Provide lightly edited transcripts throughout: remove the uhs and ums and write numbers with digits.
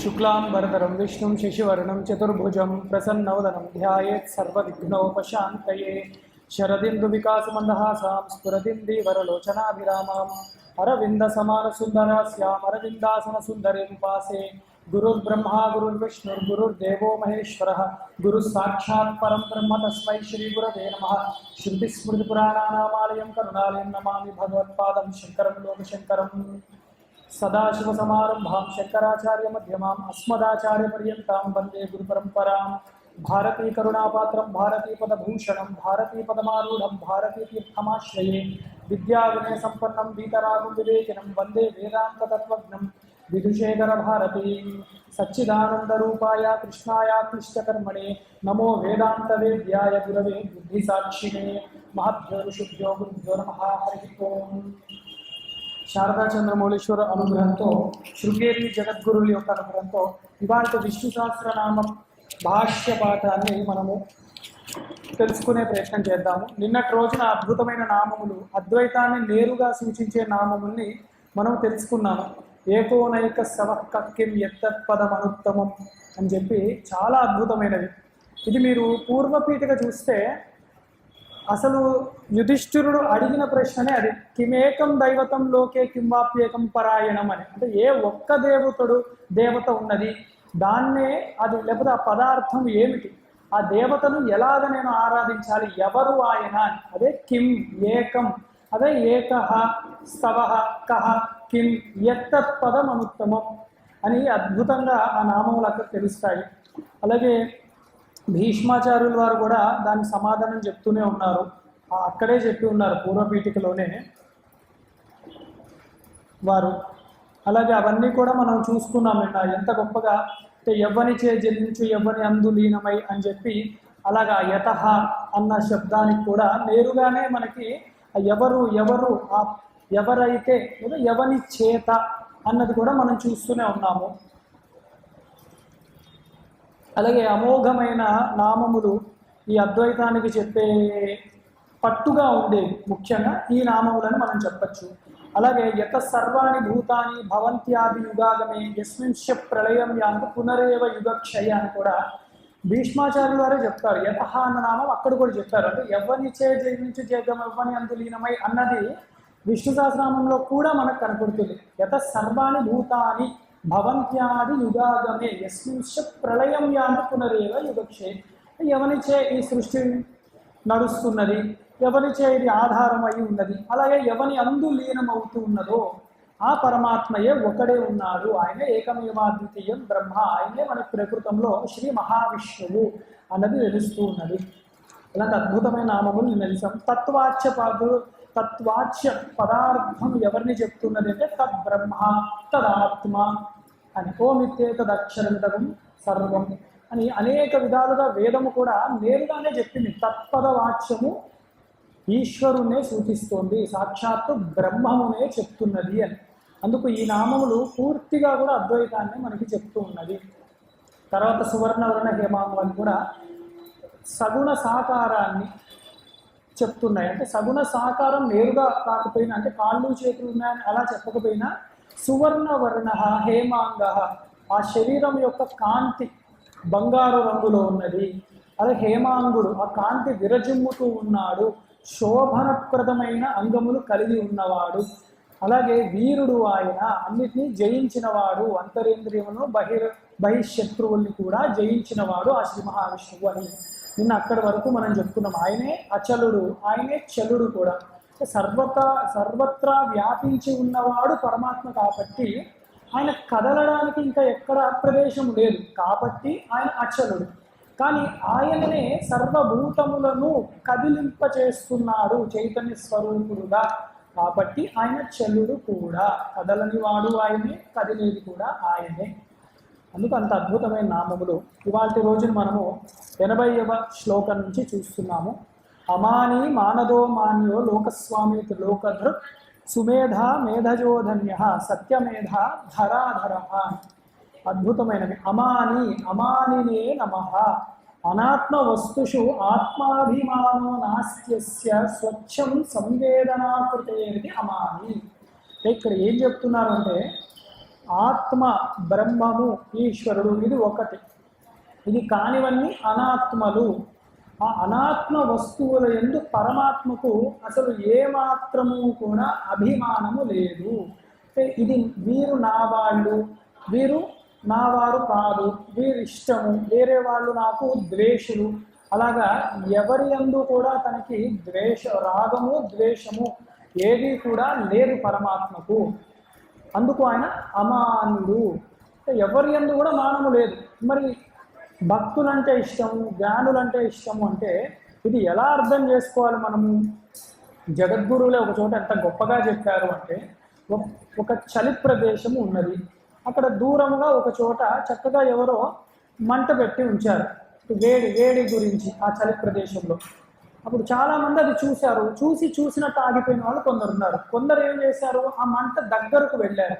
शुक्लांबरधरं विष्णुं शशिवर्णं चतुर्भुजं प्रसन्नवदनं ध्यायेत् सर्वविघ्नोपशान्तये शरदिन्दुविकासमन्दहासां स्फुरदिन्दीवरलोचनाभिरामाम् अरविन्दसमानसुन्दरास्याम् अरविन्दासनसुन्दरीं उपासे गुरुर्ब्रह्मा गुरुर्विष्णुर्गुरुर्देवो महेश्वरः गुरुः साक्षात् परं ब्रह्म तस्मै श्रीगुरवे नमः। श्रुतिस्मृतिपुराणानामालयं करुणालयं नमामि भगवत्पादं शङ्करं लोकशङ्करम्। सदाशिवसमारम्भां शङ्कराचार्यमध्यमाम् अस्मदाचार्यपर्यन्तां वन्दे गुरुपरम्परां। भारतीकरुणापात्रं भारतीपदभूषणं भारतीपदमारूढं भारतीतीर्थमाश्रये विद्याविनयसम्पन्नं वीतरागं विवेकिनं वन्दे वेदान्ततत्त्वज्ञं विधुशेखरभारतीं। सच्चिदानन्दरूपाय कृष्णाय क्लिष्टकर्मणे नमो वेदान्तवेद्याय गुरवे बुद्धिसाक्षिणे महद्भ्यो ऋषिभ्यो गुरुभ्यो नमः। हरिः ओम्। శారదా చంద్రమౌళీశ్వర అనుగ్రహంతో శృంగేరి జగద్గురువుల యొక్క అనుగ్రహంతో ఇవాళ విష్ణు సహస్రనామ భాష్య పాఠాన్ని మనము తెలుసుకునే ప్రయత్నం చేద్దాము. నిన్నటి రోజున అద్భుతమైన నామములు, అద్వైతాన్ని నేరుగా సూచించే నామముల్ని మనం తెలుసుకున్నాము. ఏకోనైక సవక్కక్కిం యత్తత్పదమనుత్తమం అని చెప్పి చాలా అద్భుతమైనది. ఇది మీరు పూర్వపీఠిక చూస్తే అసలు యుధిష్ఠిరుడు అడిగిన ప్రశ్ననే అది. కిమేకం దైవతం లోకే కింవాప్యేకం పరాయణం అని. అంటే ఏ ఒక్క దేవత ఉన్నది, దాన్నే అది, లేకపోతే ఆ పదార్థం ఏమిటి, ఆ దేవతను ఎలాగ నేను ఆరాధించాలి, ఎవరు ఆయన అని. అదే కిం, ఏకం, అదే ఏకః, స్తవః, కః, కిం, యత్తత్పదం అనుత్తమం అని అద్భుతంగా ఆ నామములు అక్కడ తెలుస్తాయి. అలాగే భీష్మాచార్యుల వారు కూడా దానికి సమాధానం చెప్తూనే ఉన్నారు. అక్కడే చెప్పి ఉన్నారు పూర్వపీఠికలోనే వారు. అలాగే అవన్నీ కూడా మనం చూసుకున్నాం ఎంత గొప్పగా. అంటే ఎవ్వనిచే జనించు ఎవ్వని అందు లీనమై అని చెప్పి, అలాగా యతః అన్న శబ్దానికి కూడా నేరుగానే మనకి ఎవరు ఎవరు ఎవరైతే లేదా ఎవని చేత అన్నది కూడా మనం చూస్తూనే ఉన్నాము. అలాగే అమోఘమైన నామములు ఈ అద్వైతానికి చెప్పే పట్టుగా ఉండేవి. ముఖ్యంగా ఈ నామములను మనం చెప్పచ్చు. అలాగే యత సర్వాణి భూతాని భవంత్యాది యుగాగమే యస్మింశ ప్రళయం యాంత పునరేవ యుగక్షయ అని కూడా భీష్మాచార్యుల వారే చెప్తారు. యతః అన్న నామం అక్కడ కూడా చెప్పారు. అంటే ఎవ్వనిచే జయించు జగం ఎవ్వని అందులీనమై అన్నది విష్ణు సహస్రనామంలో కూడా మనకు కనపడుతుంది. యత సర్వాణి భూతాని భవంత్యాది యుగాగమే యస్మింశ ప్రళయం యాంత పునరేవ యుగక్షే. ఎవరిచే ఈ సృష్టి నడుస్తున్నది, ఎవరిచే ఇది ఆధారం అయి ఉన్నది, అలాగే ఎవని అందు లీనమవుతూ ఉన్నదో ఆ పరమాత్మయే ఒకడే ఉన్నాడు. ఆయనే ఏకమేవాద్వితీయం బ్రహ్మ. ఆయనే మన ప్రకృతంలో శ్రీ మహావిష్ణువు అన్నది తెలుస్తూ ఉన్నది. ఇలాంటి అద్భుతమైన నామములు నేను తెలిసాం. తత్వాచ్య పదార్థం ఎవరిని చెప్తున్నది అంటే తద్బ్రహ్మ తదాత్మ అని. ఓమిత్తే తదక్షరమిదం సర్వం అని అనేక విధాలుగా వేదము కూడా నేరుగానే చెప్పింది. తత్పదవాచ్యము ఈశ్వరునే సూచిస్తోంది, సాక్షాత్తు బ్రహ్మమునే చెప్తున్నది అని. అందుకు ఈ నామములు పూర్తిగా కూడా అద్వైతాన్ని మనకి చెప్తూ ఉన్నది. తర్వాత సువర్ణవర్ణ హేమాంగాలు కూడా సగుణ సాకారాన్ని చెప్తున్నాయి. అంటే సగుణ సాకారం నేరుగా కాకపోయినా, అంటే కాళ్ళు చేతులు ఉన్నాయని అలా చెప్పకపోయినా, సువర్ణవర్ణ హేమాంగ ఆ శరీరం యొక్క కాంతి బంగారు రంగులో ఉన్నది. అదే హేమాంగుడు ఆ కాంతి విరజిమ్ముతూ ఉన్నాడు, శోభనప్రదమైన అంగములు కలిగి ఉన్నవాడు. అలాగే వీరుడు, ఆయన అన్నిటినీ జయించినవాడు, అంతరేంద్రియమును బహిశత్రువుల్ని కూడా జయించినవాడు ఆ శ్రీ మహావిష్ణువు అని నిన్న అక్కడి వరకు మనం చెప్పుకున్నాం. ఆయనే అచలుడు, ఆయనే చలుడు కూడా. సర్వత్రా వ్యాపించి ఉన్నవాడు పరమాత్మ కాబట్టి ఆయన కదలడానికి ఇంకా ఎక్కడ ప్రదేశం లేదు కాబట్టి ఆయన అచలుడు. కానీ ఆయననే సర్వభూతములను కదిలింపచేస్తున్నాడు చైతన్య స్వరూపుడుగా కాబట్టి ఆయన చలుడు కూడా. కదలని వాడు ఆయనే, కదిలేది కూడా ఆయనే. అందుకు అంత అద్భుతమైన నామములు. ఇవాటి రోజున మనము 80వ శ్లోకం నుంచి చూస్తున్నాము. అమానీ మానదో మాన్యో లోకస్వామి లోకధృక్ సుమేధ మేధజోధన్య సత్యమేధ ధరాధర. అద్భుతమైనవి. అమాని, అమానినే నమః. అనాత్మ వస్తుషు ఆత్మాభిమానో నాస్త్యస్య స్వచ్ఛం సంవేదనాకృతేది అమాని. ఇక్కడ ఏం చెప్తున్నారు అంటే ఆత్మ, బ్రహ్మము, ఈశ్వరుడు ఇది ఒకటి. ఇది కానివన్నీ అనాత్మలు. ఆ అనాత్మ వస్తువుల యందు పరమాత్మకు అసలు ఏమాత్రము కూడా అభిమానము లేదు. అంటే ఇది వీరు నా వాళ్ళు, వీరు నా వారు కాదు, వీరి ఇష్టము, వేరే వాళ్ళు నాకు ద్వేషులు, అలాగా ఎవరి యందు కూడా తనకి రాగము ద్వేషము ఏది కూడా లేదు పరమాత్మకు. అందుకు ఆయన అమానుడు. ఎవరి యందు కూడా మానము లేదు. మరి భక్తులంటే ఇష్టము, జ్ఞానులంటే ఇష్టము అంటే ఇది ఎలా అర్థం చేసుకోవాలి మనము? జగద్గురువులే ఒక చోట ఎంత గొప్పగా చెప్పారు అంటే, ఒక చలి ప్రదేశము ఉన్నది, అక్కడ దూరంగా ఒక చోట చక్కగా ఎవరో మంట పెట్టి ఉంచారు, వేడి గురించి ఆ చలి ప్రదేశంలో. అప్పుడు చాలామంది అది చూశారు, చూసినట్టు ఆగిపోయిన వాళ్ళు కొందరు ఉన్నారు. కొందరు ఏం చేశారు, ఆ మంట దగ్గరకు వెళ్ళారు.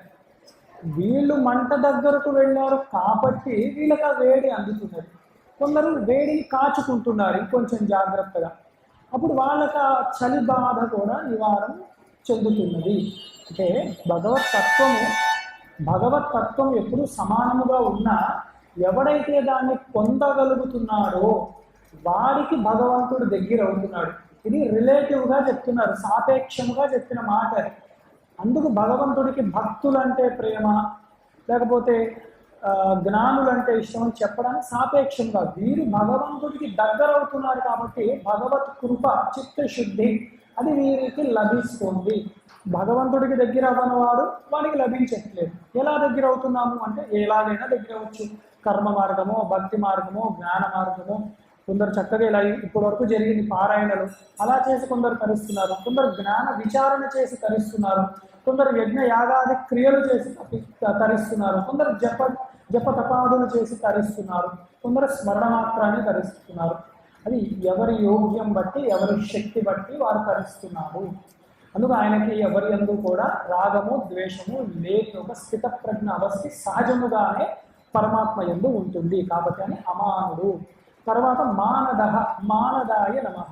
వీళ్ళు మంట దగ్గరకు వెళ్ళారు కాబట్టి వీళ్ళకి ఆ వేడి అందుతున్నది. కొందరు వేడిని కాచుకుంటున్నారు ఇంకొంచెం జాగ్రత్తగా, అప్పుడు వాళ్ళకి ఆ చలి బాధ కూడా నివారణ చెందుతున్నది. అంటే భగవతత్వం ఎప్పుడు సమానముగా ఉన్నా ఎవడైతే దాన్ని పొందగలుగుతున్నాడో వాడికి భగవంతుడు దగ్గర అవుతున్నాడు. ఇది రిలేటివ్గా చెప్తున్నారు, సాపేక్షముగా చెప్పిన మాట. అందుకు భగవంతుడికి భక్తులంటే ప్రేమ, లేకపోతే జ్ఞానులంటే ఇష్టం అని చెప్పడానికి సాపేక్షంగా వీరు భగవంతుడికి దగ్గర అవుతున్నారు కాబట్టి భగవత్ కృప, చిత్తశుద్ధి అది వీరికి లభిస్తుంది. భగవంతుడికి దగ్గర అవ్వని వాడు వాడికి లభించట్లేదు. ఎలా దగ్గర అవుతున్నాము అంటే ఎలాగైనా దగ్గర అవ్వచ్చు. కర్మ మార్గమో, భక్తి మార్గమో, జ్ఞాన మార్గమో. కొందరు చక్కగా ఇలా ఇప్పటి వరకు జరిగింది పారాయణలు అలా చేసి కొందరు తరిస్తున్నారు, కొందరు జ్ఞాన విచారణ చేసి తరిస్తున్నారు, కొందరు యజ్ఞ యాగాది క్రియలు చేసి తరిస్తున్నారు, కొందరు జప తపాదులు చేసి తరిస్తున్నారు, కొందరు స్మరణ మాత్రాన్ని తరిస్తున్నారు. అది ఎవరి యోగ్యం బట్టి, ఎవరి శక్తి బట్టి వారు తరిస్తున్నారు. అందుకు ఆయనకి ఎవరి యందు కూడా రాగము ద్వేషము లేని ఒక స్థిత ప్రజ్ఞ అవస్థి సహజముగానే పరమాత్మ యందు ఉంటుంది కాబట్టి అని అమానుడు. తర్వాత మానదాయ నమః.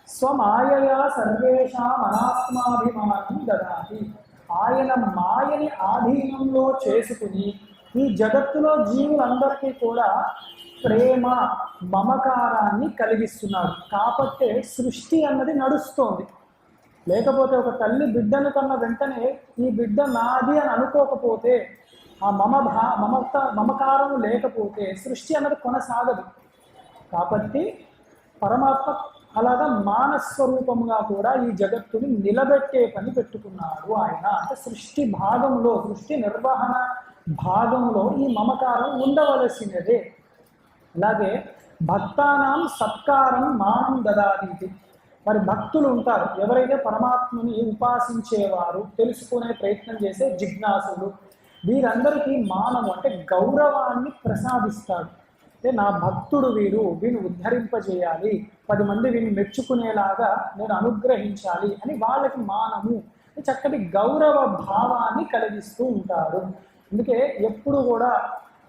స్వమాయయా సర్వేషాం అనాత్మాభిమానం దదాతి. ఆయన మాయని ఆధీనంలో చేసుకుని ఈ జగత్తులో జీవులందరికీ కూడా ప్రేమ మమకారాన్ని కలిగిస్తున్నాడు కాబట్టే సృష్టి అన్నది నడుస్తోంది. లేకపోతే ఒక తల్లి బిడ్డను కన్న వెంటనే ఈ బిడ్డ నాది అని అనుకోకపోతే, ఆ మమకారం లేకపోతే సృష్టి అన్నది కొనసాగదు. కాబట్టి పరమాత్మ అలాగా మానస్వరూపంగా కూడా ఈ జగత్తుని నిలబెట్టే పని పెట్టుకున్నాడు ఆయన. అంటే సృష్టి భాగంలో, సృష్టి నిర్వహణ భాగంలో ఈ మమకారం ఉండవలసినదే. అలాగే భక్తానాం సత్కారం మానం దదాతి. మరి భక్తులు ఉంటారు, ఎవరైతే పరమాత్మని ఉపాసించేవారు, తెలుసుకునే ప్రయత్నం చేసే జిజ్ఞాసులు, వీరందరికీ మానము అంటే గౌరవాన్ని ప్రసాదిస్తాడు. అంటే నా భక్తుడు వీడిని ఉద్ధరింపజేయాలి, 10 మంది వీడిని మెచ్చుకునేలాగా నేను అనుగ్రహించాలి అని వాళ్ళకి మానము చక్కటి గౌరవ భావాన్ని కలిగిస్తూ ఉంటారు. అందుకే ఎప్పుడు కూడా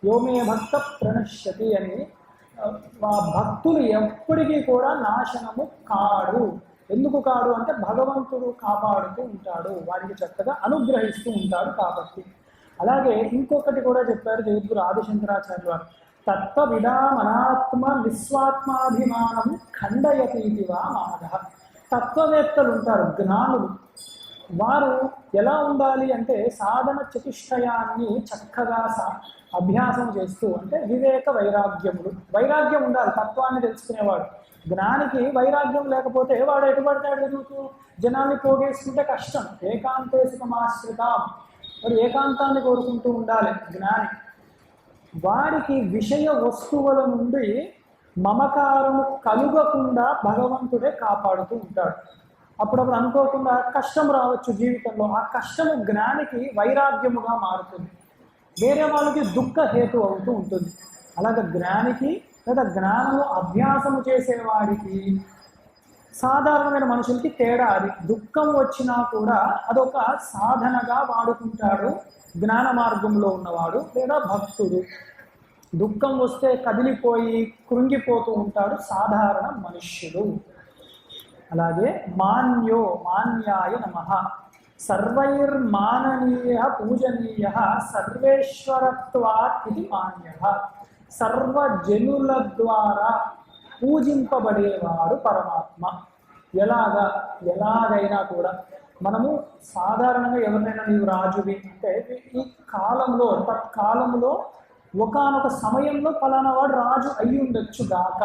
యోమే భక్త ప్రణశ్యతి అని, భక్తులు ఎప్పటికీ కూడా నాశనము కాడు. ఎందుకు కాడు అంటే భగవంతుడు కాపాడుతూ ఉంటాడు, వారికి చక్కగా అనుగ్రహిస్తూ ఉంటాడు కాబట్టి. అలాగే ఇంకొకటి కూడా చెప్పారు జగద్గురు ఆదిశంకరాచార్య వారు, తత్వవిదామనాత్మ నిస్వాత్మాభిమానం ఖండయతీతివా మానద. తత్వవేత్తలు ఉంటారు, జ్ఞానులు, వారు ఎలా ఉండాలి అంటే సాధన చతుష్టయాన్ని చక్కగా అభ్యాసం చేస్తూ, అంటే వివేక వైరాగ్యం ఉండాలి. తత్వాన్ని తెలుసుకునేవాడు. జ్ఞానికి వైరాగ్యం లేకపోతే వాడు ఎటుపడతాడు తిరుగుతూ జనాన్ని పోగేసుకుంటే కష్టం. ఏకాంతేశికమాశ్రితాం, మరి ఏకాంతాన్ని కోరుకుంటూ ఉండాలి జ్ఞాని. వారికి విషయ వస్తువుల నుండి మమకారము కలుగకుండా భగవంతుడే కాపాడుతూ ఉంటాడు. అప్పుడప్పుడు అనుకోకుండా కష్టం రావచ్చు జీవితంలో, ఆ కష్టము జ్ఞానికి వైరాగ్యముగా మారుతుంది, వేరే వాళ్ళకి దుఃఖ హేతు అవుతూ ఉంటుంది. అలాగే జ్ఞానికి లేదా జ్ఞానము అభ్యాసము చేసేవాడికి సాధారణమైన మనుషులకి తేడా అది. దుఃఖం వచ్చినా కూడా అదొక సాధనగా వాడుకుంటాడు జ్ఞాన మార్గంలో ఉన్నవాడు లేదా భక్తుడు. దుఃఖం వస్తే కదిలిపోయి కృంగిపోతూ ఉంటాడు సాధారణ మనుష్యుడు. అలాగే మాన్యాయ నమః. సర్వైర్మాననీయ పూజనీయ సర్వేశ్వరత్వాత్ ఇది మాన్య. సర్వజనుల ద్వారా పూజింపబడేవాడు పరమాత్మ. ఎలాగైనా కూడా మనము సాధారణంగా ఎవరినైనా నీవు రాజువి అంటే ఈ కాలంలో తత్కాలంలో ఒకానొక సమయంలో ఫలానా వాడు రాజు అయి ఉండొచ్చు గాక,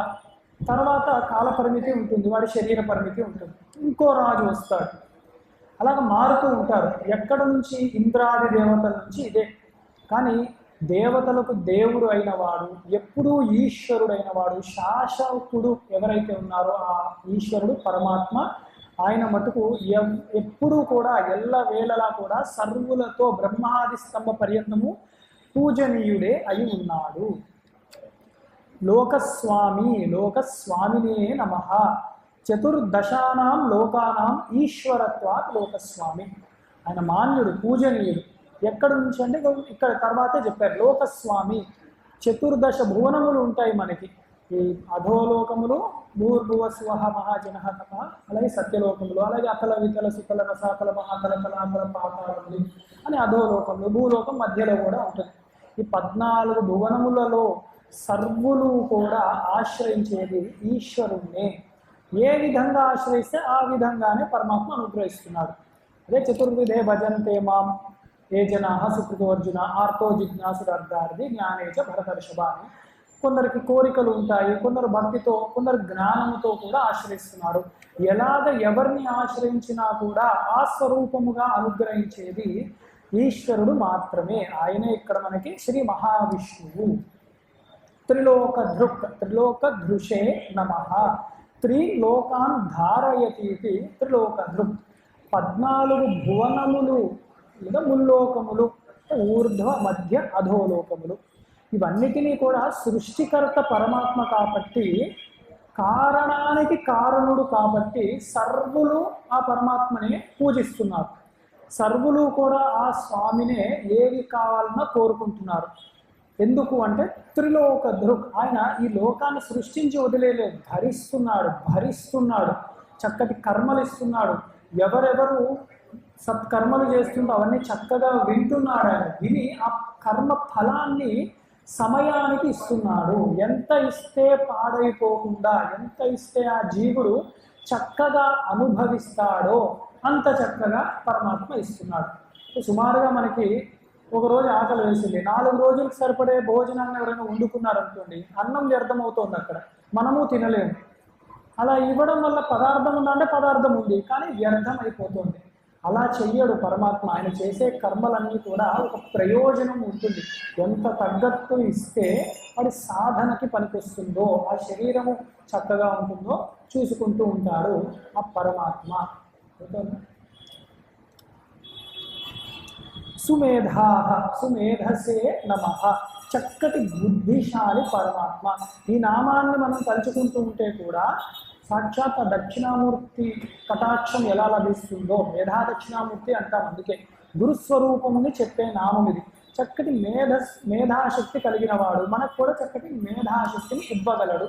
తర్వాత కాల పరిమితి ఉంటుంది, వాడి శరీర పరిమితి ఉంటుంది, ఇంకో రాజు వస్తాడు, అలాగ మారుతూ ఉంటారు. ఎక్కడ నుంచి? ఇంద్రాది దేవతల నుంచి ఇదే. కానీ దేవతలకు దేవుడు అయిన వాడు, ఎప్పుడూ ఈశ్వరుడైన వాడు, శాశ్వతుడు ఎవరైతే ఉన్నారో ఆ ఈశ్వరుడు పరమాత్మ, ఆయన మటుకు ఎప్పుడూ కూడా ఎల్లవేళలా కూడా సర్వులతో బ్రహ్మాది స్తంభ పర్యంతము పూజనీయుడే అయి ఉన్నాడు. లోకస్వామినే నమః. చతుర్దశానాం లోకానాం ఈశ్వరత్వాత్ లోకస్వామి. ఆయన మాన్యుడు, పూజనీయుడు. ఎక్కడి నుంచి అంటే ఇక్కడ తర్వాతే చెప్పారు. లోకస్వామి, చతుర్దశ భువనములు ఉంటాయి మనకి. ఈ అధోలోకములు భూర్భువస్వహ మహాజన తప, అలాగే సత్యలోకములు, అలాగే అతల వితల సుతల రసాతల మహాతల తలాతల పాతాళములు అని అధోలోకములు, భూలోకం మధ్యలో కూడా ఉంటుంది. ఈ 14 భువనములలో సర్వులు కూడా ఆశ్రయించేది ఈశ్వరుణ్ణే. ఏ విధంగా ఆశ్రయిస్తే ఆ విధంగానే పరమాత్మ అనుగ్రహిస్తున్నాడు. అదే చతుర్విధే భజంతే మాం ఏ జనా సుకృతోర్జున ఆర్తో జిజ్ఞాసురర్ధార్థి జ్ఞానేచ భరతర్షభ అని. కొందరికి కోరికలు ఉంటాయి, కొందరు భక్తితో, కొందరు జ్ఞానముతో కూడా ఆశ్రయిస్తున్నారు. ఎవరిని ఆశ్రయించినా కూడా ఆ స్వరూపముగా అనుగ్రహించేది ఈశ్వరుడు మాత్రమే. ఆయనే ఇక్కడ మనకి శ్రీ మహావిష్ణువు. త్రిలోకధృషే నమః. త్రిలోకాన్ ధారయతీతి త్రిలోకధృక్. 14 భువనములు లేదా ముల్లోకములు, ఊర్ధ్వ మధ్య అధోలోకములు, ఇవన్నిటినీ కూడా సృష్టికర్త పరమాత్మ కాబట్టి, కారణానికి కారణుడు కాబట్టి సర్వులు ఆ పరమాత్మనే పూజిస్తున్నారు. సర్వులు కూడా ఆ స్వామినే ఏది కావాలన్నా కోరుకుంటున్నారు. ఎందుకు అంటే త్రిలోక దృక్. ఆయన ఈ లోకాన్ని సృష్టించి వదిలేలేదు, ధరిస్తున్నాడు, భరిస్తున్నాడు, చక్కటి కర్మలు ఇస్తున్నాడు. ఎవరెవరు సత్కర్మలు చేస్తుంటే అవన్నీ చక్కగా వింటున్నాడు. ఆయన విని ఆ కర్మ ఫలాన్ని సమయానికి ఇస్తున్నాడు. ఎంత ఇస్తే పాడైపోకుండా, ఎంత ఇస్తే ఆ జీవుడు చక్కగా అనుభవిస్తాడో అంత చక్కగా పరమాత్మ ఇస్తున్నాడు. సుమారుగా మనకి ఒకరోజు ఆకలి వేసింది, 4 రోజులకు సరిపడే భోజనాన్ని ఎవరైనా వండుకున్నారనుకోండి, అన్నం వ్యర్థమవుతోంది, అక్కడ మనము తినలేము. అలా ఇవ్వడం వల్ల పదార్థం ఉందంటే పదార్థం ఉంది, కానీ వ్యర్థం అయిపోతుంది. అలా చెయ్యడు పరమాత్మ. ఆయన చేసే కర్మలన్నీ కూడా ఒక ప్రయోజనం ఉంటుంది. ఎంత తగ్గట్టు ఇస్తే వాడి సాధనకి పనికొస్తుందో, ఆ శరీరము చక్కగా ఉంటుందో చూసుకుంటూ ఉంటాడు ఆ పరమాత్మ. సుమేధసే నమః. చక్కటి బుద్ధిశాలి పరమాత్మ. ఈ నామాన్ని మనం తలుచుకుంటూ ఉంటే కూడా సాక్షాత్ దక్షిణామూర్తి కటాక్షం ఎలా లభిస్తుందో మేధా దక్షిణామూర్తి అంటాం. అందుకే గురుస్వరూపముని చెప్పే నామం ఇది. చక్కటి మేధాశక్తి కలిగిన వాడు మనకు కూడా చక్కటి మేధాశక్తిని ఇవ్వగలడు.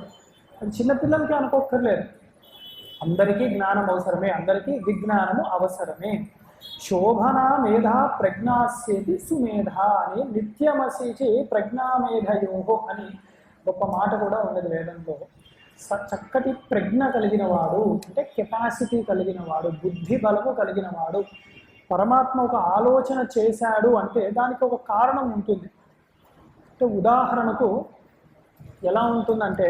అది చిన్నపిల్లలకి అనుకోక్కర్లేదు, అందరికీ జ్ఞానం అవసరమే, అందరికీ విజ్ఞానము అవసరమే. శోభన మేధా ప్రజ్ఞాస్యేతి సుమేధ అని నిత్యమసిచి ప్రజ్ఞామేధయోహో అని గొప్ప మాట కూడా ఉన్నది వేదంలో. చక్కటి ప్రజ్ఞ కలిగిన వాడు అంటే కెపాసిటీ కలిగిన వాడు, బుద్ధి బలము కలిగిన వాడు. పరమాత్మ ఒక ఆలోచన చేశాడు అంటే దానికి ఒక కారణం ఉంటుంది. అంటే ఉదాహరణకు ఎలా ఉంటుందంటే,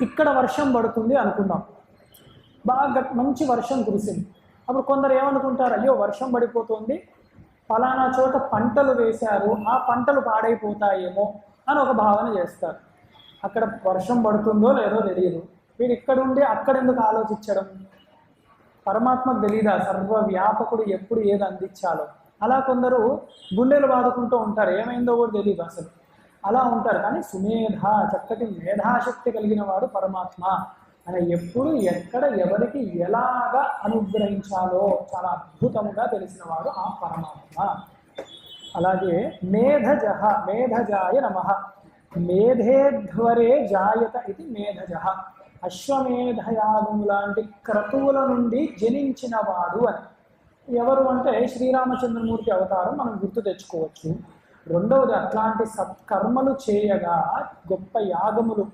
ఇక్కడ వర్షం పడుతుంది అనుకుందాం, బాగా మంచి వర్షం కురిసింది. అప్పుడు కొందరు ఏమనుకుంటారు, అయ్యో వర్షం పడిపోతుంది, ఫలానా చోట పంటలు వేశారు, ఆ పంటలు పాడైపోతాయేమో అని ఒక భావన చేస్తారు. అక్కడ వర్షం పడుతుందో లేదో తెలియదు, వీడు ఇక్కడుండి అక్కడెందుకు ఆలోచించడం? పరమాత్మకు తెలీదా సర్వవ్యాపకుడు ఎప్పుడు ఏది అందించాలో? అలా కొందరు గుండెలు బాదుకుంటూ ఉంటారు, ఏమైందో కూడా తెలియదు అసలు, అలా ఉంటారు. కానీ సుమేధ, చక్కటి మేధాశక్తి కలిగిన వాడు పరమాత్మ. ఆయన ఎప్పుడు ఎక్కడ ఎవరికి ఎలాగా అనుగ్రహించాలో చాలా అద్భుతంగా తెలిసిన వాడు ఆ పరమాత్మ. అలాగే మేధజాయ నమః. మేధేధ్వరే జాయత ఇది మేధజ. అశ్వమేధయాగం లాంటి క్రతువుల నుండి జనించిన వాడు అని. ఎవరు అంటే శ్రీరామచంద్రమూర్తి అవతారం మనం గుర్తు తెచ్చుకోవచ్చు. రెండవది అట్లాంటి సత్కర్మలు చేయగా, గొప్ప యాగములు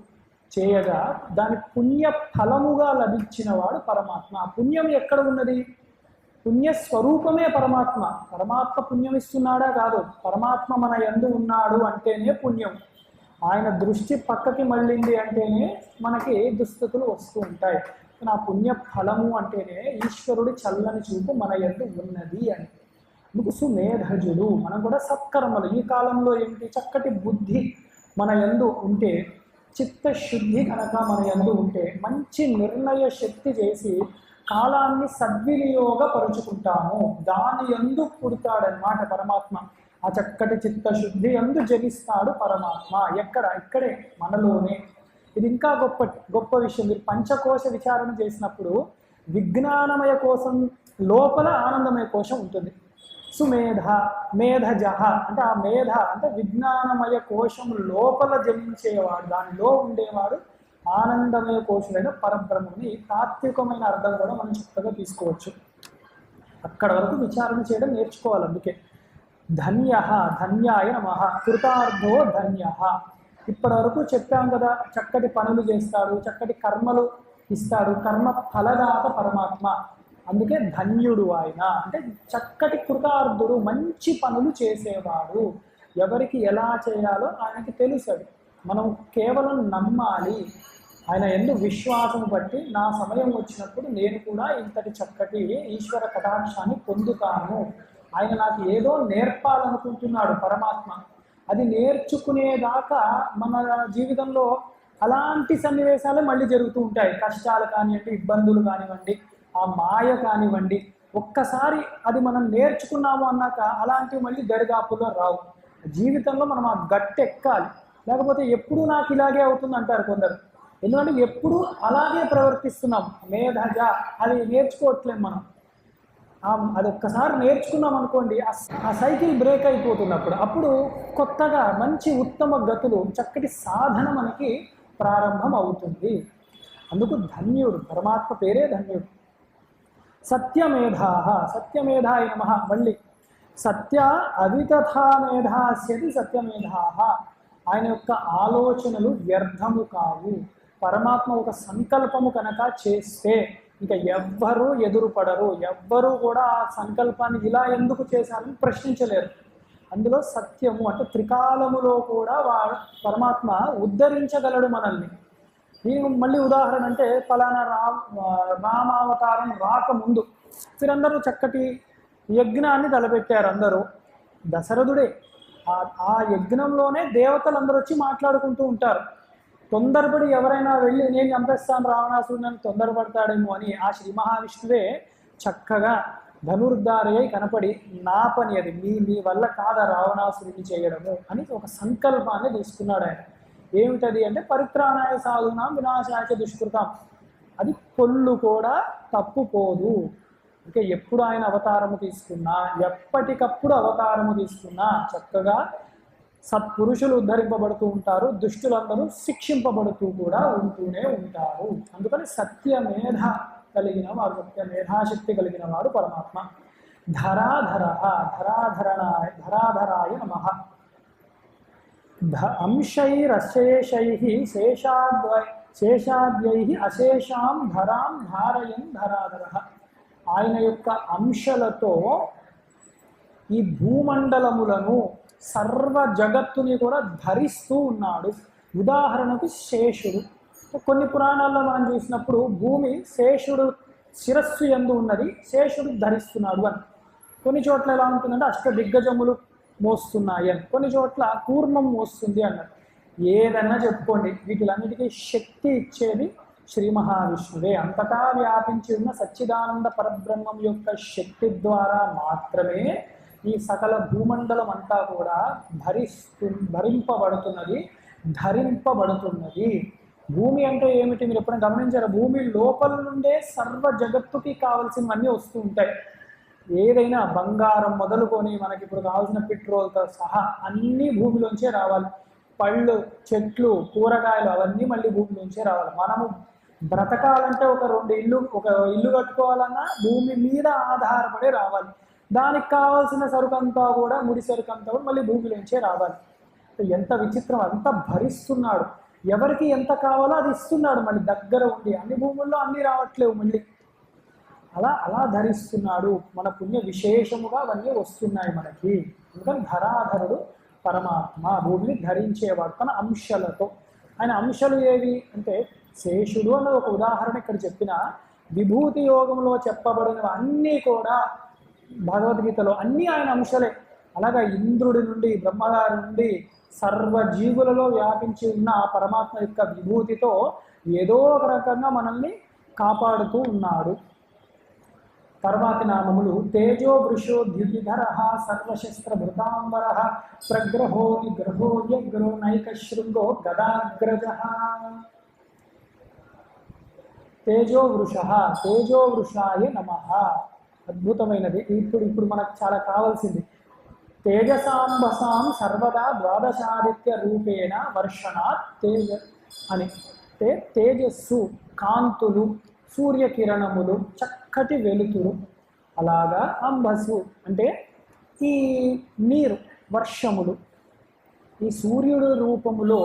చేయగా దాని పుణ్య ఫలముగా లభించిన వాడు పరమాత్మ. ఆ పుణ్యం ఎక్కడ ఉన్నది? పుణ్యస్వరూపమే పరమాత్మ. పరమాత్మ పుణ్యం ఇస్తున్నాడా? కాదు. పరమాత్మ మన యందు ఉన్నాడు అంటేనే పుణ్యం. ఆయన దృష్టి పక్కకి మళ్ళింది అంటేనే మనకి దుస్థితులు వస్తూ ఉంటాయి. ఆ పుణ్య ఫలము అంటేనే ఈశ్వరుడి చల్లని చూపు మన యందు ఉన్నది అని. అందుకు సుమేధజుడు. మనం కూడా సత్కర్మలు ఈ కాలంలో ఏమిటి, చక్కటి బుద్ధి మన యందు ఉంటే, చిత్తశుద్ధి కనుక మన యందు ఉంటే, మంచి నిర్ణయ శక్తి చేసి కాలాన్ని సద్వినియోగపరుచుకుంటాము. దాని యందు పుడతాడనమాట పరమాత్మ. ఆ చక్కటి చిత్తశుద్ధి యందు జగిస్తాడు పరమాత్మ. ఎక్కడ? ఇక్కడే మనలోనే. ఇది ఇంకా గొప్ప విషయం. మీరు పంచకోశ విచారణ చేసినప్పుడు విజ్ఞానమయ కోశం లోపల ఆనందమయ కోశం ఉంటుంది. సుమేధ, మేధజహ అంటే ఆ మేధ అంటే విజ్ఞానమయ కోశం లోపల జనించేవాడు, దానిలో ఉండేవాడు ఆనందమయ కోశుడైన పరబ్రహ్మని. తాత్వికమైన అర్థం కూడా మనం చక్కగా తీసుకోవచ్చు. అక్కడ వరకు విచారణ చేయడం నేర్చుకోవాలి. అందుకే ధన్య, ధన్యాయ నమః, కృతార్థో ధన్య. ఇప్పటి వరకు చెప్పాం కదా, చక్కటి పనులు చేస్తాడు, చక్కటి కర్మలు ఇస్తాడు, కర్మ ఫలదాత పరమాత్మ. అందుకే ధన్యుడు ఆయన. అంటే చక్కటి కృతార్థుడు, మంచి పనులు చేసేవాడు. ఎవరికి ఎలా చేయాలో ఆయనకి తెలుసాడు. మనం కేవలం నమ్మాలి. ఆయన ఎందుకు విశ్వాసం బట్టి నా సమయం వచ్చినప్పుడు నేను కూడా ఇంతటి చక్కటి ఈశ్వర కటాక్షాన్ని పొందుతాను. ఆయన నాకు ఏదో నేర్పాలనుకుంటున్నాడు పరమాత్మ. అది నేర్చుకునేదాకా మన జీవితంలో అలాంటి సన్నివేశాలే మళ్ళీ జరుగుతూ ఉంటాయి. కష్టాలు కానివ్వండి, ఇబ్బందులు కానివ్వండి, ఆ మాయ కానివ్వండి. ఒక్కసారి అది మనం నేర్చుకున్నాము అన్నాక అలాంటివి మళ్ళీ దరిదాపుల్లో రావు. జీవితంలో మనం ఆ గట్టె ఎక్కాలి. లేకపోతే ఎప్పుడు నాకు ఇలాగే అవుతుంది అంటారు కొందరు. ఎందుకంటే ఎప్పుడు అలాగే ప్రవర్తిస్తున్నాం. మేధజ అది నేర్చుకోవట్లేం మనం. అది ఒక్కసారి నేర్చుకున్నాం అనుకోండి, ఆ సైకిల్ బ్రేక్ అయిపోతున్నప్పుడు అప్పుడు కొత్తగా మంచి ఉత్తమ గతులు, చక్కటి సాధన మనకి ప్రారంభం అవుతుంది. అందుకు ధన్యుడు, పరమాత్మ పేరే ధన్యుడు. సత్యమేధా, సత్యమేధాయ నమః. మళ్ళీ సత్య అవితథా మేధాస్యతి సత్యమేధా. ఆయన యొక్క ఆలోచనలు వ్యర్థము కావు. పరమాత్మ ఒక సంకల్పము కనుక చేస్తే ఇంకా ఎవ్వరూ ఎదురుపడరు. ఎవ్వరూ కూడా ఆ సంకల్పాన్ని ఇలా ఎందుకు చేశారని ప్రశ్నించలేరు. అందులో సత్యము అంటే త్రికాలములో కూడా పరమాత్మ ఉద్ధరించగలడు మనల్ని. దీనికి మళ్ళీ ఉదాహరణ అంటే ఫలానా రామావతారం రాకముందు వీరందరూ చక్కటి యజ్ఞాన్ని తలపెట్టారు. అందరూ దశరథుడే. ఆ యజ్ఞంలోనే దేవతలు అందరూ వచ్చి మాట్లాడుకుంటూ ఉంటారు. తొందరపడి ఎవరైనా వెళ్ళి నేను చంపేస్తాను రావణాసురుని తొందరపడతాడేమో అని ఆ శ్రీ మహావిష్ణువే చక్కగా ధనుర్ధారి అయి కనపడి, నా పని అది, మీ వల్ల కాదా రావణాసురుని చేయడము అని ఒక సంకల్పాన్ని తీసుకున్నాడు ఆయన. ఏమిటది అంటే పరిత్రాణాయ సాధూనాం వినాశాయ దుష్కృతం. అది పొల్లు కూడా తప్పుపోదు. ఇంకా ఎప్పుడు ఆయన అవతారము తీసుకున్నా, ఎప్పటికప్పుడు అవతారము తీసుకున్నా చక్కగా సత్పురుషులు ఉద్ధరింపబడుతూ ఉంటారు, దుష్టులందరూ శిక్షింపబడుతూ కూడా ఉంటూనే ఉంటారు. అందుకని సత్యమేధ కలిగిన వాడు, సత్య మేధాశక్తి కలిగిన వాడు పరమాత్మ. ధరాధర, ధరాధరాయ నమః. అంశైరశేషైః శేషాద్యైః అశేషాం ధరాం ధారయన్ ధరాధరః. ఆయన యొక్క అంశలతో ఈ భూమండలములను, సర్వ జగత్తుని కూడా ధరిస్తూ ఉన్నాడు. ఉదాహరణకు శేషుడు. కొన్ని పురాణాల్లో మనం చూసినప్పుడు భూమి శేషుడు శిరస్సు యందు ఉన్నది, శేషుడు ధరిస్తున్నాడు అని. కొన్ని చోట్ల ఎలా ఉంటుందంటే అష్టదిగ్గజములు మోస్తున్నాయి అని, కొన్ని చోట్ల కూర్మం మోస్తుంది అన్నారు. ఏదన్నా చెప్పుకోండి, వీటిలన్నిటికీ శక్తి ఇచ్చేది శ్రీ మహావిష్ణువే. అంతటా వ్యాపించి ఉన్న సచ్చిదానంద పరబ్రహ్మం యొక్క శక్తి ద్వారా మాత్రమే ఈ సకల భూమండలం అంతా కూడా ధరింపబడుతున్నది. భూమి అంటే ఏమిటి మీరు ఎప్పుడైనా గమనించారా? భూమి లోపల నుండే సర్వ జగత్తుకి కావలసినవన్నీ వస్తూ ఉంటాయి. ఏదైనా బంగారం మొదలుకొని మనకి ఇప్పుడు కావాల్సిన పెట్రోల్తో సహా అన్నీ భూమిలోంచే రావాలి. పళ్ళు, చెట్లు, కూరగాయలు అవన్నీ మళ్ళీ భూమిలోంచే రావాలి. మనము బ్రతకాలంటే ఒక ఇల్లు కట్టుకోవాలన్నా భూమి మీద ఆధారపడి రావాలి. దానికి కావాల్సిన సరుకంతా కూడా ముడి సరుకంతా కూడా మళ్ళీ భూమిలోంచే రావాలి. ఎంత విచిత్రం, అంతా భరిస్తున్నాడు. ఎవరికి ఎంత కావాలో అది ఇస్తున్నాడు మళ్ళీ దగ్గర ఉండి. అన్ని భూముల్లో అన్నీ రావట్లేవు మళ్ళీ. అలా అలా ధరిస్తున్నాడు. మన పుణ్య విశేషముగా అవన్నీ వస్తున్నాయి మనకి. అందుకని ధరాధరుడు పరమాత్మ, భూమిని ధరించేవాడు తన అంశాలతో. ఆయన అంశాలు ఏవి అంటే శేషుడు అన్నది ఒక ఉదాహరణ ఇక్కడ చెప్పిన. విభూతి యోగంలో చెప్పబడినవి అన్నీ కూడా భగవద్గీతలో అన్నీ ఆయన అంశాలే. అలాగా ఇంద్రుడి నుండి బ్రహ్మగారి నుండి సర్వజీవులలో వ్యాపించి ఉన్న ఆ పరమాత్మ యొక్క విభూతితో ఏదో ఒక రకంగా మనల్ని కాపాడుతూ ఉన్నాడు. తర్వాతి నామములు తేజో వృషో ద్యుతిధర సర్వశస్త్ర భృతాంబర ప్రగ్రహో నిగ్రహో యగ్రో నైకశృంగో గదాగ్రజ. తేజో వృష, తేజో వృషాయ నమః. అద్భుతమైనది. ఇప్పుడు మనకు చాలా కావాల్సింది. తేజసాంబసాం సర్వదా ద్వాదశాదిత్య రూపేణ వర్షణాత్ తేజ అని. తేజస్సు, కాంతులు, సూర్యకిరణములు, చక్కటి వెలుతురు. అలాగా అంబసు అంటే ఈ నీరు, వర్షములు. ఈ సూర్యుడు రూపములో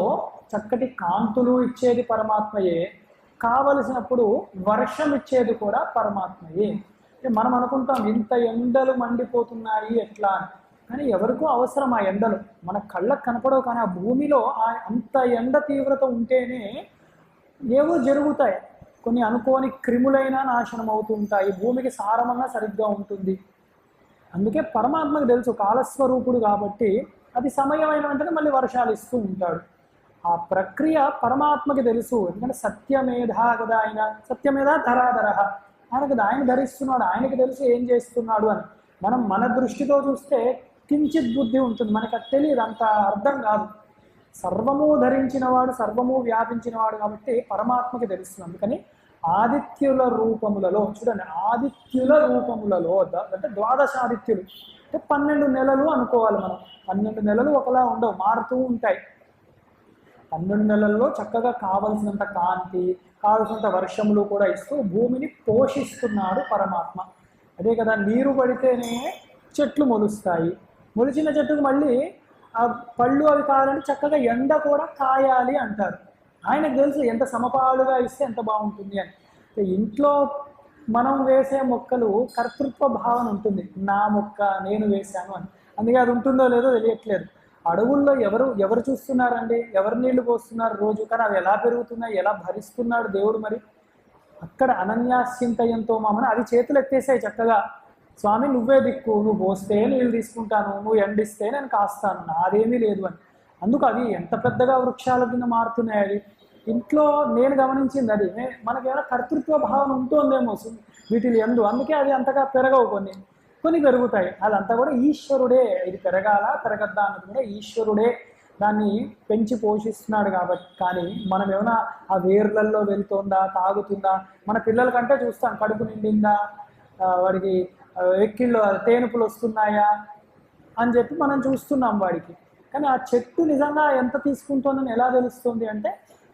చక్కటి కాంతులు ఇచ్చేది పరమాత్మయే, కావలసినప్పుడు వర్షం ఇచ్చేది కూడా పరమాత్మయే. మనం అనుకుంటాం ఇంత ఎండలు మండిపోతున్నాయి ఎట్లా అని, కానీ ఎవరికో అవసరం ఆ ఎండలు. మన కళ్ళకు కనపడవు, కానీ ఆ భూమిలో అంత ఎండ తీవ్రత ఉంటేనే ఏవో జరుగుతాయి. కొన్ని అనుకోని క్రిములైనా నాశనం అవుతూ ఉంటాయి, భూమికి సారమన్నా సరిగ్గా ఉంటుంది. అందుకే పరమాత్మకు తెలుసు కాలస్వరూపుడు కాబట్టి అది సమయమైన వెంటనే మళ్ళీ వర్షాలు ఇస్తూ ఉంటాడు. ఆ ప్రక్రియ పరమాత్మకి తెలుసు. ఎందుకంటే సత్యమేధా కదా ఆయన, సత్యమేధ ధరాధర. ఆయనకు ఆయన ధరిస్తున్నాడు, ఆయనకి తెలుసు ఏం చేస్తున్నాడు అని. మనం మన దృష్టితో చూస్తే కించిత్ బుద్ధి ఉంటుంది, మనకు అది తెలియదు, అంత అర్థం కాదు. సర్వము ధరించినవాడు, సర్వము వ్యాపించినవాడు కాబట్టి పరమాత్మకి తెలుస్తుంది. అందుకని ఆదిత్యుల రూపములలో చూడండి, ఆదిత్యుల రూపములలో అంటే ద్వాదశాదిత్యులు అంటే 12 నెలలు అనుకోవాలి మనం. 12 నెలలు ఒకలా ఉండవు, మారుతూ ఉంటాయి. 12 నెలల్లో చక్కగా కావలసినంత కాంతి, కావలసినంత వర్షములు కూడా ఇస్తూ భూమిని పోషిస్తున్నాడు పరమాత్మ. అదే కదా, నీరు పడితేనే చెట్లు మొలుస్తాయి. మొలిచిన చెట్టుకు మళ్ళీ ఆ పళ్ళు అవి కావాలంటే చక్కగా ఎండ కూడా కాయాలి అంటారు. ఆయనకు తెలుసు ఎంత సమపాలుగా ఇస్తే ఎంత బాగుంటుంది అని. ఇంట్లో మనం వేసే మొక్కలు కర్తృత్వ భావన ఉంటుంది, నా మొక్క నేను వేశాను అని. అందుకే అది ఉంటుందో లేదో తెలియట్లేదు. అడవుల్లో ఎవరు చూస్తున్నారండి, ఎవరు నీళ్లు పోస్తున్నారు రోజు, కానీ అవి ఎలా పెరుగుతున్నాయి, ఎలా భరిస్తున్నాడు దేవుడు. మరి అక్కడ అనన్యాశ్చింతయంతో మామని అది చేతులు ఎత్తేసాయి చక్కగా. స్వామి నువ్వే దిక్కు, నువ్వు పోస్తే నీళ్ళు తీసుకుంటాను, నువ్వు ఎండిస్తే నేను కాస్తాను, నాదేమీ లేదు అని. అందుకు అవి ఎంత పెద్దగా వృక్షాల కింద మారుతున్నాయి. అది ఇంట్లో నేను గమనించింది. అది మనకేమైనా కర్తృత్వ భావన ఉంటుందేమో వీటిని ఎందు, అందుకే అది అంతగా పెరగవు. కొన్ని పెరుగుతాయి, అదంతా కూడా ఈశ్వరుడే. ఇది పెరగాల పెరగద్దా అన్నది కూడా ఈశ్వరుడే దాన్ని పెంచి పోషిస్తున్నాడు కాబట్టి. కానీ మనం ఏమైనా ఆ వేర్లల్లో వెళ్తుందా, తాగుతుందా, మన పిల్లల కంటే చూస్తాం కడుపు నిండిందా, వాడికి ఎక్కిళ్ళు తేనుపులు వస్తున్నాయా అని చెప్పి మనం చూస్తున్నాం వాడికి. కానీ ఆ చెట్టు నిజంగా ఎంత తీసుకుంటుందని ఎలా తెలుస్తుంది అంటే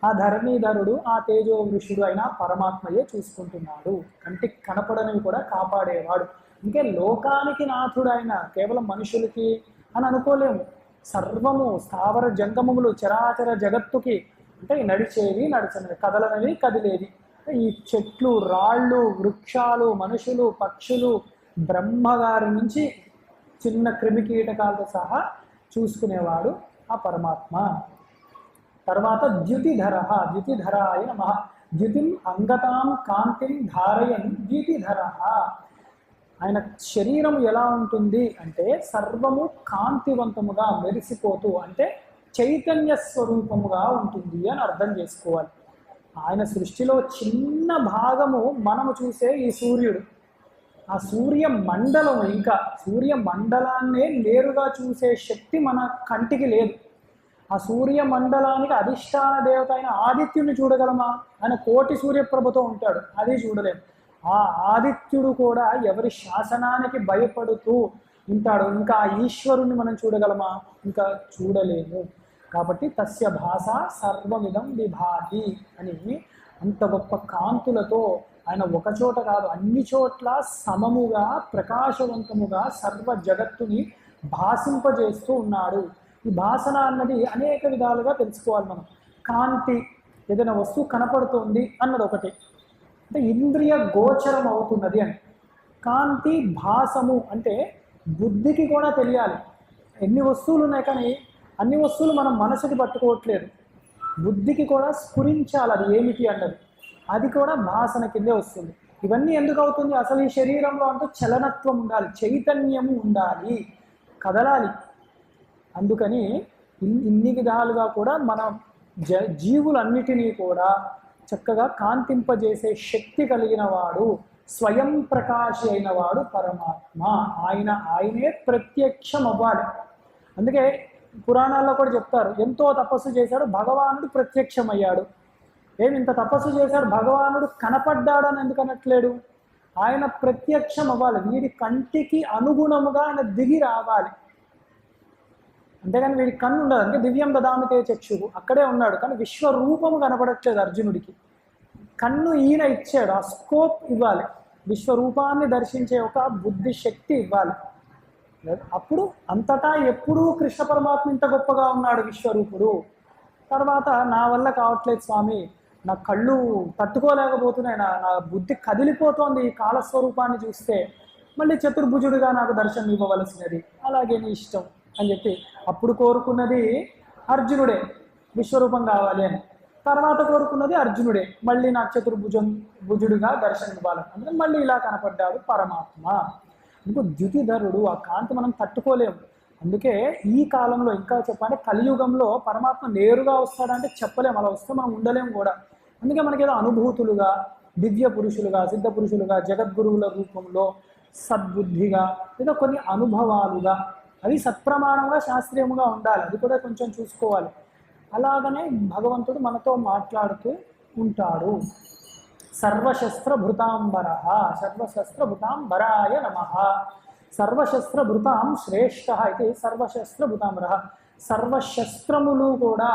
ఆ ధరణీధరుడు, ఆ తేజో వృషుడు అయినా పరమాత్మయే చూసుకుంటున్నాడు. కంటికి కనపడనివి కూడా కాపాడేవాడు. ఇంకే లోకానికి నాథుడు ఆయన, కేవలం మనుషులకి అని అనుకోలేము. సర్వము స్థావర జంగమములు చరాచర జగత్తుకి అంటే నడిచేవి, నడిచినవి, కదలనివి, కదిలేది. ఈ చెట్లు, రాళ్ళు, వృక్షాలు, మనుషులు, పక్షులు, బ్రహ్మగారి నుంచి చిన్న క్రిమికీటకాలతో సహా చూసుకునేవాడు ఆ పరమాత్మ. తర్వాత ద్యుతిధర, ద్యుతిధరాయ నమః. ద్యుతిం అంగతాం కాంతిం ధారయన్ ద్యుతిధర. ఆయన శరీరం ఎలా ఉంటుంది అంటే సర్వము కాంతివంతముగా మెరిసిపోతూ, అంటే చైతన్య స్వరూపముగా ఉంటుంది అని అర్థం చేసుకోవాలి. ఆయన సృష్టిలో చిన్న భాగము మనము చూసే ఈ సూర్యుడు. ఆ సూర్య మండలం, ఇంకా సూర్య మండలాన్నే నేరుగా చూసే శక్తి మన కంటికి లేదు. ఆ సూర్య మండలానికి అధిష్టాన దేవత అయిన ఆదిత్యుని చూడగలమా? ఆయన కోటి సూర్యప్రభతో ఉంటాడు, అది చూడలేము. ఆ ఆదిత్యుడు కూడా ఎవరి శాసనానికి భయపడుతూ ఉంటాడు. ఇంకా ఆ ఈశ్వరుణ్ణి మనం చూడగలమా? ఇంకా చూడలేము. కాబట్టి తస్య భాష సర్వమిదం విభాతి అని అంత గొప్ప కాంతులతో ఆయన ఒకచోట కాదు అన్ని చోట్ల సమముగా ప్రకాశవంతముగా సర్వ జగత్తుని భాసింపజేస్తూ ఉన్నాడు. ఈ భాసన అన్నది అనేక విధాలుగా తెలుసుకోవాలి మనం. కాంతి, ఏదైనా వస్తువు కనపడుతుంది అన్నది ఒకటి, అంటే ఇంద్రియ గోచరం అవుతున్నది అని. కాంతి భాసము అంటే బుద్ధికి కూడా తెలియాలి. ఎన్ని వస్తువులు ఉన్నాయి కానీ అన్ని వస్తువులు మనం మనసుకి పట్టుకోవట్లేదు, బుద్ధికి కూడా స్ఫురించాలి అది ఏమిటి అన్నది, అది కూడా భాసన కిందే వస్తుంది. ఇవన్నీ ఎందుకు అవుతుంది? అసలు ఈ శరీరంలో అంటూ చలనత్వం ఉండాలి, చైతన్యము ఉండాలి, కదలాలి. అందుకని ఇన్ని విధాలుగా కూడా మన జీవులన్నిటినీ కూడా చక్కగా కాంతింపజేసే శక్తి కలిగిన వాడు, స్వయం ప్రకాశి అయిన వాడు పరమాత్మ. ఆయనే ప్రత్యక్షం అవ్వాలి. అందుకే పురాణాల్లో కూడా చెప్తారు, ఎంతో తపస్సు చేశాడు భగవానుడు ప్రత్యక్షమయ్యాడు. ఇంత తపస్సు చేశాడు భగవానుడు కనపడ్డాడు అని ఎందుకు అనట్లేడు? ఆయన ప్రత్యక్షం అవ్వాలి, వీడి కంటికి అనుగుణముగా ఆయన దిగి రావాలి. అంతేగాని వీడి కన్ను ఉండదు. అంటే దివ్యం దదామితే చక్షువు అక్కడే ఉన్నాడు, కానీ విశ్వరూపము కనపడట్లేదు అర్జునుడికి. కన్ను ఈయన ఇచ్చాడు, ఆ స్కోప్ ఇవ్వాలి, విశ్వరూపాన్ని దర్శించే ఒక బుద్ధి శక్తి ఇవ్వాలి. అప్పుడు అంతటా ఎప్పుడూ కృష్ణ పరమాత్మ ఇంత గొప్పగా ఉన్నాడు విశ్వరూపుడు. తర్వాత నా వల్ల కావట్లేదు స్వామి, నా కళ్ళు తట్టుకోలేకపోతున్నాయి, నా బుద్ధి కదిలిపోతోంది ఈ కాలస్వరూపాన్ని చూస్తే, మళ్ళీ చతుర్భుజుడిగా నాకు దర్శనం ఇవ్వవలసినది, అలాగే నీ ఇష్టం అని చెప్పి అప్పుడు కోరుకున్నది అర్జునుడే విశ్వరూపం కావాలి అని. తర్వాత కోరుకున్నది అర్జునుడే మళ్ళీ నాకు చతుర్భుజుడిగా దర్శనం ఇవ్వాలి. అంటే మళ్ళీ ఇలా కనపడ్డాడు పరమాత్మ. ఇంకో ద్యుతిధరుడు, ఆ కాంతి మనం తట్టుకోలేము. అందుకే ఈ కాలంలో ఇంకా చెప్పాలంటే కలియుగంలో పరమాత్మ నేరుగా వస్తాడంటే చెప్పలేము, అలా వస్తే మనం ఉండలేము కూడా. అందుకే మనకేదో అనుభూతులుగా, దివ్య పురుషులుగా, సిద్ధ పురుషులుగా, జగద్గురువుల రూపంలో, సద్బుద్ధిగా, లేదా కొన్ని అనుభవాలుగా, అవి సత్ప్రమాణంగా శాస్త్రీయముగా ఉండాలి, అది కూడా కొంచెం చూసుకోవాలి. అలాగనే భగవంతుడు మనతో మాట్లాడుతూ ఉంటాడు. సర్వశస్త్రభృతాంబర, సర్వశస్త్రభృతాంబరాయ నమః. సర్వశస్త్రభృతాం శ్రేష్ఠ ఇది సర్వశస్త్రభృతాంబర. సర్వశస్త్రములు కూడా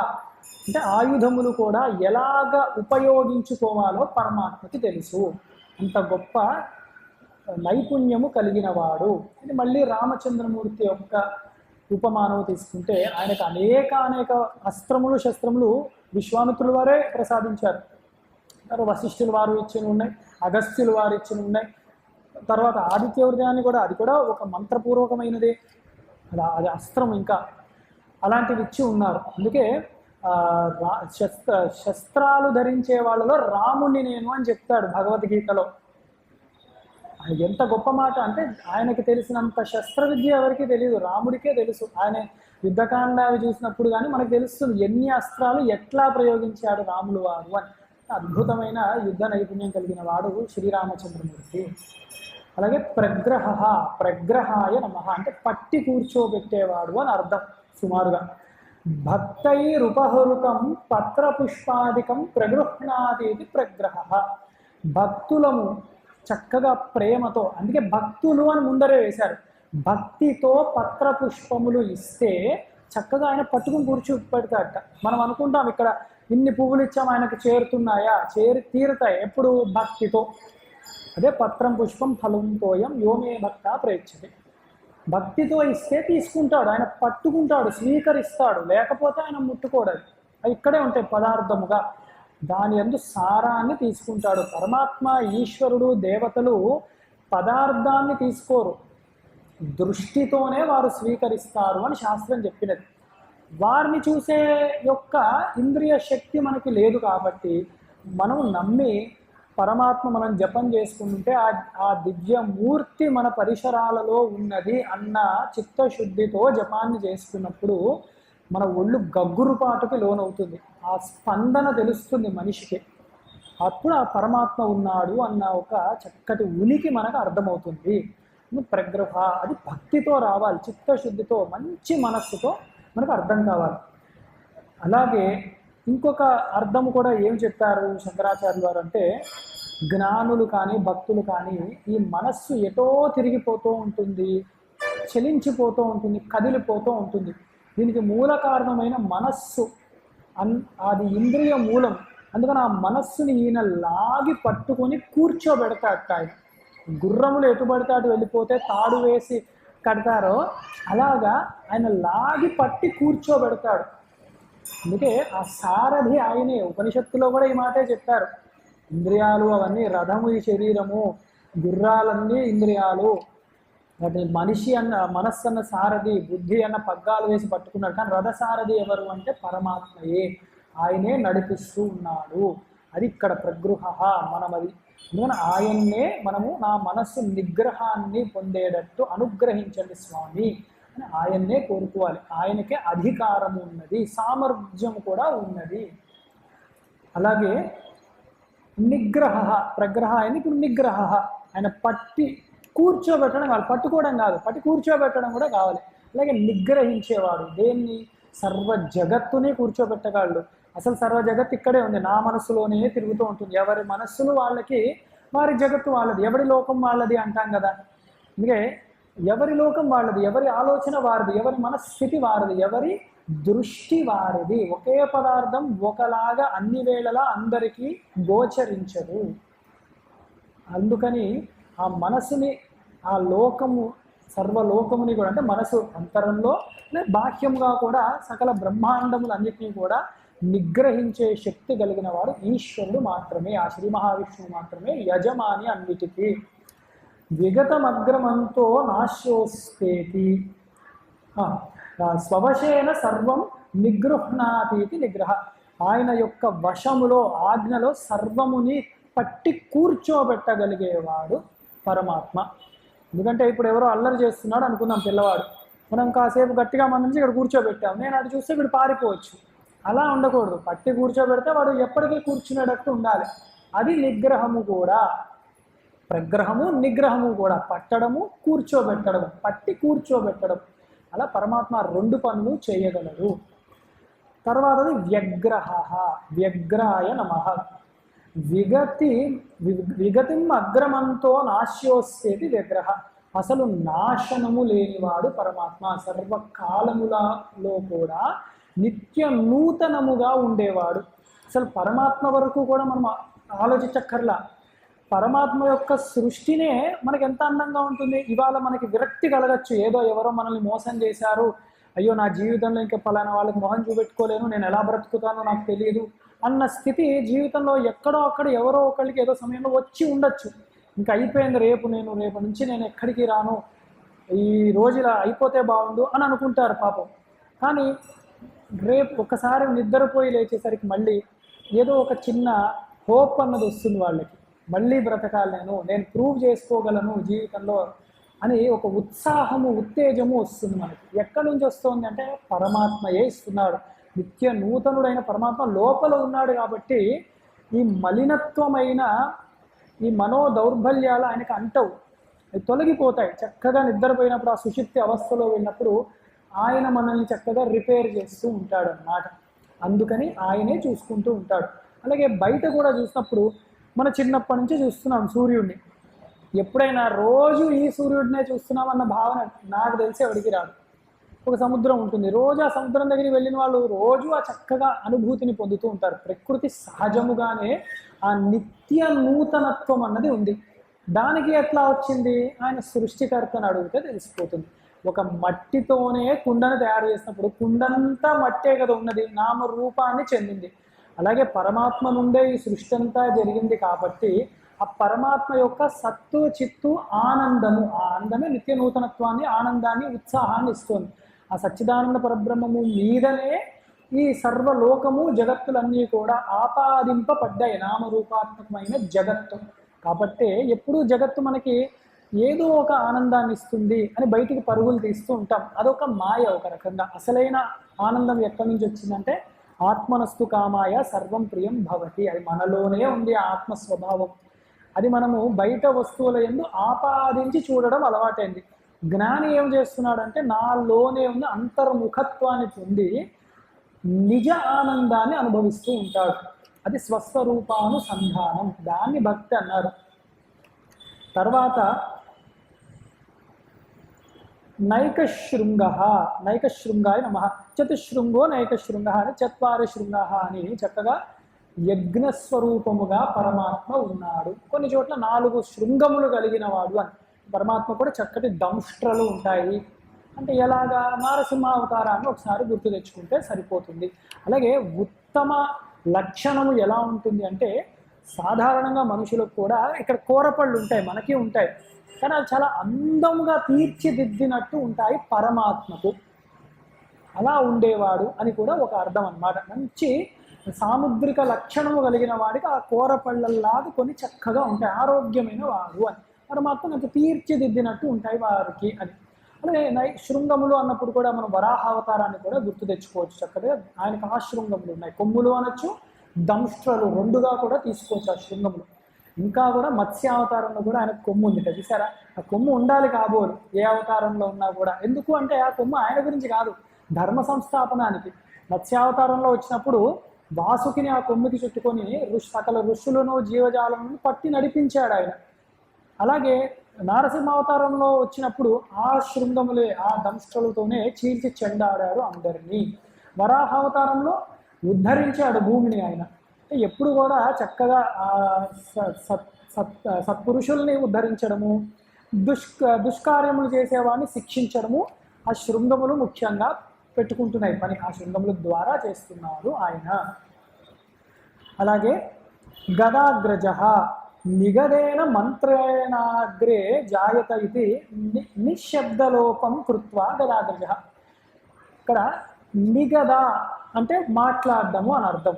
అంటే ఆయుధములు కూడా ఎలాగ ఉపయోగించుకోవాలో పరమాత్మకి తెలుసు, అంత గొప్ప నైపుణ్యము కలిగిన వాడు. ఇది మళ్ళీ రామచంద్రమూర్తి యొక్క ఉపమానం తీసుకుంటే ఆయనకు అనేక అస్త్రములు శస్త్రములు విశ్వామిత్రుల వారే ప్రసాదించారు. తర్వాత వశిష్ఠుల వారు ఇచ్చిన ఉన్నాయి, అగస్త్యుల వారు ఇచ్చిన ఉన్నాయి. తర్వాత ఆదిత్య హృదయాన్ని కూడా, అది కూడా ఒక మంత్రపూర్వకమైనదే, అది అస్త్రం. ఇంకా అలాంటివి ఇచ్చి ఉన్నారు. అందుకే శస్త్రాలు ధరించే వాళ్ళలో రాముణ్ణి నేను అని చెప్తాడు భగవద్గీతలో. ఎంత గొప్ప మాట అంటే ఆయనకి తెలిసినంత శస్త్ర విద్య ఎవరికి తెలియదు, రాముడికే తెలుసు. ఆయన యుద్ధకాండాలు చూసినప్పుడు కానీ మనకు తెలుస్తుంది ఎన్ని అస్త్రాలు ఎట్లా ప్రయోగించాడు రాములు వారు అని. అద్భుతమైన యుద్ధ నైపుణ్యం కలిగిన వాడు శ్రీరామచంద్రమూర్తి. అలాగే ప్రగ్రహాయ నమః అంటే పట్టి కూర్చోబెట్టేవాడు అని అర్థం సుమారుగా. భక్తైరుపహృతం పత్రపుష్పాదికం ప్రగృహ్ణాది ప్రగ్రహ. భక్తులము చక్కగా ప్రేమతో, అందుకే భక్తులు అని ముందరే వేశారు, భక్తితో పత్రపుష్పములు ఇస్తే చక్కగా ఆయన పట్టుకుని కూర్చోపెడతాడట. మనం అనుకుంటాం ఇక్కడ ఇన్ని పువ్వులు ఇచ్చాం ఆయనకు చేరుతున్నాయా, తీరుతాయి ఎప్పుడు? భక్తితో. అదే పత్రం పుష్పం ఫలం తోయం యోమే భక్త ప్రేక్షతే. భక్తితో ఇస్తే తీసుకుంటాడు ఆయన, పట్టుకుంటాడు, స్వీకరిస్తాడు, లేకపోతే ఆయన ముట్టుకోడు. అవి ఇక్కడే ఉంటాయి పదార్థముగా, దాని యందు సారాన్ని తీసుకుంటాడు. పరమాత్మ, ఈశ్వరుడు, దేవతలు పదార్థాన్ని తీసుకోరు, దృష్టితోనే వారు స్వీకరిస్తారు అని శాస్త్రం చెప్పినది. వారిని చూసే యొక్క ఇంద్రియ శక్తి మనకి లేదు కాబట్టి మనం నమ్మి పరమాత్మ మనం జపం చేసుకుంటుంటే ఆ దివ్యమూర్తి మన పరిసరాలలో ఉన్నది అన్న చిత్తశుద్ధితో జపాన్ని చేసుకున్నప్పుడు మన ఒళ్ళు గగ్గురుపాటుకి లోనవుతుంది, ఆ స్పందన తెలుస్తుంది మనిషికి. అప్పుడు ఆ పరమాత్మ ఉన్నాడు అన్న ఒక చక్కటి ఉనికి మనకు అర్థమవుతుంది. ప్రగ్రహ అది భక్తితో రావాలి, చిత్తశుద్ధితో, మంచి మనస్సుతో మనకు అర్థం కావాలి. అలాగే ఇంకొక అర్థము కూడా ఏం చెప్పారు శంకరాచార్యులు వారు అంటే, జ్ఞానులు కానీ భక్తులు కానీ ఈ మనస్సు ఎటో తిరిగిపోతూ ఉంటుంది, చలించిపోతూ ఉంటుంది, కదిలిపోతూ ఉంటుంది. దీనికి మూల కారణమైన మనస్సు, అది ఇంద్రియ మూలం. అందుకని ఆ మనస్సుని ఈయన లాగి పట్టుకొని కూర్చోబెడతాడట ఆయన. గుర్రములు ఎటు పడితే అటు వెళ్ళిపోతే తాడు వేసి కడతారో అలాగా ఆయన లాగి పట్టి కూర్చోబెడతాడు. అందుకే ఆ సారథి ఆయనే. ఉపనిషత్తులో కూడా ఈ మాటే చెప్పారు. ఇంద్రియాలు అవన్నీ రథము ఈ శరీరము, గుర్రాలన్నీ ఇంద్రియాలు, వాటి మనిషి అన్న మనస్సు అన్న సారథి, బుద్ధి అన్న పగ్గాలు వేసి పట్టుకున్నాడు. కానీ రథసారథి ఎవరు అంటే పరమాత్మయే. ఆయనే నడిపిస్తూ ఉన్నాడు. అది ఇక్కడ ప్రగృహ మనం అది. అందుకని ఆయన్నే మనము నా మనస్సు నిగ్రహాన్ని పొందేటట్టు అనుగ్రహించండి స్వామి అని ఆయన్నే కోరుకోవాలి. ఆయనకే అధికారము ఉన్నది, సామర్థ్యం కూడా ఉన్నది. అలాగే నిగ్రహ, ప్రగ్రహ అని ఇప్పుడు నిగ్రహ, ఆయన పట్టి కూర్చోబెట్టడం కావాలి, పట్టుకోవడం కాదు, పట్టి కూర్చోబెట్టడం కూడా కావాలి. అలాగే నిగ్రహించేవాడు, దేన్ని? సర్వ జగత్తుని కూర్చోబెట్టగలడు. అసలు సర్వ జగత్తు ఇక్కడే ఉంది, నా మనస్సులోనే తిరుగుతూ ఉంటుంది. ఎవరి మనస్సులు వాళ్ళకి, వారి జగత్తు వాళ్ళది, ఎవరి లోకం వాళ్ళది అంటాం కదా. అందుకే ఎవరి లోకం వాళ్ళది, ఎవరి ఆలోచన వారిది, ఎవరి మనస్థితి వారిది, ఎవరి దృష్టి వారిది. ఒకే పదార్థం ఒకలాగా అన్ని వేళలా అందరికీ గోచరించదు. అందుకని ఆ మనసుని, ఆ లోకము, సర్వలోకముని కూడా, అంటే మనసు అంతరంలో బాహ్యంగా కూడా సకల బ్రహ్మాండములన్నిటినీ కూడా నిగ్రహించే శక్తి కలిగిన వాడు ఈశ్వరుడు మాత్రమే. ఆ శ్రీ మహావిష్ణువు మాత్రమే యజమాని అన్నిటికీ. విగతమగ్రమంతో నాశ్యోస్పేతి, స్వవశేన సర్వం నిగృహ్ణాతీతి నిగ్రహ. ఆయన యొక్క వశములో, ఆజ్ఞలో సర్వముని పట్టి కూర్చోబెట్టగలిగేవాడు పరమాత్మ. ఎందుకంటే ఇప్పుడు ఎవరో అల్లరి చేస్తున్నాడు అనుకుందాం పిల్లవాడు, మనం కాసేపు గట్టిగా మన నుంచి ఇక్కడ కూర్చోబెట్టాం, నేను అటు చూస్తే వీడు పారిపోవచ్చు. అలా ఉండకూడదు, పట్టి కూర్చోబెడితే వాడు ఎప్పటికీ కూర్చునేటట్టు ఉండాలి. అది నిగ్రహము కూడా. ప్రగ్రహము నిగ్రహము కూడా, పట్టడము కూర్చోబెట్టడము, పట్టి కూర్చోబెట్టడం. అలా పరమాత్మ రెండు పనులు చేయగలడు. తర్వాతది వ్యగ్రహ, వ్యగ్రాయ నమః. విగతిం అగ్రమంతో నాశ్యోస్యేతి వ్యగ్రహ. అసలు నాశనము లేనివాడు పరమాత్మ. సర్వకాలములలో కూడా నిత్య నూతనముగా ఉండేవాడు. అసలు పరమాత్మ వరకు కూడా మనం ఆలోచించక్కర్లా. పరమాత్మ యొక్క సృష్టినే మనకి ఎంత అందంగా ఉంటుంది. ఇవాళ మనకి విరక్తి కలగచ్చు, ఏదో ఎవరో మనల్ని మోసం చేశారు, అయ్యో నా జీవితంలో ఇంకా పలానా వాళ్ళకి మొహం చూపెట్టుకోలేను, నేను ఎలా బ్రతుకుతానో నాకు తెలియదు అన్న స్థితి జీవితంలో ఎక్కడో అక్కడ ఎవరో ఒకరికి ఏదో సమయంలో వచ్చి ఉండొచ్చు. ఇంకా అయిపోయింది, రేపు నుంచి నేను ఎక్కడికి రాను, ఈ రోజు ఇలా అయిపోతే బాగుండు అని అనుకుంటారు పాపం. కానీ రేపు ఒకసారి నిద్రపోయి లేచేసరికి మళ్ళీ ఏదో ఒక చిన్న హోప్ అన్నది వస్తుంది వాళ్ళకి. మళ్ళీ బ్రతకాలి, నేను ప్రూవ్ చేసుకోగలను జీవితంలో అని ఒక ఉత్సాహము, ఉత్తేజము వస్తుంది మనకి. ఎక్కడి నుంచి వస్తుంది అంటే పరమాత్మయే ఇస్తున్నాడు. నిత్య నూతనుడైన పరమాత్మ లోపల ఉన్నాడు కాబట్టి ఈ మలినత్వమైన ఈ మనో దౌర్బల్యాలు ఆయనకు అంటవు, అవి తొలగిపోతాయి. చక్కగా నిద్రపోయినప్పుడు, ఆ సుషుప్తి అవస్థలో వెళ్ళినప్పుడు ఆయన మనల్ని చక్కగా రిపేర్ చేస్తూ ఉంటాడు అన్నమాట. అందుకని ఆయనే చూసుకుంటూ ఉంటాడు. అలాగే బయట కూడా చూసినప్పుడు, మన చిన్నప్పటి నుంచి చూస్తున్నాం సూర్యుడిని, ఎప్పుడైనా రోజు ఈ సూర్యుడినే చూస్తున్నామన్న భావన నాకు తెలిసి ఎవరికి రాదు. ఒక సముద్రం ఉంటుంది, రోజు ఆ సముద్రం దగ్గరికి వెళ్ళిన వాళ్ళు రోజు ఆ చక్కగా అనుభూతిని పొందుతూ ఉంటారు. ప్రకృతి సహజముగానే ఆ నిత్య నూతనత్వం అన్నది ఉంది. దానికి ఎట్లా వచ్చింది? ఆయన సృష్టికర్తను అడిగితే తెలిసిపోతుంది. ఒక మట్టితోనే కుండను తయారు చేసినప్పుడు కుండంతా మట్టే కదా ఉన్నది, నామరూపాన్ని చెందింది. అలాగే పరమాత్మ నుండే ఈ సృష్టి అంతా జరిగింది కాబట్టి ఆ పరమాత్మ యొక్క సత్తు చిత్తు ఆనందము, ఆ ఆనందమే నిత్య నూతనత్వాన్ని, ఆనందాన్ని, ఉత్సాహాన్ని ఇస్తుంది. ఆ సచ్చిదానంద పరబ్రహ్మము మీదనే ఈ సర్వలోకము, జగత్తులన్నీ కూడా ఆపాదింపబడ్డాయి, నామరూపాత్మకమైన జగత్తు. కాబట్టి ఎప్పుడూ జగత్తు మనకి ఏదో ఒక ఆనందాన్ని ఇస్తుంది అని బయటికి పరుగులు తీస్తూ ఉంటాం. అదొక మాయ ఒక రకంగా. అసలైన ఆనందం ఎక్కడి నుంచి వచ్చిందంటే ఆత్మనస్తు కామాయ సర్వం ప్రియం భవతి. అది మనలోనే ఉంది, ఆత్మ స్వభావం. అది మనము బయట వస్తువుల యందు ఆపాదించి చూడడం అలవాటైంది. జ్ఞాని ఏం చేస్తున్నాడంటే నాలోనే ఉన్న అంతర్ముఖత్వాన్ని పొంది నిజ ఆనందాన్ని అనుభవిస్తూ ఉంటాడు. అది స్వస్వరూపానుసంధానం, దాన్ని భక్తి అన్నారు. తర్వాత నైకశృంగాయ నమః. చతుశృంగో నైకశృంగ అని, చత్వారి శృంగ అని చక్కగా యజ్ఞస్వరూపముగా పరమాత్మ ఉన్నాడు. కొన్ని చోట్ల 4 శృంగములు కలిగిన వాడు అని. పరమాత్మ కూడా చక్కటి దంష్ట్రలు ఉంటాయి. అంటే ఎలాగా? నారసింహావతారాన్ని ఒకసారి గుర్తు తెచ్చుకుంటే సరిపోతుంది. అలాగే ఉత్తమ లక్షణము ఎలా ఉంటుంది అంటే, సాధారణంగా మనుషులకు కూడా ఇక్కడ కూరపళ్ళు ఉంటాయి, మనకి ఉంటాయి, కానీ అవి చాలా అందంగా తీర్చిదిద్దినట్టు ఉంటాయి పరమాత్మకు. అలా ఉండేవాడు అని కూడా ఒక అర్థం అన్నమాట. మంచి సాముద్రిక లక్షణము కలిగిన వాడికి ఆ కూరపళ్ళల్లాగా కొన్ని చక్కగా ఉంటాయి, ఆరోగ్యమైన వాడు అని. పరమాత్మ నాకు తీర్చిదిద్దినట్టు ఉంటాయి వారికి అని. అలాగే శృంగములు అన్నప్పుడు కూడా మనం వరాహావతారాన్ని కూడా గుర్తు తెచ్చుకోవచ్చు చక్కగా. ఆయనకు ఆ శృంగములు ఉన్నాయి, కొమ్ములు అనొచ్చు, దంష్ట్రలు రెండుగా కూడా తీసుకోవచ్చు ఆ శృంగములు. ఇంకా కూడా మత్స్యావతారంలో కూడా ఆయనకు కొమ్ము ఉంది కదా, చూసారా? ఆ కొమ్ము ఉండాలి కాబోలు ఏ అవతారంలో ఉన్నా కూడా. ఎందుకు అంటే ఆ కొమ్ము ఆయన గురించి కాదు, ధర్మ సంస్థాపనానికి. మత్స్యావతారంలో వచ్చినప్పుడు వాసుకిని ఆ కొమ్ముకి చుట్టుకొని సకల ఋషులను జీవజాలను పట్టి నడిపించాడు ఆయన. అలాగే నారసింహావతారంలో వచ్చినప్పుడు ఆ శృంగములే, ఆ దంష్ట్రలతోనే చీల్చి చెండాడాడు అందరినీ. వరాహావతారంలో ఉద్ధరించాడు భూమిని ఆయన. ఎప్పుడు కూడా చక్కగా సత్పురుషుల్ని ఉద్ధరించడము, దుష్కార్యములు చేసేవాడిని శిక్షించడము ఆ శృంగములు ముఖ్యంగా పెట్టుకుంటున్నాయి పని. ఆ శృంగముల ద్వారా చేస్తున్నారు ఆయన. అలాగే గదాగ్రజ నిగదేన మంత్రేణాగ్రే జాయత ఇది నిశ్శబ్దలోపం కృత్వా గదాగ్రజ. ఇక్కడ నిగద అంటే మాట్లాడడము అని అర్థం,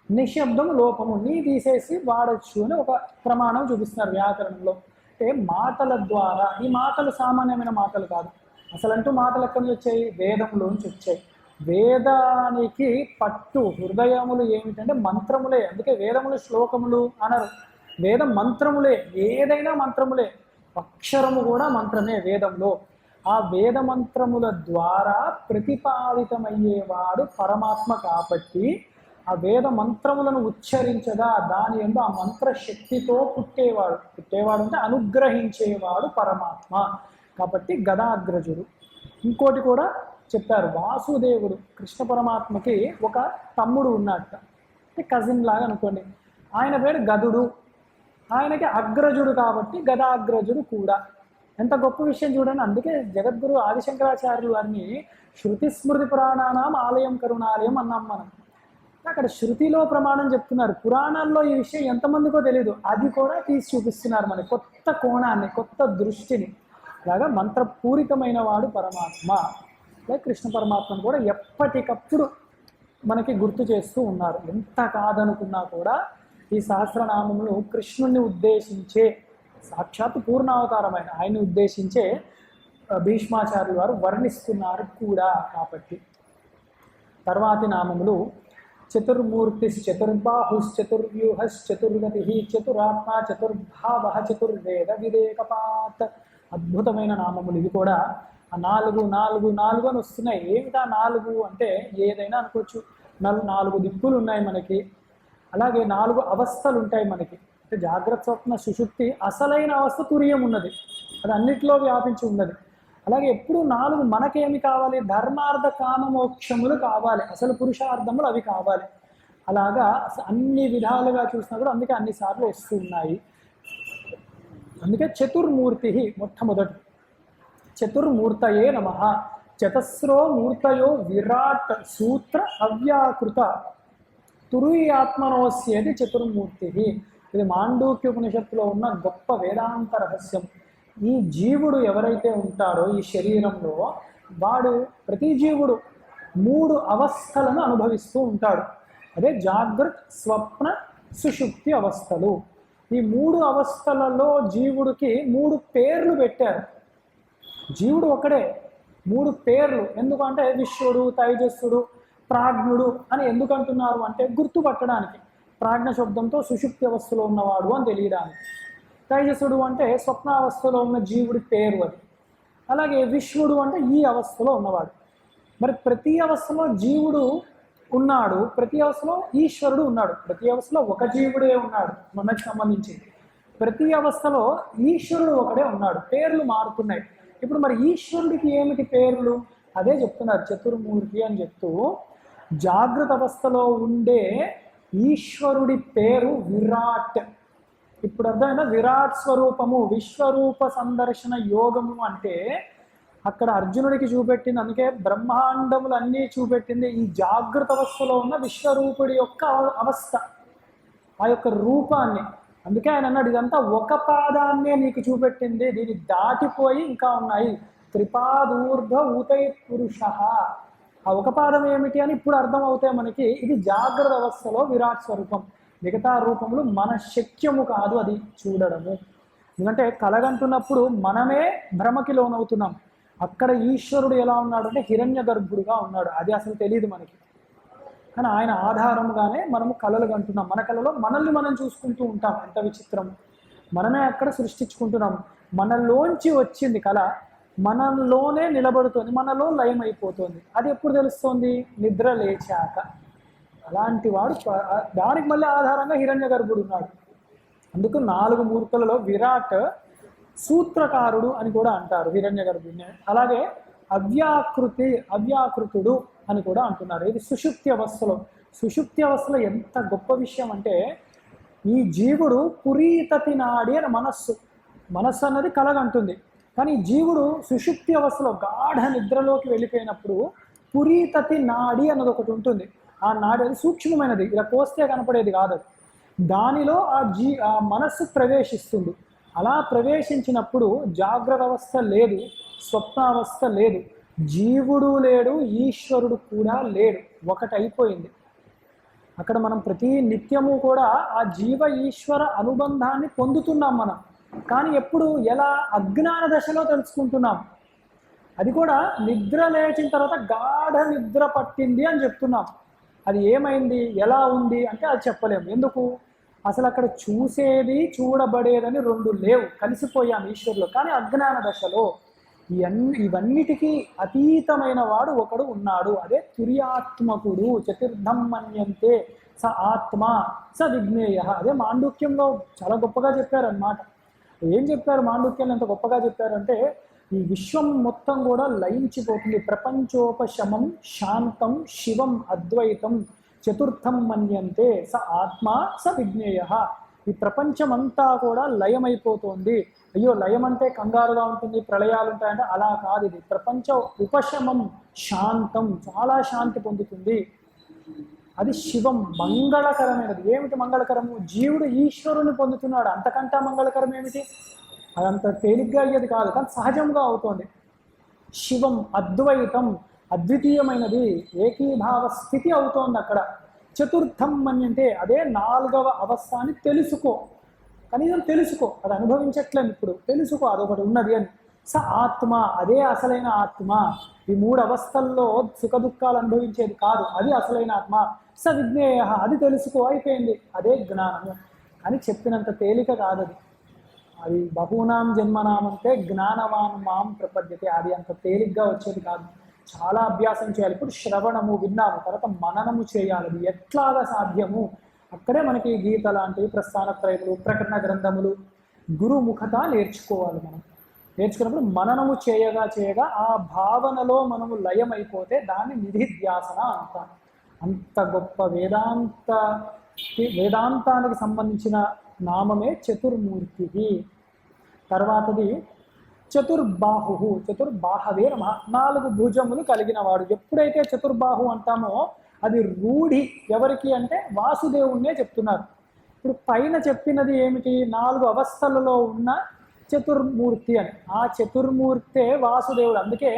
నిశ్శబ్దము లోపము, నీ తీసేసి వాడచ్చు అని ఒక ప్రమాణం చూపిస్తున్నారు వ్యాకరణంలో. అంటే మాటల ద్వారా, ఈ మాటలు సామాన్యమైన మాటలు కాదు, అసలంటూ మాటలు ఎక్కడి నుంచి వచ్చాయి? వేదములోంచి వచ్చాయి. వేదానికి పట్టు హృదయములు ఏమిటంటే మంత్రములే. అందుకే వేదములు శ్లోకములు అనరు, వేద మంత్రములే. ఏదైనా మంత్రములే, అక్షరము కూడా మంత్రమే వేదంలో. ఆ వేద మంత్రముల ద్వారా ప్రతిపాదితమయ్యేవాడు పరమాత్మ కాబట్టి, ఆ వేద మంత్రములను ఉచ్చరించగా దాని యందు ఆ మంత్ర శక్తితో పుట్టేవాడు అంటే అనుగ్రహించేవాడు పరమాత్మ కాబట్టి గదాగ్రజుడు. ఇంకోటి కూడా చెప్పారు, వాసుదేవుడు కృష్ణ పరమాత్మకి ఒక తమ్ముడు ఉన్నట్ట, కజిన్ లాగా అనుకోండి. ఆయన పేరు గదుడు, ఆయనకి అగ్రజుడు కాబట్టి గదాగ్రజుడు కూడా. ఎంత గొప్ప విషయం చూడండి. అందుకే జగద్గురు ఆదిశంకరాచార్యులు వారిని శృతి స్మృతి పురాణానాం ఆలయం కరుణాలయం అన్నాం మనం. అక్కడ శృతిలో ప్రమాణం చెప్తున్నారు, పురాణాల్లో ఈ విషయం ఎంతమందికో తెలియదు, అది కూడా తీసి చూపిస్తున్నారు మనకి, కొత్త కోణాన్ని, కొత్త దృష్టిని. అలాగా మంత్రపూరితమైన వాడు పరమాత్మ. అలాగే కృష్ణ పరమాత్మను కూడా ఎప్పటికప్పుడు మనకి గుర్తు చేస్తూ ఉన్నారు. ఎంత కాదనుకున్నా కూడా ఈ సహస్రనామములు కృష్ణుని ఉద్దేశించే, సాక్షాత్ పూర్ణావతారమైన ఆయన్ని ఉద్దేశించే భీష్మాచార్యులు వారు వర్ణిస్తున్నారు కూడా. కాబట్టి తర్వాతి నామములు చతుర్మూర్తిశ్చతుర్బాహుశ్చతుర్వ్యూహశ్చతుర్గతి చతురాత్మ చతుర్భావ చతుర్వేద వివేకపాత్. అద్భుతమైన నామములు ఇవి కూడా. ఆ 4 4 4 అని వస్తున్నాయి. ఏమిటా 4 అంటే ఏదైనా అనుకోవచ్చు. 4 దిక్కులు ఉన్నాయి మనకి. అలాగే 4 అవస్థలు ఉంటాయి మనకి. అంటే జాగ్రత్త స్వప్న సుషుప్తి అసలైన అవస్థ తురియం ఉన్నది, అది అన్నిట్లో వ్యాపించి ఉన్నది. అలాగే ఎప్పుడు 4 మనకేమి కావాలి? ధర్మార్థ కామ మోక్షములు కావాలి, అసలు పురుషార్థములు అవి కావాలి. అలాగా అన్ని విధాలుగా చూసినా కూడా అందుకే అన్నిసార్లు వస్తున్నాయి. అందుకే చతుర్మూర్తి మొట్టమొదటి. చతుర్మూర్తయే నమః. చతస్రో మూర్తయో విరాట్ సూత్ర అవ్యాకృత తురీయాత్మనోస్యేది చతుర్మూర్తి. ఇది మాండూక్యోపనిషత్తులో ఉన్న గొప్ప వేదాంత రహస్యం. ఈ జీవుడు ఎవరైతే ఉంటాడో ఈ శరీరంలో, వాడు ప్రతి జీవుడు 3 అవస్థలను అనుభవిస్తూ ఉంటాడు. అదే జాగ్రత్త స్వప్న సుషుప్తి అవస్థలు. ఈ 3 అవస్థలలో జీవుడికి 3 పేర్లు పెట్టారు. జీవుడు ఒకడే, 3 పేర్లు. ఎందుకంటే విశ్వడు, తైజస్సుడు, ప్రాజ్ఞుడు అని ఎందుకు అంటున్నారు అంటే గుర్తుపట్టడానికి. ప్రాజ్ఞ శబ్దంతో సుషుప్తి అవస్థలో ఉన్నవాడు అని తెలియడానికి. తైజస్సుడు అంటే స్వప్నావస్థలో ఉన్న జీవుడి పేరు అది. అలాగే విశ్వడు అంటే ఈ అవస్థలో ఉన్నవాడు. మరి ప్రతి అవస్థలో జీవుడు ఉన్నాడు, ప్రతి అవస్థలో ఈశ్వరుడు ఉన్నాడు. ప్రతి అవస్థలో ఒక జీవుడే ఉన్నాడు మనకు సంబంధించి. ప్రతి అవస్థలో ఈశ్వరుడు ఒకడే ఉన్నాడు. పేర్లు మారుతున్నాయి. ఇప్పుడు మరి ఈశ్వరుడికి ఏమిటి పేర్లు? అదే చెప్తున్నారు చతుర్మూర్తి అని చెప్తూ. జాగృత అవస్థలో ఉండే ఈశ్వరుడి పేరు విరాట్. ఇప్పుడు అర్థమైనా విరాట్ స్వరూపము, విశ్వరూప సందర్శన యోగము అంటే అక్కడ అర్జునుడికి చూపెట్టింది. అందుకే బ్రహ్మాండములన్నీ చూపెట్టింది ఈ జాగ్రత్త అవస్థలో ఉన్న విశ్వరూపుడి యొక్క అవస్థ, ఆ యొక్క రూపాన్ని. అందుకే ఆయన అన్నాడు ఇదంతా ఒక పాదాన్నే నీకు చూపెట్టింది, దీన్ని దాటిపోయి ఇంకా ఉన్నాయి. త్రిపాదూర్ధ ఊతై పురుష, ఆ ఒక పాదం ఏమిటి అని ఇప్పుడు అర్థం అవుతాయి మనకి. ఇది జాగ్రత్త అవస్థలో విరాట్ స్వరూపం. మిగతా రూపములు మన శక్యము కాదు అది చూడడము. ఎందుకంటే కలగంటున్నప్పుడు మనమే భ్రమకి లోనవుతున్నాం. అక్కడ ఈశ్వరుడు ఎలా ఉన్నాడు అంటే హిరణ్య గర్భుడుగా ఉన్నాడు, అది అసలు తెలియదు మనకి. కానీ ఆయన ఆధారంగానే మనము కళలు కంటున్నాం. మన కళలో మనల్ని మనం చూసుకుంటూ ఉంటాం. ఎంత విచిత్రం, మనమే అక్కడ సృష్టించుకుంటున్నాం. మనలోంచి వచ్చింది కళ మనలోనే నిలబడుతుంది, మనలో లయం అయిపోతుంది. అది ఎప్పుడు తెలుస్తుంది? నిద్ర లేచాక. అలాంటి వాడు దానికి మళ్ళీ ఆధారంగా హిరణ్య గర్భుడు ఉన్నాడు. అందుకు 4 మూర్తులలో విరాట్ సూత్రకారుడు అని కూడా అంటారు హిరణ్య గర్భుడిని. అలాగే అవ్యాకృతుడు అని కూడా అంటున్నారు. ఇది సుషుప్తి అవస్థలో. సుషుప్తి అవస్థలో ఎంత గొప్ప విషయం అంటే ఈ జీవుడు పురీతతి నాడి అని మనస్సు అన్నది కలగంటుంది. కానీ జీవుడు సుషుప్తి అవస్థలో గాఢ నిద్రలోకి వెళ్ళిపోయినప్పుడు పురీతతి నాడి అన్నది ఒకటి ఉంటుంది. ఆ నాడి అది సూక్ష్మమైనది, ఇలా కోస్తే కనపడేది కాదు. దానిలో ఆ మనస్సు ప్రవేశిస్తుంది. అలా ప్రవేశించినప్పుడు జాగ్రత్త అవస్థ లేదు, స్వప్నావస్థ లేదు, జీవుడు లేడు, ఈశ్వరుడు కూడా లేడు, ఒకటైపోయింది. అక్కడ మనం ప్రతి నిత్యము కూడా ఆ జీవ ఈశ్వర అనుబంధాన్ని పొందుతున్నాం మనం. కానీ ఎప్పుడు ఎలా? అజ్ఞాన దశలో తెలుసుకుంటున్నాం. అది కూడా నిద్ర లేచిన తర్వాత గాఢ నిద్ర పట్టింది అని చెప్తున్నాం. అది ఏమైంది, ఎలా ఉంది అంటే అది చెప్పలేము. ఎందుకు? అసలు అక్కడ చూసేది చూడబడేదని 2 లేవు, కలిసిపోయాం ఈశ్వరులో. కానీ అజ్ఞాన దశలో ఇవన్నిటికీ అతీతమైన వాడు ఒకడు ఉన్నాడు, అదే తుర్యాత్మకుడు. చతుర్థం మన్యంతే స ఆత్మ స విజ్ఞేయ. అదే మాండుక్యంలో చాలా గొప్పగా చెప్పారన్నమాట. ఏం చెప్పారు మాండుక్యంలో ఎంత గొప్పగా చెప్పారంటే ఈ విశ్వం మొత్తం కూడా లయించిపోతుంది. ప్రపంచోపశమం శాంతం శివం అద్వైతం చతుర్థం మన్యంతే స ఆత్మ స విజ్ఞేయ. ఈ ప్రపంచమంతా కూడా లయమైపోతుంది. అయ్యో లయం అంటే కంగారుగా ఉంటుంది, ప్రళయాలు ఉంటాయంటే అలా కాదు. ఇది ప్రపంచ ఉపశమం శాంతం, చాలా శాంతి పొందుతుంది. అది శివం, మంగళకరమైనది. ఏమిటి మంగళకరము? జీవుడు ఈశ్వరుని పొందుతున్నాడు, అంతకంటే మంగళకరం ఏమిటి? అదంత తేలిగ్గా అయ్యేది కాదు, కానీ సహజంగా అవుతోంది. శివం అద్వైతం, అద్వితీయమైనది, ఏకీభావ స్థితి అవుతోంది అక్కడ. చతుర్థం మన్యంటే అదే 4వ అవస్థ అని తెలుసుకో. కనీసం తెలుసుకో, అది అనుభవించట్లేదు ఇప్పుడు, తెలుసుకో అదొకటి ఉన్నది అని. స ఆత్మ, అదే అసలైన ఆత్మ. ఈ 3 అవస్థల్లో సుఖ దుఃఖాలు అనుభవించేది కాదు, అది అసలైన ఆత్మ. స విజ్ఞేయ, అది తెలుసుకో, అయిపోయింది, అదే జ్ఞానము అని. చెప్పినంత తేలిక కాదు అది. అది బహూనాం జన్మనామంటే జ్ఞానవాన్ మాం ప్రపద్యతే, అది అంత తేలిగ్గా వచ్చేది కాదు. చాలా అభ్యాసం చేయాలి. ఇప్పుడు శ్రవణము విన్నాము, తర్వాత మననము చేయాలి. అది ఎట్లాగా సాధ్యము? అక్కడే మనకి గీత లాంటివి, ప్రస్థానత్రయములు, ప్రకటన గ్రంథములు, గురుముఖత నేర్చుకోవాలి. మనం నేర్చుకున్నప్పుడు మననము చేయగా ఆ భావనలో మనము లయమైపోతే దాన్ని నిధిధ్యాసన అంటాం. అంత గొప్ప వేదాంతానికి సంబంధించిన నామమే చతుర్మూర్తి. తర్వాతది చతుర్బాహు, చతుర్బాహవే నమః. 4 భుజములు కలిగిన వాడు. ఎప్పుడైతే చతుర్బాహు అంటామో అది రూఢి ఎవరికి అంటే వాసుదేవుణ్ణే చెప్తున్నారు. ఇప్పుడు పైన చెప్పినది ఏమిటి? 4 అవస్థలలో ఉన్న చతుర్మూర్తి అని. ఆ చతుర్మూర్తే వాసుదేవుడు. అందుకే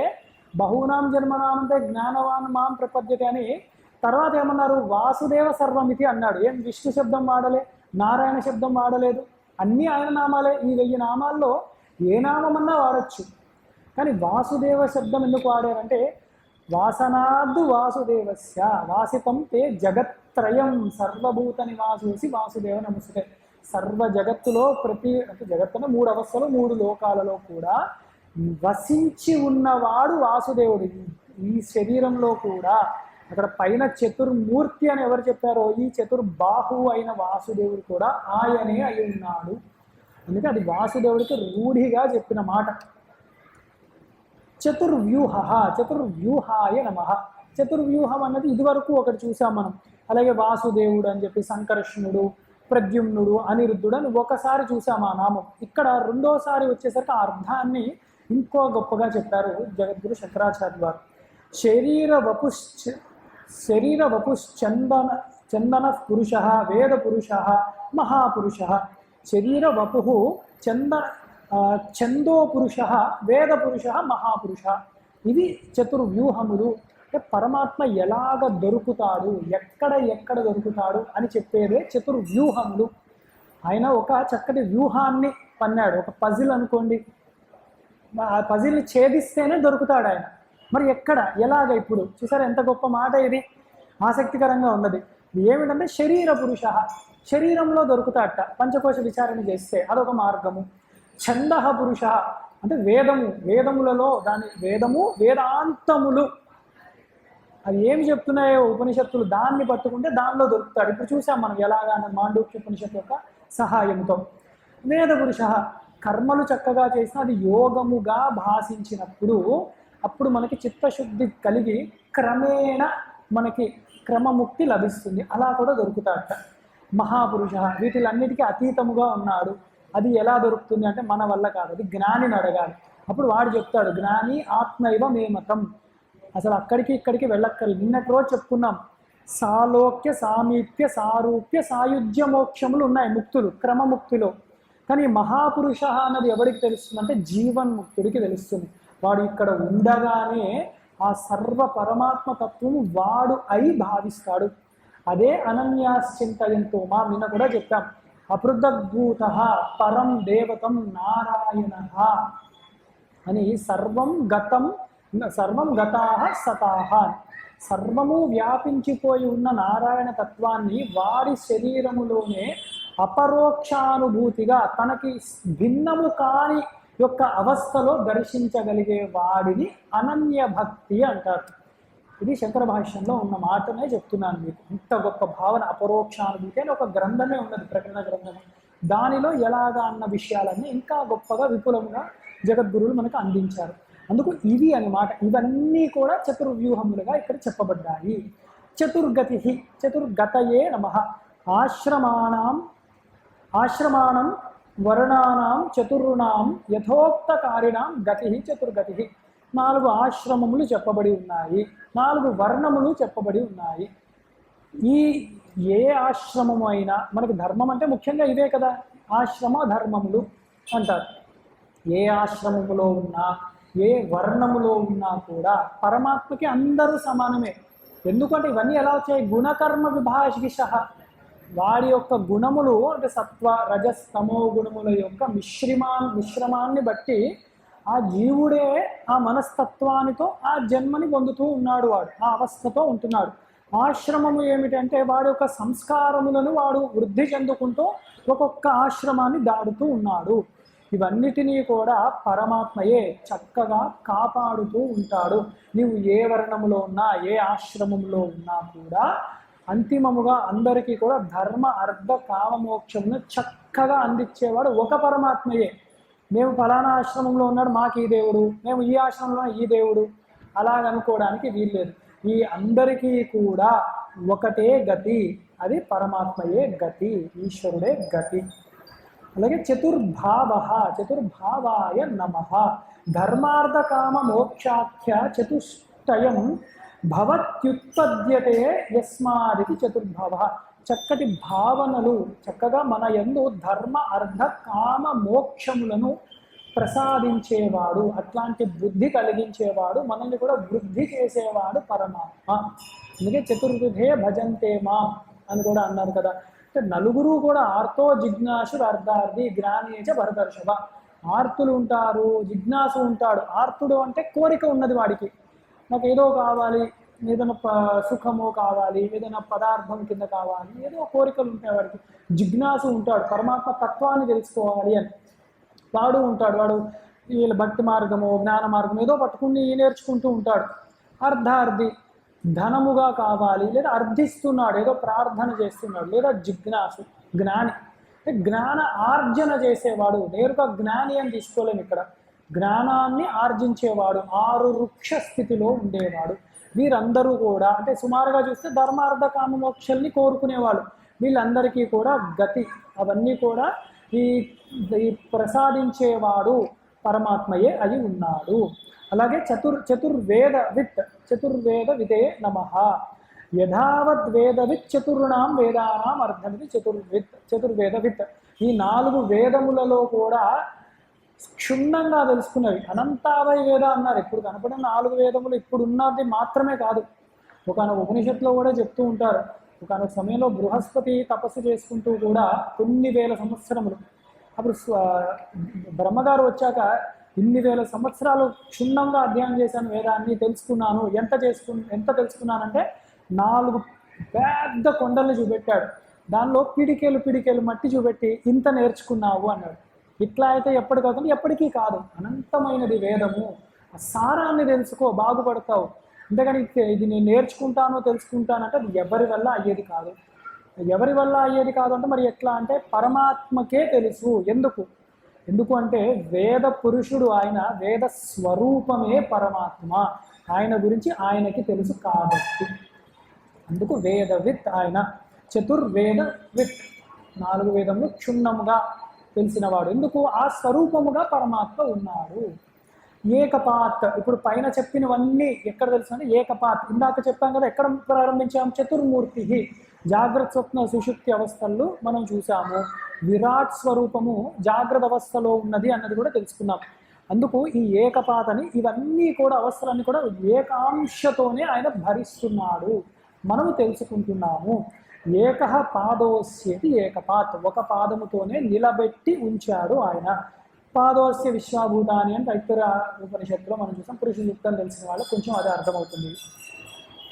బహూనాం జన్మనామంటే జ్ఞానవాన్ మాం ప్రపద్యతే అని. తర్వాత ఏమన్నారు? వాసుదేవ సర్వమితి అన్నాడు. ఏం విష్ణు శబ్దం వాడలే, నారాయణ శబ్దం వాడలేదు, అన్నీ ఆయన నామాలే. ఈ 1000 నామాల్లో ఏ నామమన్నా వాడచ్చు. కానీ వాసుదేవ శబ్దం ఎందుకు వాడారంటే వాసనాద్దు వాసుదేవస్య వాసితం తే జగత్త్రయం సర్వభూత నివాసోసి వాసుదేవ నమస్తే. సర్వ జగత్తులో అంటే జగత్తున 3 అవస్థలు 3 లోకాలలో కూడా వసించి ఉన్నవాడు వాసుదేవుడు. ఈ శరీరంలో కూడా అక్కడ పైన చతుర్మూర్తి అని ఎవరు చెప్పారో ఈ చతుర్బాహు అయిన వాసుదేవుడు కూడా ఆయనే అయి ఉన్నాడు. అందుకే అది వాసుదేవుడికి రూఢిగా చెప్పిన మాట. చతుర్వ్యూహ, చతుర్వ్యూహాయ నమః. చతుర్వ్యూహం అన్నది ఇదివరకు ఒకటి చూసాం మనం. అలాగే వాసుదేవుడు అని చెప్పి సంకర్షణుడు, ప్రద్యుమ్నుడు, అనిరుద్ధుడు అని ఒకసారి చూసాం ఆ నామం. ఇక్కడ రెండోసారి వచ్చేసరికి ఆ అర్థాన్ని ఇంకో గొప్పగా చెప్పారు జగద్గురు శంకరాచార్య వారు. శరీర వపుశ్చందన చందన పురుష వేద పురుష మహాపురుష. శరీర వపు చందో పురుష వేద పురుష మహాపురుష. ఇవి చతుర్వ్యూహములు. అంటే పరమాత్మ ఎలాగ దొరుకుతాడు, ఎక్కడ దొరుకుతాడు అని చెప్పేదే చతుర్వ్యూహములు. ఆయన ఒక చక్కటి వ్యూహాన్ని పన్నాడు. ఒక పజిల్ అనుకోండి, ఆ పజిల్ని ఛేదిస్తేనే దొరుకుతాడు ఆయన. మరి ఎక్కడ, ఎలాగ? ఇప్పుడు చూసారా ఎంత గొప్ప మాట ఇది, ఆసక్తికరంగా ఉన్నది. ఏమిటంటే శరీర పురుష, శరీరంలో దొరుకుతాడట పంచకోశ విచారణ చేస్తే, అదొక మార్గము. ఛంద పురుష అంటే వేదములలో దాని వేదాంతములు అవి ఏమి చెప్తున్నాయో ఉపనిషత్తులు దాన్ని పట్టుకుంటే దానిలో దొరుకుతాడు. ఇప్పుడు చూసాం మనం ఎలాగా మాండూక్య ఉపనిషత్తు యొక్క సహాయంతో. వేద పురుష కర్మలు చక్కగా చేసిన అది యోగముగా భాషించినప్పుడు అప్పుడు మనకి చిత్తశుద్ధి కలిగి క్రమేణ మనకి క్రమముక్తి లభిస్తుంది. అలా కూడా దొరుకుతాడట. మహాపురుష వీటిలన్నిటికీ అతీతముగా ఉన్నాడు. అది ఎలా దొరుకుతుంది అంటే మన వల్ల కాదు, అది జ్ఞానిని అడగాలి. అప్పుడు వాడు చెప్తాడు, జ్ఞాని ఆత్మైవ మే మతం. అసలు అక్కడికి ఇక్కడికి వెళ్ళక్కర్లేదు. నిన్నటి రోజు చెప్పుకున్నాం, సాలోక్య సామీప్య సారూప్య సాయుధ్య మోక్షములు ఉన్నాయి ముక్తులు, క్రమముక్తిలో. కానీ మహాపురుష అన్నది ఎవరికి తెలుస్తుంది అంటే జీవన్ముక్తుడికి తెలుస్తుంది. వాడు ఇక్కడ ఉండగానే ఆ సర్వ పరమాత్మ తత్వము వాడు అయి భావిస్తాడు. అదే అనన్యాశ్చింతయంతో మా నిన్న కూడా చెప్పాం, అపృథగ్భూత పరం దేవతం నారాయణ అని సర్వం గతాః సతాః. సర్వము వ్యాపించిపోయి ఉన్న నారాయణ తత్వాన్ని వాడి శరీరములోనే అపరోక్షానుభూతిగా తనకి భిన్నము కాని యొక్క అవస్థలో దర్శించగలిగే వాడిని అనన్య భక్తి అంటారు. ఇది శంకర భాష్యంలో ఉన్న మాటనే చెప్తున్నాను మీకు. ఇంత గొప్ప భావన అపరోక్షానుభూతి అని ఒక గ్రంథమే ఉన్నది, ప్రకటన గ్రంథమే. దానిలో ఎలాగా అన్న విషయాలన్నీ ఇంకా గొప్పగా విపులంగా జగద్గురువులు మనకు అందించారు. అందుకు ఇవి అన్నమాట. ఇవన్నీ కూడా చతుర్వ్యూహములుగా ఇక్కడ చెప్పబడ్డాయి. చతుర్గతయే నమః. ఆశ్రమాణం వర్ణానాం చతుర్ణాం యథోక్తకారిణాం గతి చతుర్గతి. 4 ఆశ్రమములు చెప్పబడి ఉన్నాయి, 4 వర్ణములు చెప్పబడి ఉన్నాయి. ఈ ఏ ఆశ్రమము అయినా మనకి ధర్మం అంటే ముఖ్యంగా ఇదే కదా, ఆశ్రమ ధర్మములు అంటారు. ఏ ఆశ్రమములో ఉన్నా ఏ వర్ణములో ఉన్నా కూడా పరమాత్మకి అందరూ సమానమే. ఎందుకంటే ఇవన్నీ ఎలా వచ్చాయి, గుణకర్మ విభాషిష. వాడి యొక్క గుణములు అంటే సత్వ రజస్ తమో గుణముల యొక్క మిశ్రమాన్ని బట్టి ఆ జీవుడే ఆ మనస్తత్వానితో ఆ జన్మని పొందుతూ ఉన్నాడు, వాడు ఆ అవస్థతో ఉంటున్నాడు. ఆశ్రమము ఏమిటంటే వాడి యొక్క సంస్కారములను వాడు వృద్ధి చెందుకుంటూ ఒక్కొక్క ఆశ్రమాన్ని దాడుతూ ఉన్నాడు. ఇవన్నిటినీ కూడా పరమాత్మయే చక్కగా కాపాడుతూ ఉంటాడు. నీవు ఏ వర్ణములో ఉన్నా ఏ ఆశ్రమంలో ఉన్నా కూడా అంతిమముగా అందరికీ కూడా ధర్మ అర్థ కామమోక్షమును చక్కగా అందించేవాడు ఒక పరమాత్మయే. మేము ఫలానా ఆశ్రమంలో ఉన్నాడు మాకు ఈ దేవుడు, మేము ఈ ఆశ్రమంలో ఈ దేవుడు అలాగనుకోవడానికి వీల్లేదు. ఈ అందరికీ కూడా ఒకటే గతి, అది పరమాత్మయే గతి, ఈశ్వరుడే గతి. అలాగే చతుర్భావాయ నమః. ధర్మార్థ కామ మోక్షాఖ్య చతుష్టయం భవత్యుత్పద్యతే యస్మాదితి చతుర్భవ. చక్కటి భావనలు చక్కగా మన యందు ధర్మ అర్థ కామ మోక్షములను ప్రసాదించేవాడు, అట్లాంటి బుద్ధి కలిగించేవాడు, మనల్ని కూడా వృద్ధి చేసేవాడు పరమాత్మ. అందుకే చతుర్విధే భజంతే మా అని కూడా అన్నారు కదా. అంటే నలుగురు కూడా ఆర్తో జిజ్ఞాసుడు అర్ధార్థి జ్ఞానేచ భరతర్షభ. ఆర్తులు ఉంటారు, జిజ్ఞాసు ఉంటాడు. ఆర్తుడు అంటే కోరిక ఉన్నది వాడికి, నాకు ఏదో కావాలి, ఏదైనా సుఖమో కావాలి, ఏదైనా పదార్థం కింద కావాలి, ఏదో కోరికలు ఉంటాయి వాడికి. జిజ్ఞాసు ఉంటాడు, పరమాత్మ తత్వాన్ని తెలుసుకోవాలి అని వాడు ఉంటాడు. వాడు వీళ్ళ భక్తి మార్గము జ్ఞాన మార్గం ఏదో పట్టుకుని నేర్చుకుంటూ ఉంటాడు. అర్ధార్థి ధనముగా కావాలి, లేదా అర్థిస్తున్నాడు, ఏదో ప్రార్థన చేస్తున్నాడు, లేదా జిజ్ఞాసు జ్ఞాని. జ్ఞాన ఆర్జన చేసేవాడు. నేరుగా జ్ఞాని అని తీసుకోలేము ఇక్కడ. జ్ఞానాన్ని ఆర్జించేవాడు, ఆరు వృక్ష స్థితిలో ఉండేవాడు. వీరందరూ కూడా అంటే సుమారుగా చూస్తే ధర్మార్థ కామ మోక్షల్ని కోరుకునేవాళ్ళు. వీళ్ళందరికీ కూడా గతి అవన్నీ కూడా ఈ ఈ ప్రసాదించేవాడు పరమాత్మయే అయి ఉన్నాడు. అలాగే చతుర్వేద విదే నమః. యథావద్ వేదవిత్ చతుర్ణాం వేదానాం అర్థమిది చతుర్వేదవిత్. ఈ 4 వేదములలో కూడా క్షుణ్ణంగా తెలుసుకున్నవి. అనంతావై వేద అన్నారు. ఇప్పుడు కనపడిన 4 వేదములు ఇప్పుడు ఉన్నది మాత్రమే కాదు. ఒకనొక ఉపనిషత్తులో కూడా చెప్తూ ఉంటారు. ఒకనొక సమయంలో బృహస్పతి తపస్సు చేసుకుంటూ కూడా కొన్ని వేల సంవత్సరములు, అప్పుడు బ్రహ్మగారు వచ్చాక ఇన్ని వేల సంవత్సరాలు క్షుణ్ణంగా అధ్యయనం చేశాను, వేదాన్ని తెలుసుకున్నాను. ఎంత తెలుసుకున్నానంటే 4 పెద్ద కొండల్ని చూపెట్టాడు. దానిలో పిడికేలు మట్టి చూపెట్టి ఇంత నేర్చుకున్నావు అన్నాడు. ఇట్లా అయితే ఎప్పటికవుతుంది? ఎప్పటికీ కాదు. అనంతమైనది వేదము. ఆ సారాన్ని తెలుసుకో, బాగుపడతావు. అంతేగాని ఇది నేను నేర్చుకుంటాను తెలుసుకుంటానంటే అది ఎవరి వల్ల అయ్యేది కాదు. ఎవరి వల్ల అయ్యేది కాదు అంటే మరి ఎట్లా అంటే పరమాత్మకే తెలుసు. ఎందుకు అంటే వేద పురుషుడు ఆయన, వేద స్వరూపమే పరమాత్మ. ఆయన గురించి ఆయనకి తెలుసు కాబట్టి అందుకు వేదవిత్ ఆయన. చతుర్వేదవిత్ 4 వేదములు క్షుణ్ణముగా తెలిసినవాడు. ఎందుకు? ఆ స్వరూపముగా పరమాత్మ ఉన్నాడు. ఏకపాత్. ఇప్పుడు పైన చెప్పినవన్నీ ఎక్కడ తెలుసు అంటే ఏకపాత్. ఇందాక చెప్పాం కదా, ఎక్కడ ప్రారంభించాము? చతుర్మూర్తి. జాగ్రత్త స్వప్న సుషుప్తి అవస్థల్లో మనం చూసాము. విరాట్ స్వరూపము జాగ్రత్త అవస్థలో ఉన్నది అన్నది కూడా తెలుసుకున్నాం. అందుకు ఈ ఏకపాతని, ఇవన్నీ కూడా అవస్థలన్నీ కూడా ఏకాంశతోనే ఆయన భరిస్తున్నాడు, మనము తెలుసుకుంటున్నాము. ఏకః పాదోస్యేతి ఏకపాత్. ఒక పాదముతోనే నిలబెట్టి ఉంచాడు ఆయన. పాదోస్య విశ్వాభూతాని అని ఇతర ఉపనిషత్తులో మనం చూసాం. పురుష సూక్తం తెలిసిన వాళ్ళకి కొంచెం అదే అర్థమవుతుంది.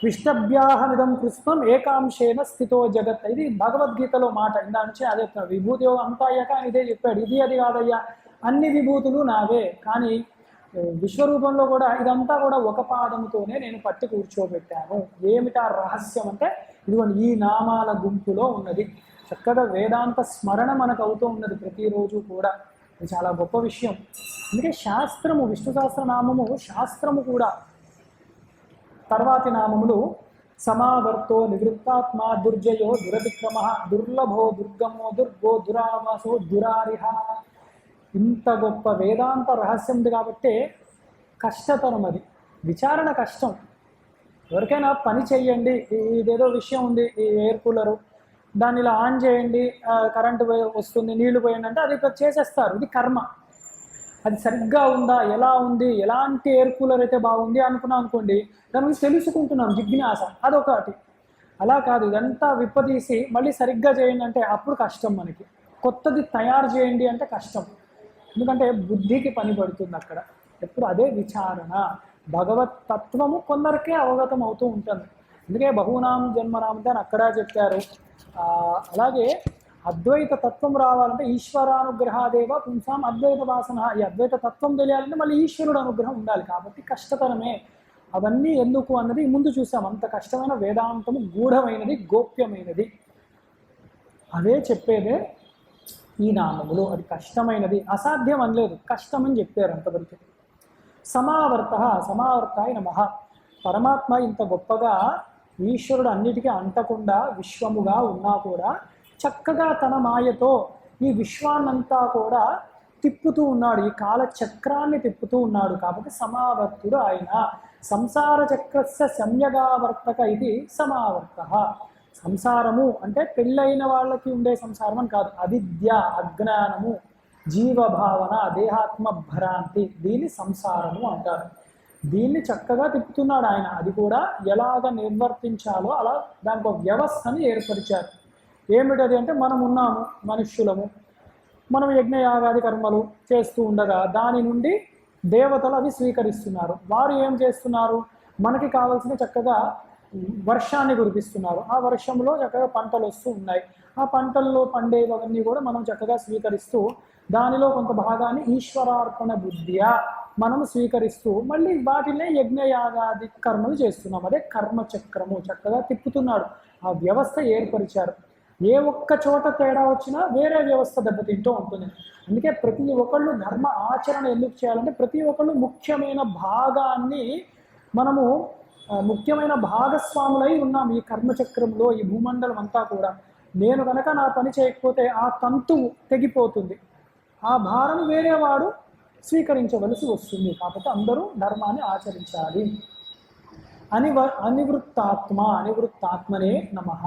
విష్టభ్యాహమిదం కృష్ణం ఏకాంశేన స్థితో జగత్. ఇది భగవద్గీతలో మాట. ఇందా నుంచి అదే విభూతి యోగం అంతా అయ్యాక ఆయన ఇదే చెప్పాడు. ఇది అది కాదయ్యా, అన్ని విభూతులు నావే, కానీ విశ్వరూపంలో కూడా ఇదంతా కూడా ఒక పాదముతోనే నేను పట్టి కూర్చోబెట్టాను. ఏమిటా రహస్యం అంటే ఇదిగోండి ఈ నామాల గుంపులో ఉన్నది. చక్కగా వేదాంత స్మరణ మనకు అవుతూ ఉన్నది ప్రతిరోజు కూడా. ఇది చాలా గొప్ప విషయం. అందుకే శాస్త్రము, విష్ణు సహస్రనామము శాస్త్రము కూడా. తర్వాతి నామములు సమావర్తో నివృత్తాత్మ దుర్జయో దురతిక్రమ దుర్లభో దుర్గమో దుర్గో దురావాసో దురారిహ. ఇంత గొప్ప వేదాంత రహస్యం ఉంది కాబట్టి కష్టతరం అది. విచారణ కష్టం. ఎవరికైనా పని చెయ్యండి, ఇదేదో విషయం ఉంది, ఈ ఎయిర్ కూలరు దాన్ని ఇలా ఆన్ చేయండి, కరెంటు వస్తుంది, నీళ్లు పోయండి అంటే అది చేసేస్తారు. ఇది కర్మ. అది సరిగ్గా ఉందా, ఎలా ఉంది, ఎలాంటి ఎయిర్ కూలర్ అయితే బాగుంది అనుకున్నాం అనుకోండి, దాని గురించి తెలుసుకుంటున్నాం, జిజ్ఞాస, అదొకటి. అలా కాదు, ఇదంతా విప్పదీసి మళ్ళీ సరిగ్గా చేయండి అంటే అప్పుడు కష్టం. మనకి కొత్తది తయారు చేయండి అంటే కష్టం. ఎందుకంటే బుద్ధికి పని పడుతుంది అక్కడ. ఎప్పుడు అదే విచారణ. భగవత్ తత్వము కొందరికే అవగతం అవుతూ ఉంటుంది. అందుకే బహూనాం జన్మనాం అని అక్కడ చెప్పారు. అలాగే అద్వైత తత్వం రావాలంటే ఈశ్వరానుగ్రహాదేవ పుంసాం అద్వైత వాసన. ఈ అద్వైత తత్వం తెలియాలంటే మళ్ళీ ఈశ్వరుడు అనుగ్రహం ఉండాలి. కాబట్టి కష్టతరమే. అవన్నీ ఎందుకు అన్నది ముందు చూసాం. అంత కష్టమైన వేదాంతము గూఢమైనది, గోప్యమైనది. అదే చెప్పేదే ఈ నామములు. అది కష్టమైనది, అసాధ్యం అనలేదు, కష్టమని చెప్పారు అంతవరకు. సమావర్తాయ నమః. పరమాత్మ ఇంత గొప్పగా ఈశ్వరుడు అన్నిటికీ అంటకుండా విశ్వముగా ఉన్నా కూడా చక్కగా తన మాయతో ఈ విశ్వాన్నంతా కూడా తిప్పుతూ ఉన్నాడు. ఈ కాలచక్రాన్ని తిప్పుతూ ఉన్నాడు. కాబట్టి సమావర్తుడు ఆయన. సంసార చక్రస్య సమ్యగావర్తక ఇది సమావర్త. సంసారము అంటే పెళ్ళైన వాళ్ళకి ఉండే సంసారం అని కాదు. అవిద్య, అజ్ఞానము, జీవభావన, దేహాత్మ భ్రాంతి, దీన్ని సంసారము అంటారు. దీన్ని చక్కగా తిప్పుతున్నాడు ఆయన. అది కూడా ఎలాగ నిర్వర్తించాలో అలా దానికి ఒక వ్యవస్థని ఏర్పరిచారు. ఏమిటది అంటే మనం ఉన్నాము, మనుష్యులము. మనం యజ్ఞయాగాది కర్మలు చేస్తూ ఉండగా దాని నుండి దేవతలు అవి స్వీకరిస్తున్నారు. వారు ఏం చేస్తున్నారు? మనకి కావాల్సిన చక్కగా వర్షాన్ని కురిపిస్తున్నారు. ఆ వర్షంలో చక్కగా పంటలు వస్తూ ఉన్నాయి. ఆ పంటల్లో పండేవన్నీ కూడా మనం చక్కగా స్వీకరిస్తూ దానిలో కొంత భాగాన్ని ఈశ్వరార్పణ బుద్ధియా మనం స్వీకరిస్తూ మళ్ళీ వాటినే యజ్ఞయాగాది కర్మలు చేస్తున్నాం. అదే కర్మచక్రము. చక్కగా తిప్పుతున్నాడు. ఆ వ్యవస్థ ఏర్పరిచారు. ఏ ఒక్క చోట తేడా వచ్చినా వేరే వ్యవస్థ దెబ్బతింటూ ఉంటుంది. అందుకే ప్రతి ఒక్కళ్ళు ధర్మ ఆచరణ ఎందుకు చేయాలంటే ప్రతి ఒక్కళ్ళు ముఖ్యమైన భాగాన్ని మనము ముఖ్యమైన భాగస్వాములై ఉన్నాం ఈ కర్మచక్రంలో, ఈ భూమండలం అంతా కూడా. నేను కనుక నా పని చేయకపోతే ఆ తంతు తెగిపోతుంది, ఆ భారం వేరేవాడు స్వీకరించవలసి వస్తుంది. కాబట్టి అందరూ ధర్మాన్ని ఆచరించాలి. అనివృత్తాత్మనే నమః.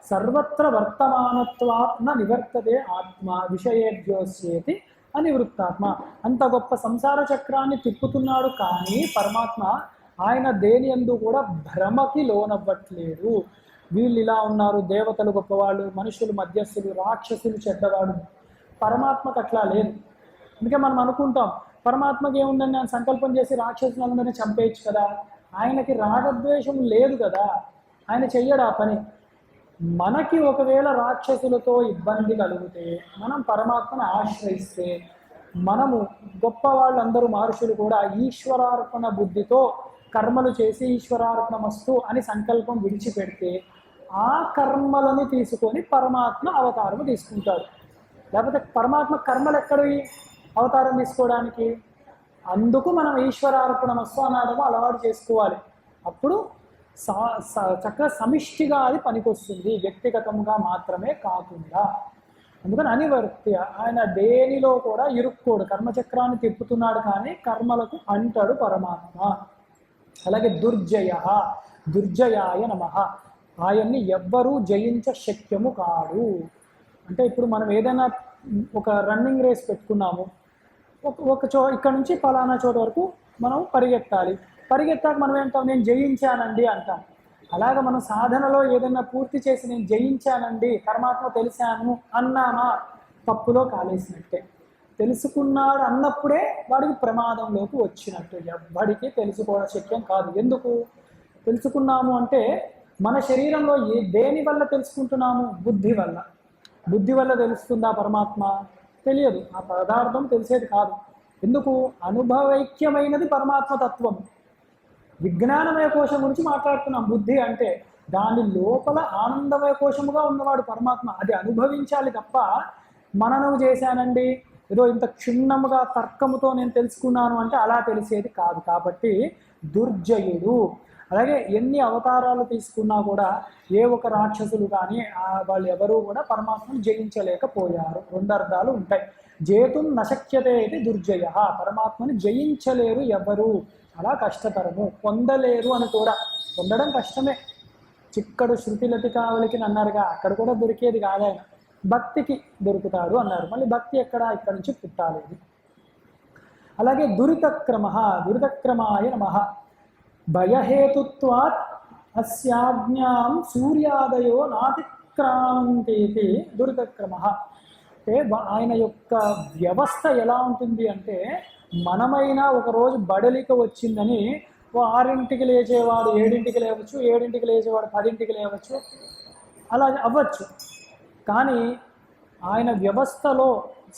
సర్వత్ర వర్తమానత్వాత్ న నివర్తతే ఆత్మ విషయేభ్యోస్యేతి అనివృత్తాత్మ. అంత గొప్ప సంసార చక్రాన్ని తిప్పుతున్నాడు కానీ పరమాత్మ ఆయన దేని యందు కూడా భ్రమకి లోనవ్వట్లేదు. వీళ్ళు ఇలా ఉన్నారు, దేవతలు గొప్పవాళ్ళు, మనుషులు మధ్యస్థులు, రాక్షసులు చెడ్డవాడు. పరమాత్మకు అట్లా లేదు. అందుకే మనం అనుకుంటాం పరమాత్మకి ఏముందని నేను సంకల్పం చేసి రాక్షసులందరినీ చంపేయచ్చు కదా. ఆయనకి రాగద్వేషం లేదు కదా, ఆయన చెయ్యడు ఆ పని. మనకి ఒకవేళ రాక్షసులతో ఇబ్బంది కలిగితే మనం పరమాత్మను ఆశ్రయిస్తే, మనము గొప్ప వాళ్ళందరూ మహర్షులు కూడా ఈశ్వరార్పణ బుద్ధితో కర్మలు చేసి ఈశ్వరార్పణమస్తు అని సంకల్పం విడిచిపెడితే ఆ కర్మలను తీసుకొని పరమాత్మ అవతారం తీసుకుంటాడు. లేకపోతే పరమాత్మ కర్మలు ఎక్కడివి అవతారం తీసుకోవడానికి? అందుకు మనం ఈశ్వరార్పణమస్తు అన్నాడము అలవాటు చేసుకోవాలి. అప్పుడు చక్కగా సమిష్టిగా అది పనికొస్తుంది, వ్యక్తిగతంగా మాత్రమే కాకుండా. అందుకని అనివర్త్య, ఆయన దేనిలో కూడా ఇరుక్కోడు, కర్మచక్రాన్ని తిప్పుతున్నాడు కానీ కర్మలకు అంటాడు పరమాత్మ. అలాగే దుర్జయాయ నమః. ఆయన్ని ఎవ్వరూ జయించ శక్యము కాడు. అంటే ఇప్పుడు మనం ఏదైనా ఒక రన్నింగ్ రేస్ పెట్టుకున్నాము, ఇక్కడ నుంచి ఫలానా చోట వరకు మనం పరిగెత్తాలి. పరిగెత్తాక మనం ఏంటాం, నేను జయించానండి అంటాం. అలాగే మనం సాధనలో ఏదైనా పూర్తి చేసి నేను జయించానండి, పరమాత్మ తెలిసాను అన్నామా, తప్పులో కాలేసినట్టే. తెలుసుకున్నాడు అన్నప్పుడే వాడికి ప్రమాదంలోకి వచ్చినట్టు. ఎవ్వడికి తెలుసుకోవడం శక్యం కాదు. ఎందుకు తెలుసుకున్నాము అంటే మన శరీరంలో దేని వల్ల తెలుసుకుంటున్నాము? బుద్ధి వల్ల. బుద్ధి వల్ల తెలుస్తుందా పరమాత్మ? తెలియదు. ఆ పదార్థం తెలిసేది కాదు. ఎందుకు? అనుభవైక్యమైనది పరమాత్మ తత్వం. విజ్ఞానమయ కోశం గురించి మాట్లాడుతున్నాం. బుద్ధి అంటే దాని లోపల ఆనందమయ కోశముగా ఉన్నవాడు పరమాత్మ. అది అనుభవించాలి తప్ప మననం చేశానండి, ఏదో ఇంత క్షుణ్ణముగా తర్కముతో నేను తెలుసుకున్నాను అంటే అలా తెలిసేది కాదు. కాబట్టి దుర్జయుడు. అలాగే ఎన్ని అవతారాలు తీసుకున్నా కూడా ఏ ఒక రాక్షసులు కానీ వాళ్ళు ఎవరూ కూడా పరమాత్మను జయించలేకపోయారు. రెండు అర్థాలు ఉంటాయి. జేతుం నశక్యతే ఇది దుర్జయ. పరమాత్మని జయించలేరు ఎవరు, చాలా కష్టతరము. పొందలేరు అని కూడా, పొందడం కష్టమే. చిక్కడు శృతిలతి కావలికి అన్నారుగా, అక్కడ కూడా దొరికేది కాదు. ఆయన భక్తికి దొరుకుతాడు అన్నారు. మళ్ళీ భక్తి ఎక్కడ? ఇక్కడ నుంచి పుట్టాలి. అలాగే దురితక్రమాయ నమః. భయహేతుత్వాత్ అస్యాజ్ఞాం సూర్యాదయో నాతిక్రాంతేతి దురితక్రమః. అంటే ఆయన యొక్క వ్యవస్థ ఎలా ఉంటుంది అంటే, మనమైనా ఒకరోజు బడలిక వచ్చిందని 6ంటికి లేచేవాడు 7ంటికి లేవచ్చు, 7ంటికి లేచేవాడు 10ంటికి లేవచ్చు, అలా అవ్వచ్చు. కానీ ఆయన వ్యవస్థలో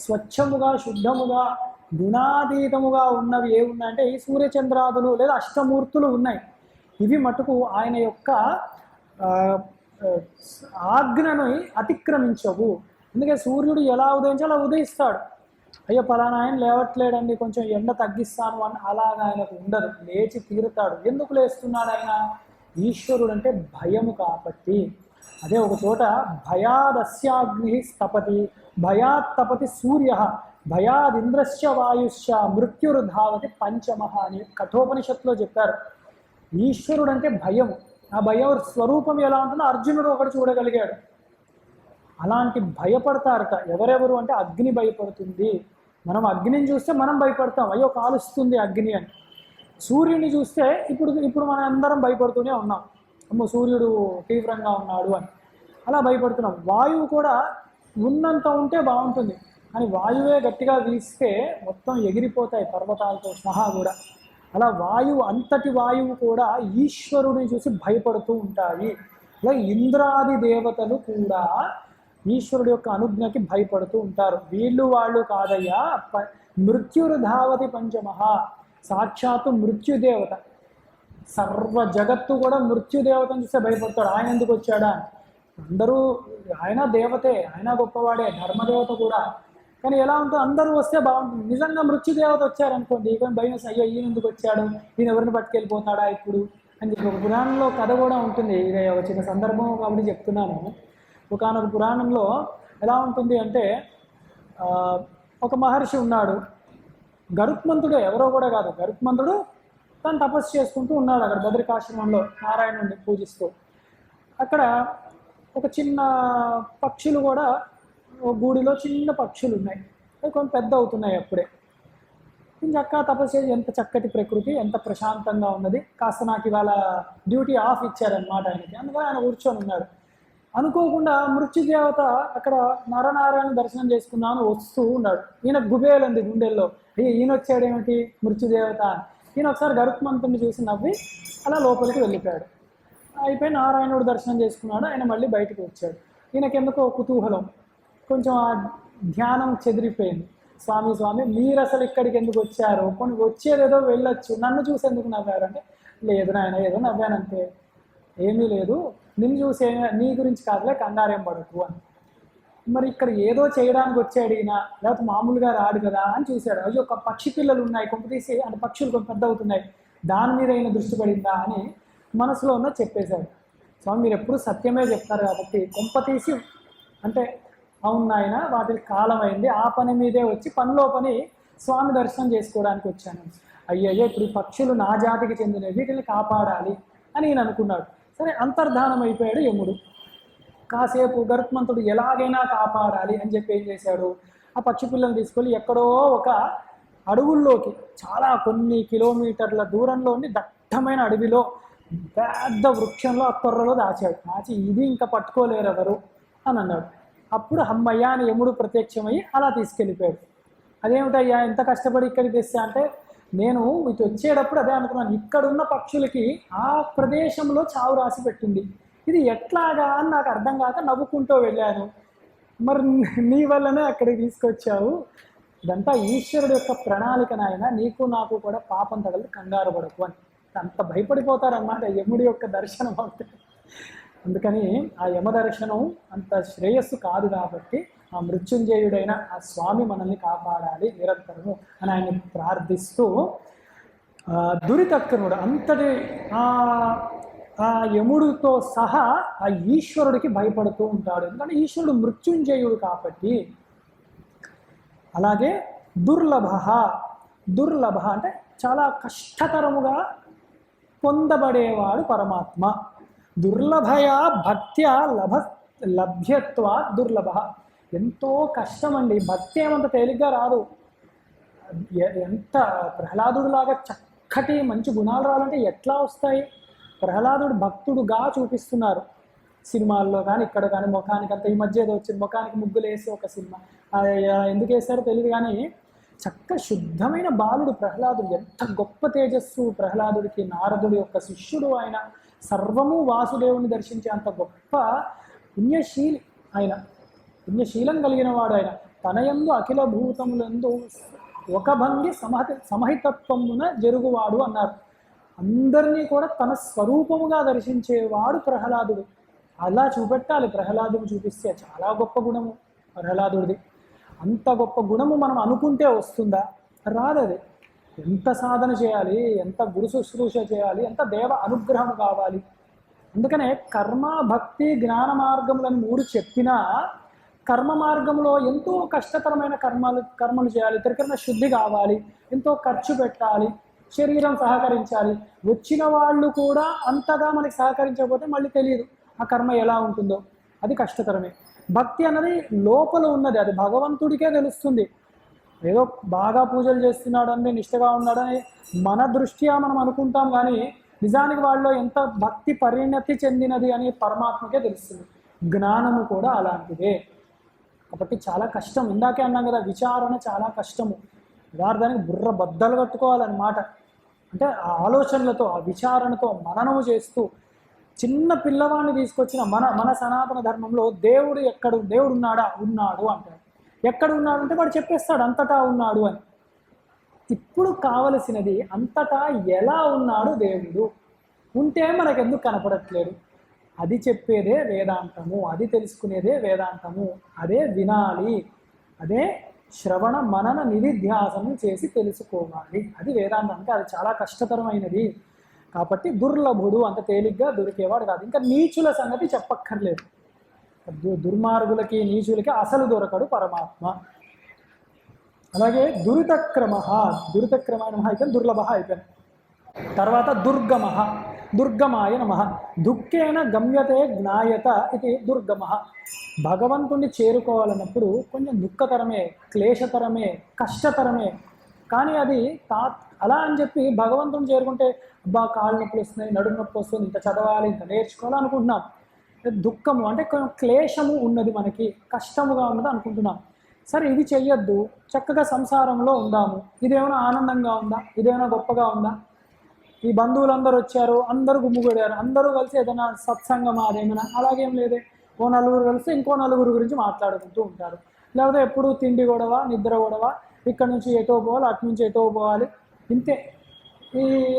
స్వచ్ఛముగా శుద్ధముగా గుణాతీతముగా ఉన్నవి ఏమున్నాయంటే ఈ సూర్యచంద్రాదులు లేదా అష్టమూర్తులు ఉన్నాయి. ఇవి మటుకు ఆయన యొక్క ఆజ్ఞను అతిక్రమించవు. అందుకే సూర్యుడు ఎలా ఉదయించాలో అలా ఉదయిస్తాడు. అయ్యో పలానా ఆయన లేవట్లేడండి, కొంచెం ఎండ తగ్గిస్తాను అని అలాగా ఆయనకు ఉండదు. లేచి తీరుతాడు. ఎందుకు లేస్తున్నాడు ఆయన? ఈశ్వరుడు అంటే భయము కాబట్టి. అదే ఒక చోట భయాదస్యాగ్ని స్తపతి భయాత్తపతి సూర్య భయాదింద్రశ్చ వాయుశ్చ మృత్యుర్ధావతి పంచమః అని కఠోపనిషత్తులో చెప్పారు. ఈశ్వరుడు అంటే భయము. ఆ భయం స్వరూపం ఎలా ఉంటుందో అర్జునుడు ఒకటి చూడగలిగాడు. అలాంటి భయపడతారట. ఎవరెవరు అంటే అగ్ని భయపడుతుంది. మనం అగ్నిని చూస్తే మనం భయపడతాం, అయ్యో కాలుస్తుంది అగ్ని అని. సూర్యుని చూస్తే ఇప్పుడు మనం అందరం భయపడుతూనే ఉన్నాం, అమ్మో సూర్యుడు తీవ్రంగా ఉన్నాడు అని అలా భయపడుతున్నాం. వాయువు కూడా ఉన్నంత ఉంటే బాగుంటుంది, కానీ వాయువే గట్టిగా వీస్తే మొత్తం ఎగిరిపోతాయి పర్వతాలతో సహా కూడా. అలా వాయువు, అంతటి వాయువు కూడా ఈశ్వరుని చూసి భయపడుతూ ఉంటాయి. అలా ఇంద్రాది దేవతలు కూడా ఈశ్వరుడు యొక్క అనుజ్ఞకి భయపడుతూ ఉంటారు. వీళ్ళు వాళ్ళు కాదయ్యా, మృత్యుర్ధావతి పంచమః. సాక్షాత్తు మృత్యుదేవత, సర్వ జగత్తు కూడా మృత్యుదేవతను చూస్తే భయపడతాడు. ఆయన ఎందుకు వచ్చాడా? అందరూ ఆయన దేవతే, ఆయన గొప్పవాడే, ధర్మదేవత కూడా. కానీ ఎలా ఉంటుంది, అందరూ వస్తే బాగుంటుంది. నిజంగా మృత్యుదేవత వచ్చారనుకోండి, ఇక భయం, అయ్యో ఈయన ఎందుకు వచ్చాడు, ఈయన ఎవరిని పట్టుకెళ్ళిపోతాడా ఇప్పుడు అని చెప్పి. ఒక పురాణంలో కథ కూడా ఉంటుంది, ఇది ఒక చిన్న సందర్భం కాబట్టి చెప్తున్నాను. ఒకనొక పురాణంలో ఎలా ఉంటుంది అంటే, ఒక మహర్షి ఉన్నాడు, గరుత్మంతుడే, ఎవరో కూడా కాదు, గరుత్మంతుడు తను తపస్సు చేసుకుంటూ ఉన్నాడు అక్కడ బద్రికాశ్రమంలో నారాయణుడిని పూజిస్తూ. అక్కడ ఒక చిన్న పక్షులు కూడా, ఒక గూడిలో చిన్న పక్షులు ఉన్నాయి, అవి కొంచెం పెద్ద అవుతున్నాయి అప్పుడే. చక్కగా తపస్సు చేసి, ఎంత చక్కటి ప్రకృతి, ఎంత ప్రశాంతంగా ఉన్నది, కాస్త నాకు ఇవాళ డ్యూటీ ఆఫ్ ఇచ్చారనమాట ఆయనకి, అందుకని ఆయన కూర్చొని ఉన్నాడు. అనుకోకుండా మృత్యుదేవత అక్కడ నరనారాయణ దర్శనం చేసుకుందామని వస్తూ ఉన్నాడు. ఈయన గుబేలంది గుండెల్లో, ఈయన వచ్చాడేమిటి మృత్యుదేవత. ఈయన ఒకసారి గరుత్మంతుడిని చూసి నవ్వి అలా లోపలికి వెళ్ళిపోయాడు. అయిపోయి నారాయణుడు దర్శనం చేసుకున్నాడు, ఆయన మళ్ళీ బయటకు వచ్చాడు. ఈయనకెందుకో కుతూహలం, కొంచెం ఆ ధ్యానం చెదిరిపోయింది. స్వామి మీరు అసలు ఇక్కడికి ఎందుకు వచ్చారు, కొన్ని వచ్చేదేదో వెళ్ళొచ్చు, నన్ను చూసి ఎందుకు నవ్వారు అంటే, లేదు నాయన ఏదో నవ్వానంతే, ఏమీ లేదు, నిన్ను చూసే నీ గురించి కాదులే, కంగారేం పడకు అని. మరి ఇక్కడ ఏదో చేయడానికి వచ్చాడు ఈయన, లేకపోతే మామూలుగా రాడు కదా అని చూశాడు. అయ్యో ఒక పక్షి పిల్లలు ఉన్నాయి, కొంప తీసి అంటే పక్షులు కొంత పెద్ద అవుతున్నాయి, దాని మీద ఈయన దృష్టి పడిందా అని మనసులో ఉన్న చెప్పేశాడు. స్వామి మీరు ఎప్పుడు సత్యమే చెప్తారు కాబట్టి కొంప తీసి అంటే, అవును నాయన వాటికి కాలం అయింది, ఆ పని మీదే వచ్చి పనిలో పని స్వామి దర్శనం చేసుకోవడానికి వచ్చాను. అయ్యయ్యో ఇప్పుడు ఈ పక్షులు నా జాతికి చెందినవి, వీటిని కాపాడాలి అని ఈయన అనుకున్నాడు. సరే అంతర్ధానం అయిపోయాడు యముడు. కాసేపు గరుత్మంతుడు ఎలాగైనా కాపాడాలి అని చెప్పి ఏం చేశాడు, ఆ పక్షి పిల్లల్ని తీసుకొని ఎక్కడో ఒక అడవుల్లోకి, చాలా కొన్ని కిలోమీటర్ల దూరంలోని దట్టమైన అడవిలో పెద్ద వృక్షంలో ఆ కొర్రలో దాచాడు. దాచి ఇది ఇంకా పట్టుకోలేరు ఎవరు అని అన్నాడు. అప్పుడు అమ్మయ్య అని యముడు ప్రత్యక్షమయ్యి అలా తీసుకెళ్ళిపోయాడు. అదేమిటయ్యా ఎంత కష్టపడి ఇక్కడికి తెస్తా అంటే, నేను ఇటు వచ్చేటప్పుడు అదే అనుకున్నాను, ఇక్కడున్న పక్షులకి ఆ ప్రదేశంలో చావు రాసి పెట్టింది, ఇది ఎట్లాగా అని నాకు అర్థం కాక నవ్వుకుంటూ వెళ్ళాను, మరి నీ వల్లనే అక్కడికి తీసుకొచ్చావు, ఇదంతా ఈశ్వరుడు యొక్క ప్రణాళిక నాయన, నీకు నాకు కూడా పాపం తగలి కంగారు పడకు అని. అంత భయపడిపోతారన్నమాట యముడి యొక్క దర్శనం అవుతే. అందుకని ఆ యమ దర్శనం అంత శ్రేయస్సు కాదు కాబట్టి ఆ మృత్యుంజయుడైన ఆ స్వామి మనల్ని కాపాడాలి నిరంతరము అని ఆయన్ని ప్రార్థిస్తూ, దురితక్కనుడు అంతటి ఆ యముడితో సహా ఆ ఈశ్వరుడికి భయపడుతూ ఉంటాడు. ఎందుకంటే ఈశ్వరుడు మృత్యుంజయుడు కాబట్టి. అలాగే దుర్లభ అంటే చాలా కష్టతరముగా పొందబడేవాడు పరమాత్మ. దుర్లభయా భక్త్యా లభ్యత్వ దుర్లభ. ఎంతో కష్టమండి, భక్తి ఏమంత తేలిగ్గా రాదు. ఎంత ప్రహ్లాదుడిలాగా చక్కటి మంచి గుణాలు రావాలంటే ఎట్లా వస్తాయి? ప్రహ్లాదుడు భక్తుడుగా చూపిస్తున్నారు సినిమాల్లో కానీ ఇక్కడ కానీ. ముఖానికి అంత ఈ మధ్య ఏదో వచ్చింది, ముఖానికి ముగ్గులు వేసి ఒక సినిమా, ఎందుకు వేసారో తెలియదు కానీ చక్క శుద్ధమైన బాలుడు ప్రహ్లాదుడు. ఎంత గొప్ప తేజస్సు ప్రహ్లాదుడికి. నారదుడి యొక్క శిష్యుడు ఆయన, సర్వము వాసుదేవుని దర్శించే అంత గొప్ప పుణ్యశీలి ఆయన, పుణ్యశీలం కలిగిన వాడు ఆయన. తనయందు అఖిల భూతములందు ఒక భంగి సమహితత్వమున జరుగువాడు అన్నారు. అందరినీ కూడా తన స్వరూపముగా దర్శించేవాడు ప్రహ్లాదుడు. అలా చూపెట్టాలి, ప్రహ్లాదుడు చూపిస్తే చాలా గొప్ప గుణము ప్రహ్లాదుడిది. అంత గొప్ప గుణము మనం అనుకుంటే వస్తుందా? రాదది. ఎంత సాధన చేయాలి, ఎంత గురు శుశ్రూష చేయాలి, ఎంత దేవ అనుగ్రహం కావాలి. అందుకనే కర్మ భక్తి జ్ఞాన మార్గములను 3 చెప్పినా కర్మ మార్గంలో ఎంతో కష్టతరమైన కర్మలు చేయాలి, త్రికరణ శుద్ధి కావాలి, ఎంతో ఖర్చు పెట్టాలి, శరీరం సహకరించాలి. వచ్చిన వాళ్ళు కూడా అంతగా మనకి సహకరించకపోతే మళ్ళీ తెలియదు ఆ కర్మ ఎలా ఉంటుందో, అది కష్టతరమే. భక్తి అన్నది లోపల ఉన్నది, అది భగవంతుడికే తెలుస్తుంది. ఏదో బాగా పూజలు చేస్తున్నాడని నిష్ఠగా ఉన్నాడని మన దృష్ట్యా మనం అనుకుంటాం, కానీ నిజానికి వాళ్ళలో ఎంత భక్తి పరిణతి చెందినది అని పరమాత్మకే తెలుస్తుంది. జ్ఞానము కూడా అలాంటిదే. కాబట్టి చాలా కష్టం. ఇందాకే అన్నాం కదా, విచారణ చాలా కష్టము. యథార్థానికి బుర్ర బద్దలు కట్టుకోవాలన్నమాట. అంటే ఆ ఆలోచనలతో, ఆ విచారణతో మననము చేస్తూ, చిన్న పిల్లవాడిని తీసుకొచ్చిన మన సనాతన ధర్మంలో దేవుడు ఉన్నాడా? ఉన్నాడు అంటాడు. ఎక్కడ ఉన్నాడు అంటే వాడు చెప్పేస్తాడు అంతటా ఉన్నాడు అని. ఇప్పుడు కావలసినది అంతటా ఎలా ఉన్నాడు దేవుడు, ఉంటే మనకెందుకు కనపడట్లేదు? అది చెప్పేదే వేదాంతము, అది తెలుసుకునేదే వేదాంతము, అదే వినాలి, అదే శ్రవణ మనన నిధిధ్యాసనం చేసి తెలుసుకోవాలి. అది వేదాంతం. అంటే అది చాలా కష్టతరమైనది కాబట్టి దుర్లభుడు, అంత తేలిగ్గా దొరికేవాడు కాదు. ఇంకా నీచుల సంగతి చెప్పక్కర్లేదు. దుర్మార్గులకి నీచులకి అసలు దొరకడు పరమాత్మ. అలాగే దురితక్రమ, దురితక్రమ నమ అయిపోయింది, దుర్లభ అయిపోయింది. తర్వాత దుర్గమ, దుర్గమాయ నమ. దుఃఖేన గమ్యతే జ్ఞాయత ఇది దుర్గమ. భగవంతుణ్ణి చేరుకోవాలన్నప్పుడు కొంచెం దుఃఖతరమే, క్లేశతరమే, కష్టతరమే. కానీ అది అలా అని చెప్పి భగవంతుని చేరుకుంటే అబ్బా కాళ్ళు నొప్పులు వస్తున్నాయి, నడుము నొప్పి వస్తుంది, ఇంత చదవాలి, ఇంత నేర్చుకోవాలి అనుకుంటున్నాం. దుఃఖము అంటే కొంచెం క్లేశము ఉన్నది, మనకి కష్టముగా ఉన్నది అనుకుంటున్నాం. సరే ఇది చెయ్యొద్దు, చక్కగా సంసారంలో ఉందాము. ఇదేమైనా ఆనందంగా ఉందా? ఇదేమైనా గొప్పగా ఉందా? ఈ బంధువులందరూ వచ్చారు, అందరూ గుమ్ముగూడారు, అందరూ కలిసి ఏదైనా సత్సంగం అదేమైనా? అలాగేం లేదే. ఓ నలుగురు కలిసి ఇంకో నలుగురు గురించి మాట్లాడుకుంటూ ఉంటారు. లేకపోతే ఎప్పుడు తిండి గొడవ, నిద్ర గొడవ, ఇక్కడ నుంచి ఎటో పోవాలి, అటు నుంచి ఎటో పోవాలి, ఇంతే.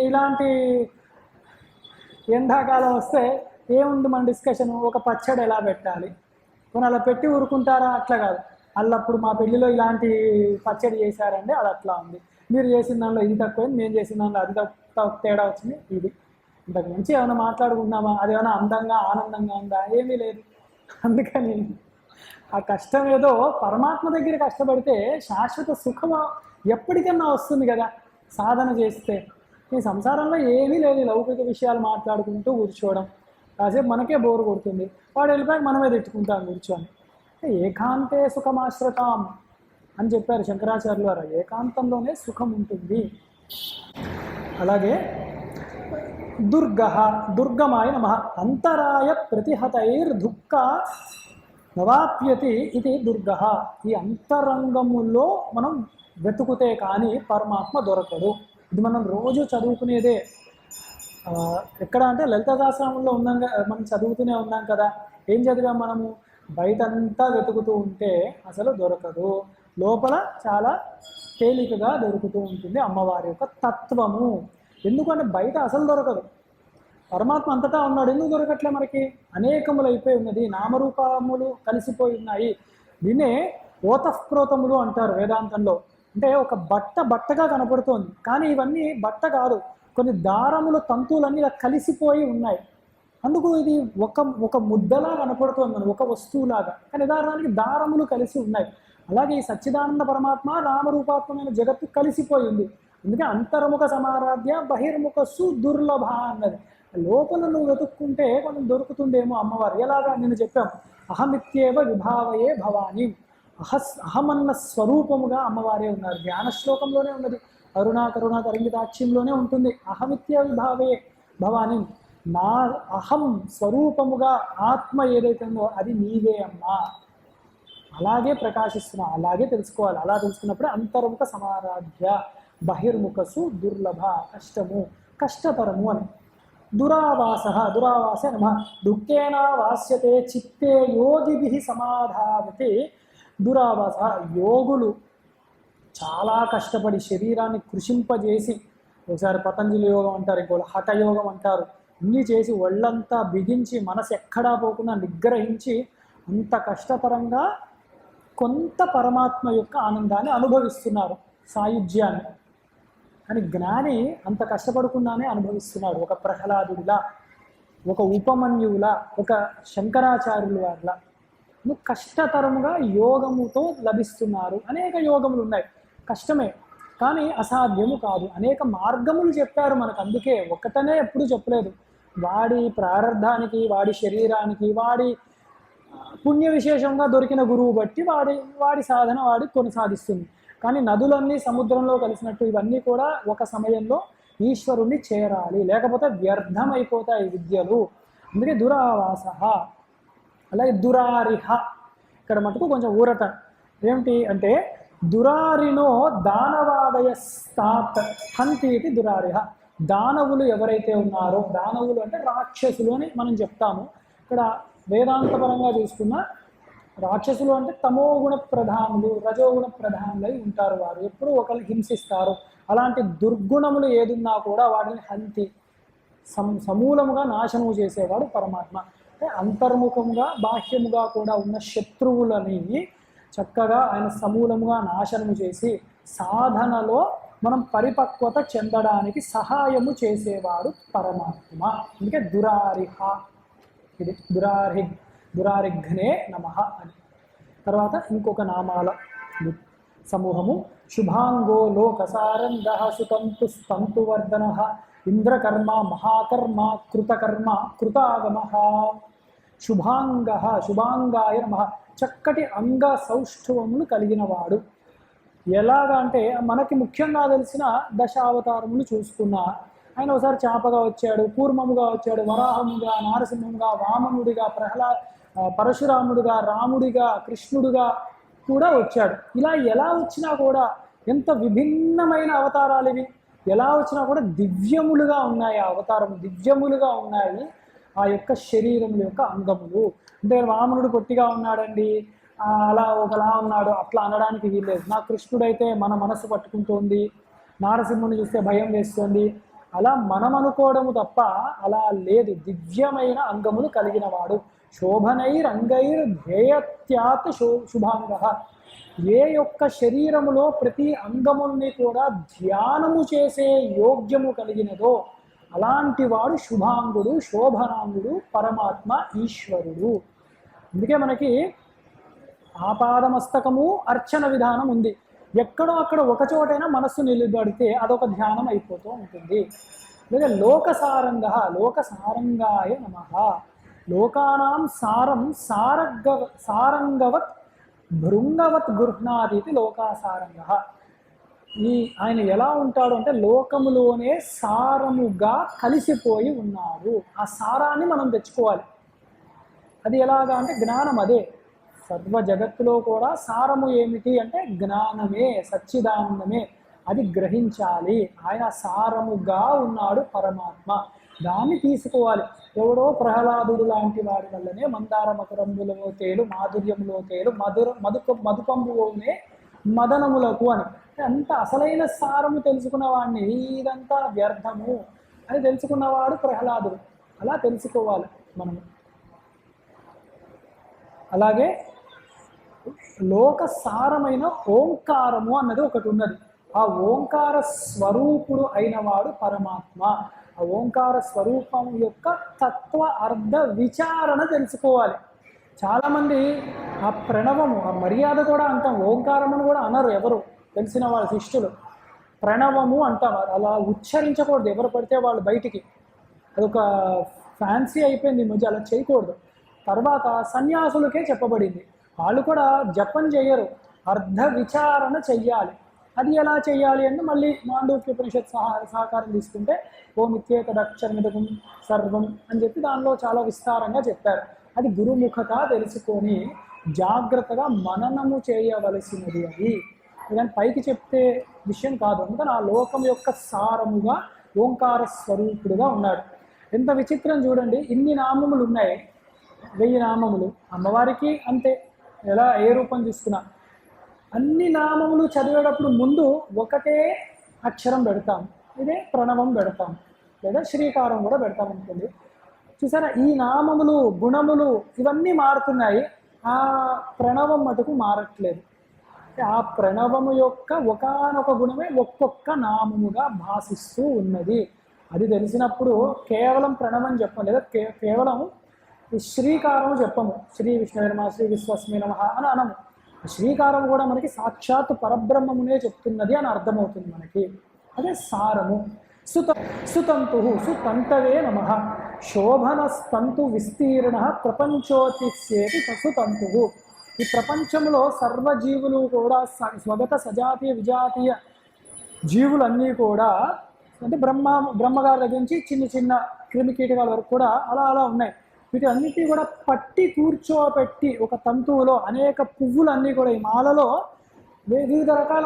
ఇలాంటి ఎండాకాలం వస్తే ఏముంది మన డిస్కషన్? ఒక పచ్చడి ఎలా పెట్టాలి, కొన్ని అలా పెట్టి ఊరుకుంటారా? అట్లా కాదు. అల్లప్పుడు మా పెళ్ళిలో ఇలాంటి పచ్చడి చేశారండి, అది అట్లా ఉంది, మీరు చేసిన దానిలో ఇది తక్కువైంది, నేను చేసిన దానిలో అది తేడా వచ్చింది, ఇది. ఇంతకు మంచి ఏమైనా మాట్లాడుకున్నామా? అది ఏమైనా అందంగా ఆనందంగా ఉందా? ఏమీ లేదు. అందుకని ఆ కష్టం ఏదో పరమాత్మ దగ్గర కష్టపడితే శాశ్వత సుఖం ఎప్పటికన్నా వస్తుంది కదా సాధన చేస్తే. ఈ సంసారంలో ఏమీ లేదు, లౌకిక విషయాలు మాట్లాడుకుంటూ కూర్చోవడం, కాసేపు మనకే బోరు కొడుతుంది, వాడు వెళ్ళిపోయి మనమే తిట్టుకుంటాం కూర్చొని. ఏకాంతే సుఖమాశ్రతాం అని చెప్పారు శంకరాచార్యులు వారు. ఏకాంతంలోనే సుఖం ఉంటుంది. అలాగే దుర్గ, దుర్గమాయ నమ. అంతరాయ ప్రతిహతైర్దుఃఖ నవాప్యతి ఇది దుర్గ. ఈ అంతరంగములో మనం వెతుకుతే కానీ పరమాత్మ దొరకడు. ఇది మనం రోజు చదువుకునేదే. ఎక్కడ అంటే లలితా సహస్రనామంలో ఉన్నాం, మనం చదువుతూనే ఉన్నాం కదా. ఏం చదివాం మనము? బయటంతా వెతుకుతూ ఉంటే అసలు దొరకదు, లోపల చాలా తేలికగా దొరుకుతూ ఉంటుంది అమ్మవారి యొక్క తత్వము. ఎందుకంటే బయట అసలు దొరకదు, పరమాత్మ అంతటా ఉన్నాడు. ఎందుకు దొరకట్లే మనకి? అనేకములు అయిపోయి ఉన్నది, నామరూపములు కలిసిపోయి ఉన్నాయి. దీన్నే ఓతఃప్రోతములు అంటారు వేదాంతంలో. అంటే ఒక బట్టగా కనపడుతోంది, కానీ ఇవన్నీ బట్ట కాదు, కొన్ని దారములు, తంతువులన్నీ ఇలా కలిసిపోయి ఉన్నాయి. అందుకు ఇది ఒక ముద్దలా కనపడుతోంది మనం, ఒక వస్తువులాగా, కానీ యథార్థానికి దారములు కలిసి ఉన్నాయి. అలాగే ఈ సచ్చిదానంద పరమాత్మ నామరూపాత్మమైన జగత్తు కలిసిపోయి ఉంది. అందుకే అంతర్ముఖ సమారాధ్య బహిర్ముఖస్సు దుర్లభ అన్నది. లోపల నువ్వు వెతుక్కుంటే కొంచెం దొరుకుతుందేమో అమ్మవారు. ఎలాగా నేను చెప్పాం, అహమిత్యేవ విభావయే భవాని. అహమన్న స్వరూపముగా అమ్మవారే ఉన్నారు. ధ్యాన శ్లోకంలోనే ఉన్నది, కరుణా తరంగితాక్ష్యంలోనే ఉంటుంది. అహమిత్య విభావయే భవాని, నా అహం స్వరూపముగా ఆత్మ ఏదైతే ఉందో అది నీవే అమ్మా. అలాగే ప్రకాశిస్తున్నా, అలాగే తెలుసుకోవాలి. అలా తెలుసుకున్నప్పుడే అంతర్ముఖ సమారాధ్య బహిర్ముఖసు దుర్లభ, కష్టతరము అని. దురావాస నమ. దుఃఖేన వాస్యతే చిత్తే యోగిభి సమాధావతి దురావాస. యోగులు చాలా కష్టపడి శరీరాన్ని కృషింపజేసి, ఒకసారి పతంజలి యోగం అంటారు, ఇంకోటి హఠయోగం అంటారు, ఇన్ని చేసి ఒళ్ళంతా బిగించి మనసు ఎక్కడా పోకుండా నిగ్రహించి అంత కష్టతరంగా కొంత పరమాత్మ యొక్క ఆనందాన్ని అనుభవిస్తున్నారు, సాయుధ్యాన్ని. కానీ జ్ఞాని అంత కష్టపడకుండానే అనుభవిస్తున్నాడు. ఒక ప్రహ్లాదుడిలా, ఒక ఉపమన్యువులా, ఒక శంకరాచార్యుల వారిలా నువ్వు కష్టతరముగా యోగముతో లభిస్తున్నారు. అనేక యోగములు ఉన్నాయి, కష్టమే కానీ అసాధ్యము కాదు. అనేక మార్గములు చెప్పారు మనకు. అందుకే ఒకటనే ఎప్పుడు చెప్పలేదు. వాడి ప్రారంధానికి, వాడి శరీరానికి, వాడి పుణ్య విశేషంగా దొరికిన గురువు బట్టి వాడి సాధన వాడి కొనసాగిస్తుంది. కానీ నదులన్నీ సముద్రంలో కలిసినట్టు ఇవన్నీ కూడా ఒక సమయంలో ఈశ్వరుణ్ణి చేరాలి, లేకపోతే వ్యర్థమైపోతాయి విద్యలు. అందుకే దురావాస. అలాగే దురారిహ, ఇక్కడ మటుకు కొంచెం ఊరట. ఏమిటి అంటే దురారినో దానవాదయ స్తాత్ హంతీతి దురారిహ. దానవులు ఎవరైతే ఉన్నారో, దానవులు అంటే రాక్షసులు అని మనం చెప్తాము. ఇక్కడ వేదాంతపరంగా చూసుకున్న రాక్షసులు అంటే తమోగుణ ప్రధానులు, రజోగుణ ప్రధానులై ఉంటారు. వారు ఎప్పుడూ ఒకరిని హింసిస్తారు. అలాంటి దుర్గుణములు ఏదున్నా కూడా వాటిని హంతి సమూలముగా నాశనము చేసేవాడు పరమాత్మ. అంతర్ముఖంగా బాహ్యముగా కూడా ఉన్న శత్రువులని చక్కగా ఆయన సమూలముగా నాశనము చేసి సాధనలో మనం పరిపక్వత చెందడానికి సహాయము చేసేవాడు పరమాత్మ. అందుకే దురారిహ, ఇది దురారిఘ్నే నమః అని. తర్వాత ఇంకొక నామాల సమూహము శుభాంగో లోకసారంగ సుతంతు స్తతువర్ధన ఇంద్రకర్మ మహాకర్మ కృతకర్మ కృతాగమ. శుభాంగాయ నమః, చక్కటి అంగ సౌష్ఠవములు కలిగిన వాడు. ఎలాగా అంటే మనకి ముఖ్యంగా తెలిసిన దశావతారములు చూసుకున్నా ఆయన ఒకసారి చాపగా వచ్చాడు, కూర్మముగా వచ్చాడు, వరాహముగా, నారసింహముగా, వామనుడిగా, పరశురాముడిగా, రాముడిగా, కృష్ణుడిగా కూడా వచ్చాడు. ఇలా ఎలా వచ్చినా కూడా ఎంత విభిన్నమైన అవతారాలు ఇవి. ఎలా వచ్చినా కూడా దివ్యములుగా ఉన్నాయి, ఆ అవతారం దివ్యములుగా ఉన్నాయి ఆ యొక్క శరీరముల యొక్క అంగములు. అంటే వామనుడు పొట్టిగా ఉన్నాడండి, అలా ఒకలా ఉన్నాడు అట్లా అనడానికి వీల్లేదు. నా కృష్ణుడైతే మన మనసు పట్టుకుంటోంది, నారసింహుని చూస్తే భయం వేస్తుంది, అలా మనం అనుకోవడము తప్ప అలా లేదు. దివ్యమైన అంగములు కలిగిన వాడు. శోభనైరంగైర్ ధ్యేయత్యాత్ శుభాంగ. ఏ యొక్క శరీరములో ప్రతి అంగముల్ని కూడా ధ్యానము చేసే యోగ్యము కలిగినదో అలాంటి వాడు శుభాంగుడు, శోభనాంగుడు, పరమాత్మ ఈశ్వరుడు. అందుకే మనకి ఆపాదమస్తకము అర్చన విధానం ఉంది. ఎక్కడో అక్కడ ఒక చోటైనా మనస్సు నిలబడితే అదొక ధ్యానం అయిపోతూ ఉంటుంది. లేదా లోకసారంగాయ నమః. లోకానాం సారం సారంగవత్ భృంగవత్ గృహ్ణాది లోకాసారంగ. ఆయన ఎలా ఉంటాడు అంటే లోకములోనే సారముగా కలిసిపోయి ఉన్నాడు. ఆ సారాన్ని మనం తెచ్చుకోవాలి. అది ఎలాగా అంటే జ్ఞానం. అదే సర్వ జగత్తులో కూడా సారము ఏమిటి అంటే జ్ఞానమే, సచ్చిదానందమే. అది గ్రహించాలి. ఆయన సారముగా ఉన్నాడు పరమాత్మ. దాన్ని తీసుకోవాలి. ఎవడో ప్రహ్లాదుడు లాంటి వాడి వల్లనే మందార మకరంబులో తేలు మాధుర్యములో తేలు మధుపంబులోనే మదనములకు అని. అంత అసలైన సారము తెలుసుకున్న వాడిని ఇదంతా వ్యర్థము అని తెలుసుకున్నవాడు ప్రహ్లాదుడు. అలా తెలుసుకోవాలి మనము. అలాగే లోక సారమైన ఓంకారము అన్నది ఒకటి ఉన్నది. ఆ ఓంకార స్వరూపుడు అయిన వాడు పరమాత్మ. ఆ ఓంకార స్వరూపం యొక్క తత్వ అర్థ విచారణ తెలుసుకోవాలి. చాలామంది ఆ ప్రణవము, ఆ మర్యాద కూడా అంటాం, ఓంకారమును కూడా అనరు ఎవరు తెలిసిన వాళ్ళ శిష్యులు. ప్రణవము అంటాం, అలా ఉచ్చరించకూడదు ఎవరు పడితే వాళ్ళు బయటికి. అదొక ఫ్యాన్సీ అయిపోయింది ఈ మధ్య, అలా చేయకూడదు. తర్వాత సన్యాసులకే చెప్పబడింది, వాళ్ళు కూడా జపం చేయరు, అర్ధ విచారణ చెయ్యాలి. అది ఎలా చెయ్యాలి అంటే మళ్ళీ మాండూక్యోపనిషత్ సహకారం తీసుకుంటే ఓమిత్యేతదక్షరమిదకం సర్వం అని చెప్పి దానిలో చాలా విస్తారంగా చెప్పారు. అది గురుముఖత తెలుసుకొని జాగ్రత్తగా మననము చేయవలసినది. అది దాని పైకి చెప్తే విషయం కాదు. అందుకని ఆ లోకం యొక్క సారముగా ఓంకార స్వరూపుడుగా ఉన్నాడు. ఎంత విచిత్రం చూడండి, ఇన్ని నామములు ఉన్నాయి, 1000 నామములు. అమ్మవారికి అంతే, ఎలా ఏ రూపం తీసుకున్నా అన్ని నామములు చదివేటప్పుడు ముందు ఒకటే అక్షరం పెడతాం, ఇదే ప్రణవం పెడతాం, లేదా శ్రీకారం కూడా పెడతాం అనుకోండి. చూసారా, ఈ నామములు గుణములు ఇవన్నీ మారుతున్నాయి, ఆ ప్రణవం మటుకు మారట్లేదు. ఆ ప్రణవము యొక్క ఒకానొక గుణమే ఒక్కొక్క నామముగా భాషిస్తూ ఉన్నది. అది తెలిసినప్పుడు కేవలం ప్రణవం చెప్పం, లేదా కేవలం శ్రీకారము చెప్పము. శ్రీ విష్ణువర్మ శ్రీ విశ్వస్మి నమః అని అనము. శ్రీకారం కూడా మనకి సాక్షాత్ పరబ్రహ్మమునే చెప్తున్నది అని అర్థమవుతుంది మనకి. అదే సారము. సుతంతు సుతంతవే నమః. శోభన తంతు విస్తీర్ణ ప్రపంచోతిశేతి సుతంతు. ఈ ప్రపంచంలో సర్వజీవులు కూడా స్వగత సజాతీయ విజాతీయ జీవులన్నీ కూడా అంటే బ్రహ్మగారి దగ్గర నుంచి చిన్న చిన్న క్రిమికీటకాల వరకు కూడా అలా అలా ఉన్నాయి. వీటన్నిటినీ కూడా పట్టి కూర్చోబెట్టి ఒక తంతువులో అనేక పువ్వులన్నీ కూడా, ఈ మాలలో వివిధ రకాల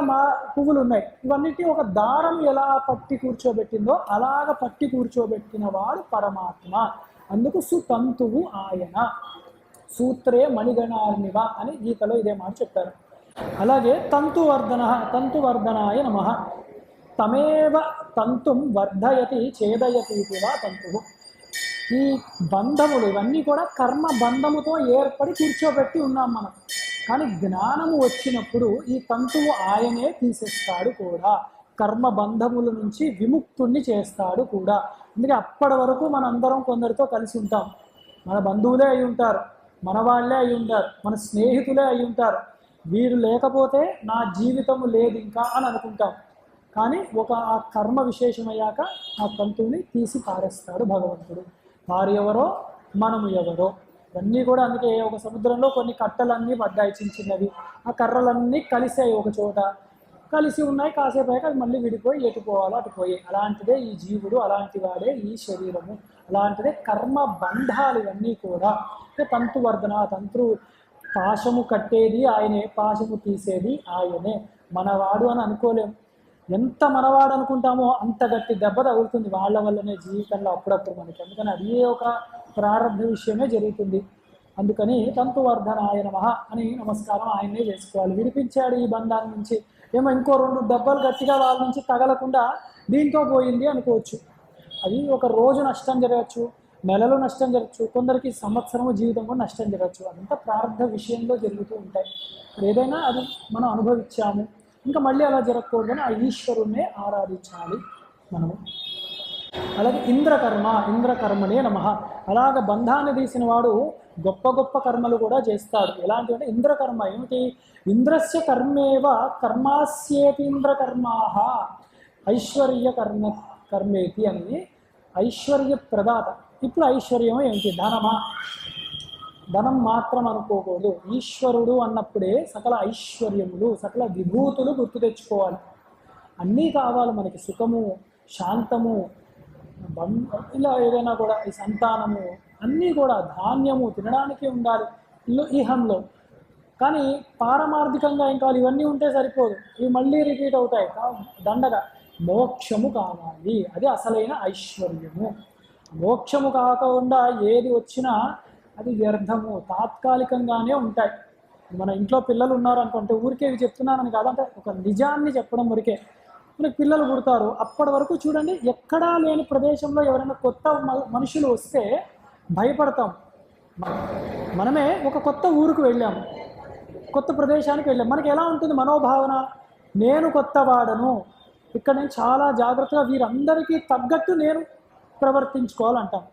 పువ్వులు ఉన్నాయి, ఇవన్నిటినీ ఒక దారం ఎలా పట్టి కూర్చోబెట్టిందో అలాగ పట్టి కూర్చోబెట్టిన వాడు పరమాత్మ. అందుకు సుతంతువు ఆయన. సూత్రే మణిగణార్నివ అని గీతలో ఇదే మాట చెప్పారు. అలాగే తంతువర్ధనాయ నమః. తమేవ తంతుం వర్ధయతి ఛేదయతి వా తంతు. ఈ బంధములు ఇవన్నీ కూడా కర్మ బంధముతో ఏర్పడి కూర్చోబెట్టి ఉన్నాం మనం. కానీ జ్ఞానము వచ్చినప్పుడు ఈ తంతువు ఆయనే తీసేస్తాడు కూడా, కర్మ బంధముల నుంచి విముక్తుణ్ణి చేస్తాడు కూడా. అందుకే అప్పటి వరకు మనందరం కొందరితో కలిసి ఉంటాం, మన బంధువులే అయి ఉంటారు, మన వాళ్ళే అయి ఉంటారు, మన స్నేహితులే అయి ఉంటారు. వీరు లేకపోతే నా జీవితము లేదు ఇంకా అని అనుకుంటాం. కానీ ఆ కర్మ విశేషమయ్యాక ఆ తంతువుని తీసి పారేస్తాడు భగవంతుడు. వారు ఎవరో మనము ఎవరో ఇవన్నీ కూడా. అందుకే ఒక సముద్రంలో కొన్ని కట్టలన్నీ పడ్డాయి చిన్న చిన్నవి, ఆ కర్రలన్నీ కలిసాయి ఒక చోట, కలిసి ఉన్నాయి. కాసేపు అయ్యాక అది మళ్ళీ విడిపోయి ఎటుపోవాలో అటుపోయాయి. అలాంటిదే ఈ జీవుడు, అలాంటి వాడే ఈ శరీరము, అలాంటిదే కర్మ బంధాలు ఇవన్నీ కూడా. తంతువర్ధన, తంతు పాశము కట్టేది ఆయనే, పాశము తీసేది ఆయనే. మనవాడు అని అనుకోలేము. ఎంత మనవాడు అనుకుంటామో అంత గట్టి దెబ్బ తగులుతుంది వాళ్ళ వల్లనే జీవితంలో అప్పుడప్పుడు మనకి. అందుకని అది ఒక ప్రారంభ విషయమే జరుగుతుంది. అందుకని తంతువర్ధనాయ నమః అని నమస్కారం ఆయన్నే చేసుకోవాలి. విడిపించాడు ఈ బంధాల నుంచి, ఏమో ఇంకో 2 దెబ్బలు గట్టిగా వాళ్ళ నుంచి తగలకుండా దీంతో పోయింది అనుకోవచ్చు. అది ఒక రోజు నష్టం జరగచ్చు, నెలలు నష్టం జరగచ్చు, కొందరికి సంవత్సరము జీవితం కూడా నష్టం జరగచ్చు. అదంతా ప్రారంభ విషయంలో జరుగుతూ ఉంటాయి. ఏదైనా అది మనం అనుభవించాము, ఇంకా మళ్ళీ అలా జరగకూడదని ఆ ఈశ్వరుణ్ణే ఆరాధించాలి మనము. అలాగే ఇంద్రకర్మనే నమః. అలాగ బంధాన్ని తీసిన వాడు గొప్ప గొప్ప కర్మలు కూడా చేస్తాడు. ఎలాంటి అంటే ఇంద్రకర్మ ఏమిటి? ఇంద్రస్య కర్మేవ కర్మాస్యేతీంద్రకర్మాః ఐశ్వర్య కర్మేతి అని ఐశ్వర్య ప్రదాత. ఇప్పుడు ఐశ్వర్యం ఏమిటి? ధనమా? ధనం మాత్రం అనుకోకూడదు. ఈశ్వరుడు అన్నప్పుడే సకల ఐశ్వర్యములు, సకల విభూతులు గుర్తు తెచ్చుకోవాలి. అన్నీ కావాలి మనకి, సుఖము, శాంతము, ఇలా ఏదైనా కూడా ఈ సంతానము అన్నీ కూడా, ధాన్యము తినడానికి ఉండాలి ఈహంలో. కానీ పారమార్థికంగా ఏం కావాలి? ఇవన్నీ ఉంటే సరిపోదు, ఇవి మళ్ళీ రిపీట్ అవుతాయి. దండగా మోక్షము కావాలి, అది అసలైన ఐశ్వర్యము. మోక్షము కాకుండా ఏది వచ్చినా అది వ్యర్థము, తాత్కాలికంగానే ఉంటాయి. మన ఇంట్లో పిల్లలు ఉన్నారు అనుకుంటే ఊరికే ఇవి చెప్తున్నానని కాదంటే ఒక నిజాన్ని చెప్పడం వరకే. మనకి పిల్లలు పుడతారు, అప్పటి వరకు చూడండి ఎక్కడా లేని ప్రదేశంలో ఎవరైనా కొత్త మనుషులు వస్తే భయపడతాం. మనమే ఒక కొత్త ఊరికి వెళ్ళాము, కొత్త ప్రదేశానికి వెళ్ళాము, మనకి ఎలా ఉంటుంది మనోభావన? నేను కొత్తవాడను, ఇక్కడ నేను చాలా జాగ్రత్తగా వీరందరికీ తగ్గట్టు నేను ప్రవర్తించుకోవాలంటాం.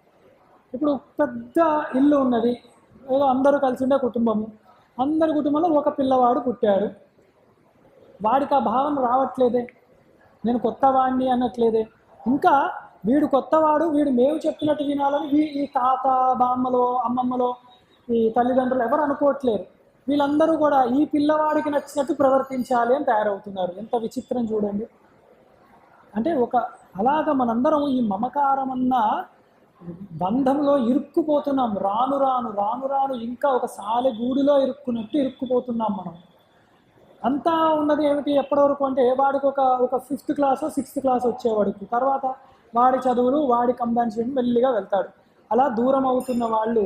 ఇప్పుడు పెద్ద ఇల్లు ఉన్నది, ఏదో అందరూ కలిసి ఉండే కుటుంబము, అందరి కుటుంబంలో ఒక పిల్లవాడు పుట్టాడు, వాడికి ఆ భావన రావట్లేదే, నేను కొత్తవాడిని అన్నట్లేదే. ఇంకా వీడు కొత్తవాడు, వీడు మేము చెప్పినట్టు వినాలని ఈ తాత బామ్మలో అమ్మమ్మలో ఈ తల్లిదండ్రులు ఎవరు అనుకోవట్లేరు. వీళ్ళందరూ కూడా ఈ పిల్లవాడికి నచ్చినట్టు ప్రవర్తించాలి అని తయారవుతున్నారు. ఎంత విచిత్రం చూడండి. అంటే అలాగ మనందరం ఈ మమకారం అన్న బంధంలో ఇరుక్కుపోతున్నాం. రాను రాను రాను రాను ఇంకా ఒక సాలెగూడిలో ఇరుక్కుపోతున్నాం మనం. అంతా ఉన్నది ఏమిటి ఎప్పటి వరకు అంటే వాడికి ఒక 5th క్లాసో 6th క్లాస్ వచ్చేవాడికి తర్వాత వాడి చదువులు వాడి కంబాన్షన్ మెల్లిగా వెళ్తాడు. అలా దూరం అవుతున్న వాళ్ళు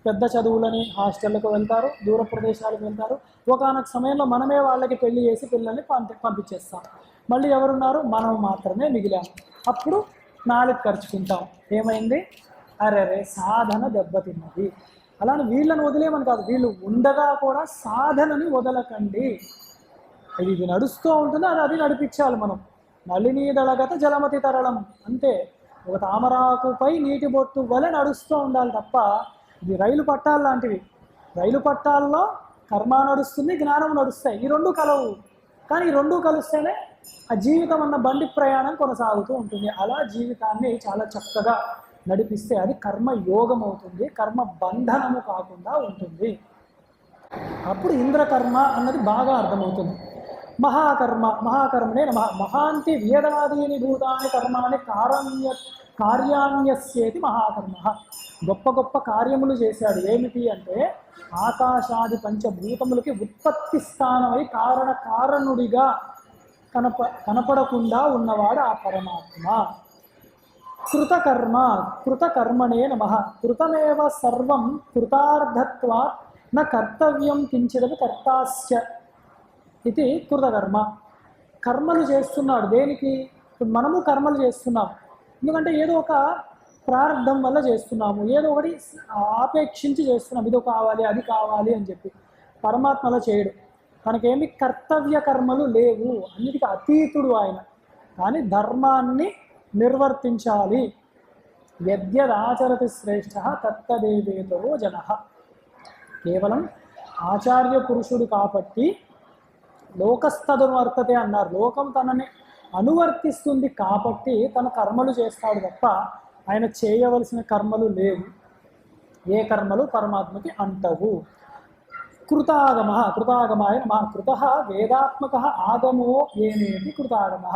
పెద్ద చదువులని హాస్టళ్ళకు వెళ్తారు, దూర ప్రదేశాలకు వెళ్తారు. ఒకనొక సమయంలో మనమే వాళ్ళకి పెళ్లి చేసి పిల్లల్ని పంపించేస్తాం. మళ్ళీ ఎవరున్నారు? మనం మాత్రమే మిగిలాము. అప్పుడు 4 ఖర్చుకుంటాం. ఏమైంది? అరే సాధన దెబ్బతిన్నది. అలానే వీళ్ళని వదిలేమని కాదు, వీళ్ళు ఉండగా కూడా సాధనని వదలకండి. ఇది నడుస్తూ ఉంటుంది, అది నడిపించాలి మనం. నళినీ దళగత జలమతి తరళం అంతే. ఒక తామరాకుపై నీటి బొట్టు వలె నడుస్తూ ఉండాలి తప్ప ఇది రైలు పట్టాలు లాంటివి. రైలు పట్టాల్లో కర్మ నడుస్తుంది, జ్ఞానం నడుస్తాయి. ఈ 2 కలవు. కానీ ఈ 2 కలిస్తేనే ఆ జీవితం అన్న బండి ప్రయాణం కొనసాగుతూ ఉంటుంది. అలా జీవితాన్ని చాలా చక్కగా నడిపిస్తే అది కర్మ యోగం అవుతుంది, కర్మ బంధనము కాకుండా ఉంటుంది. అప్పుడు ఇంద్రకర్మ అన్నది బాగా అర్థమవుతుంది. మహాకర్మనే మహాంతి వేదాదీని భూతాని కర్మాని కార్యాణ్యస్యేతి మహాకర్మ. గొప్ప గొప్ప కార్యములు చేశాడు. ఏమిటి అంటే ఆకాశాది పంచభూతములకి ఉత్పత్తి స్థానమై కారణుడిగా కనపడకుండా ఉన్నవాడు ఆ పరమాత్మ. కృతకర్మణే నమః. కృతమేవ సర్వం కృతార్థత్వాత్ న కర్తవ్యం కించిదపి కర్తాస్య ఇది కృతకర్మ. కర్మలు చేస్తున్నాడు దేనికి? మనము కర్మలు చేస్తున్నాం. ఎందుకంటే ఏదో ఒక ప్రారంధం వల్ల చేస్తున్నాము, ఏదో ఒకటి ఆపేక్షించి చేస్తున్నాం, ఇది కావాలి అది కావాలి అని చెప్పి. పరమాత్మలో చేయడు, తనకేమి కర్తవ్య కర్మలు లేవు, అన్నిటికీ అతీతుడు ఆయన. కానీ ధర్మాన్ని నిర్వర్తించాలి. యద్యదాచరతి శ్రేష్ఠ తత్తదేవేతో జన. కేవలం ఆచార్య పురుషుడు కాబట్టి లోకస్తదనువర్తతే అన్నారు. లోకం తనని అనువర్తిస్తుంది కాబట్టి తన కర్మలు చేస్తాడు తప్ప ఆయన చేయవలసిన కర్మలు లేవు. ఏ కర్మలు పరమాత్మకి అంటవు. కృతాగమ కృతాగమాయ నమః. కృత వేదాత్మక ఆగమో ఏనేది కృతాగమ.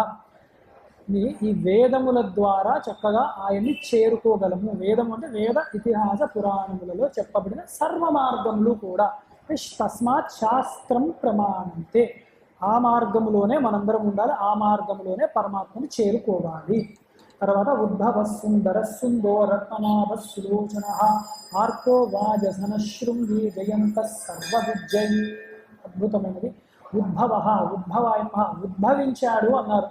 ఈ వేదముల ద్వారా చక్కగా ఆయన్ని చేరుకోగలము. వేదము అంటే వేద ఇతిహాస పురాణములలో చెప్పబడిన సర్వ మార్గములు కూడా. తస్మాత్ శాస్త్రం ప్రమాణంతే. ఆ మార్గములోనే మనందరం ఉండాలి, ఆ మార్గములోనే పరమాత్మను చేరుకోవాలి. తర్వాత ఉద్భవ సుందర సుందో రత్ననాభ సులోచన ఆర్తో వాజసన శృంగి జయంత సర్వ విజయ్. అద్భుతమైనది. ఉద్భవ ఉద్భవాయ ఉద్భవించాడు అన్నారు.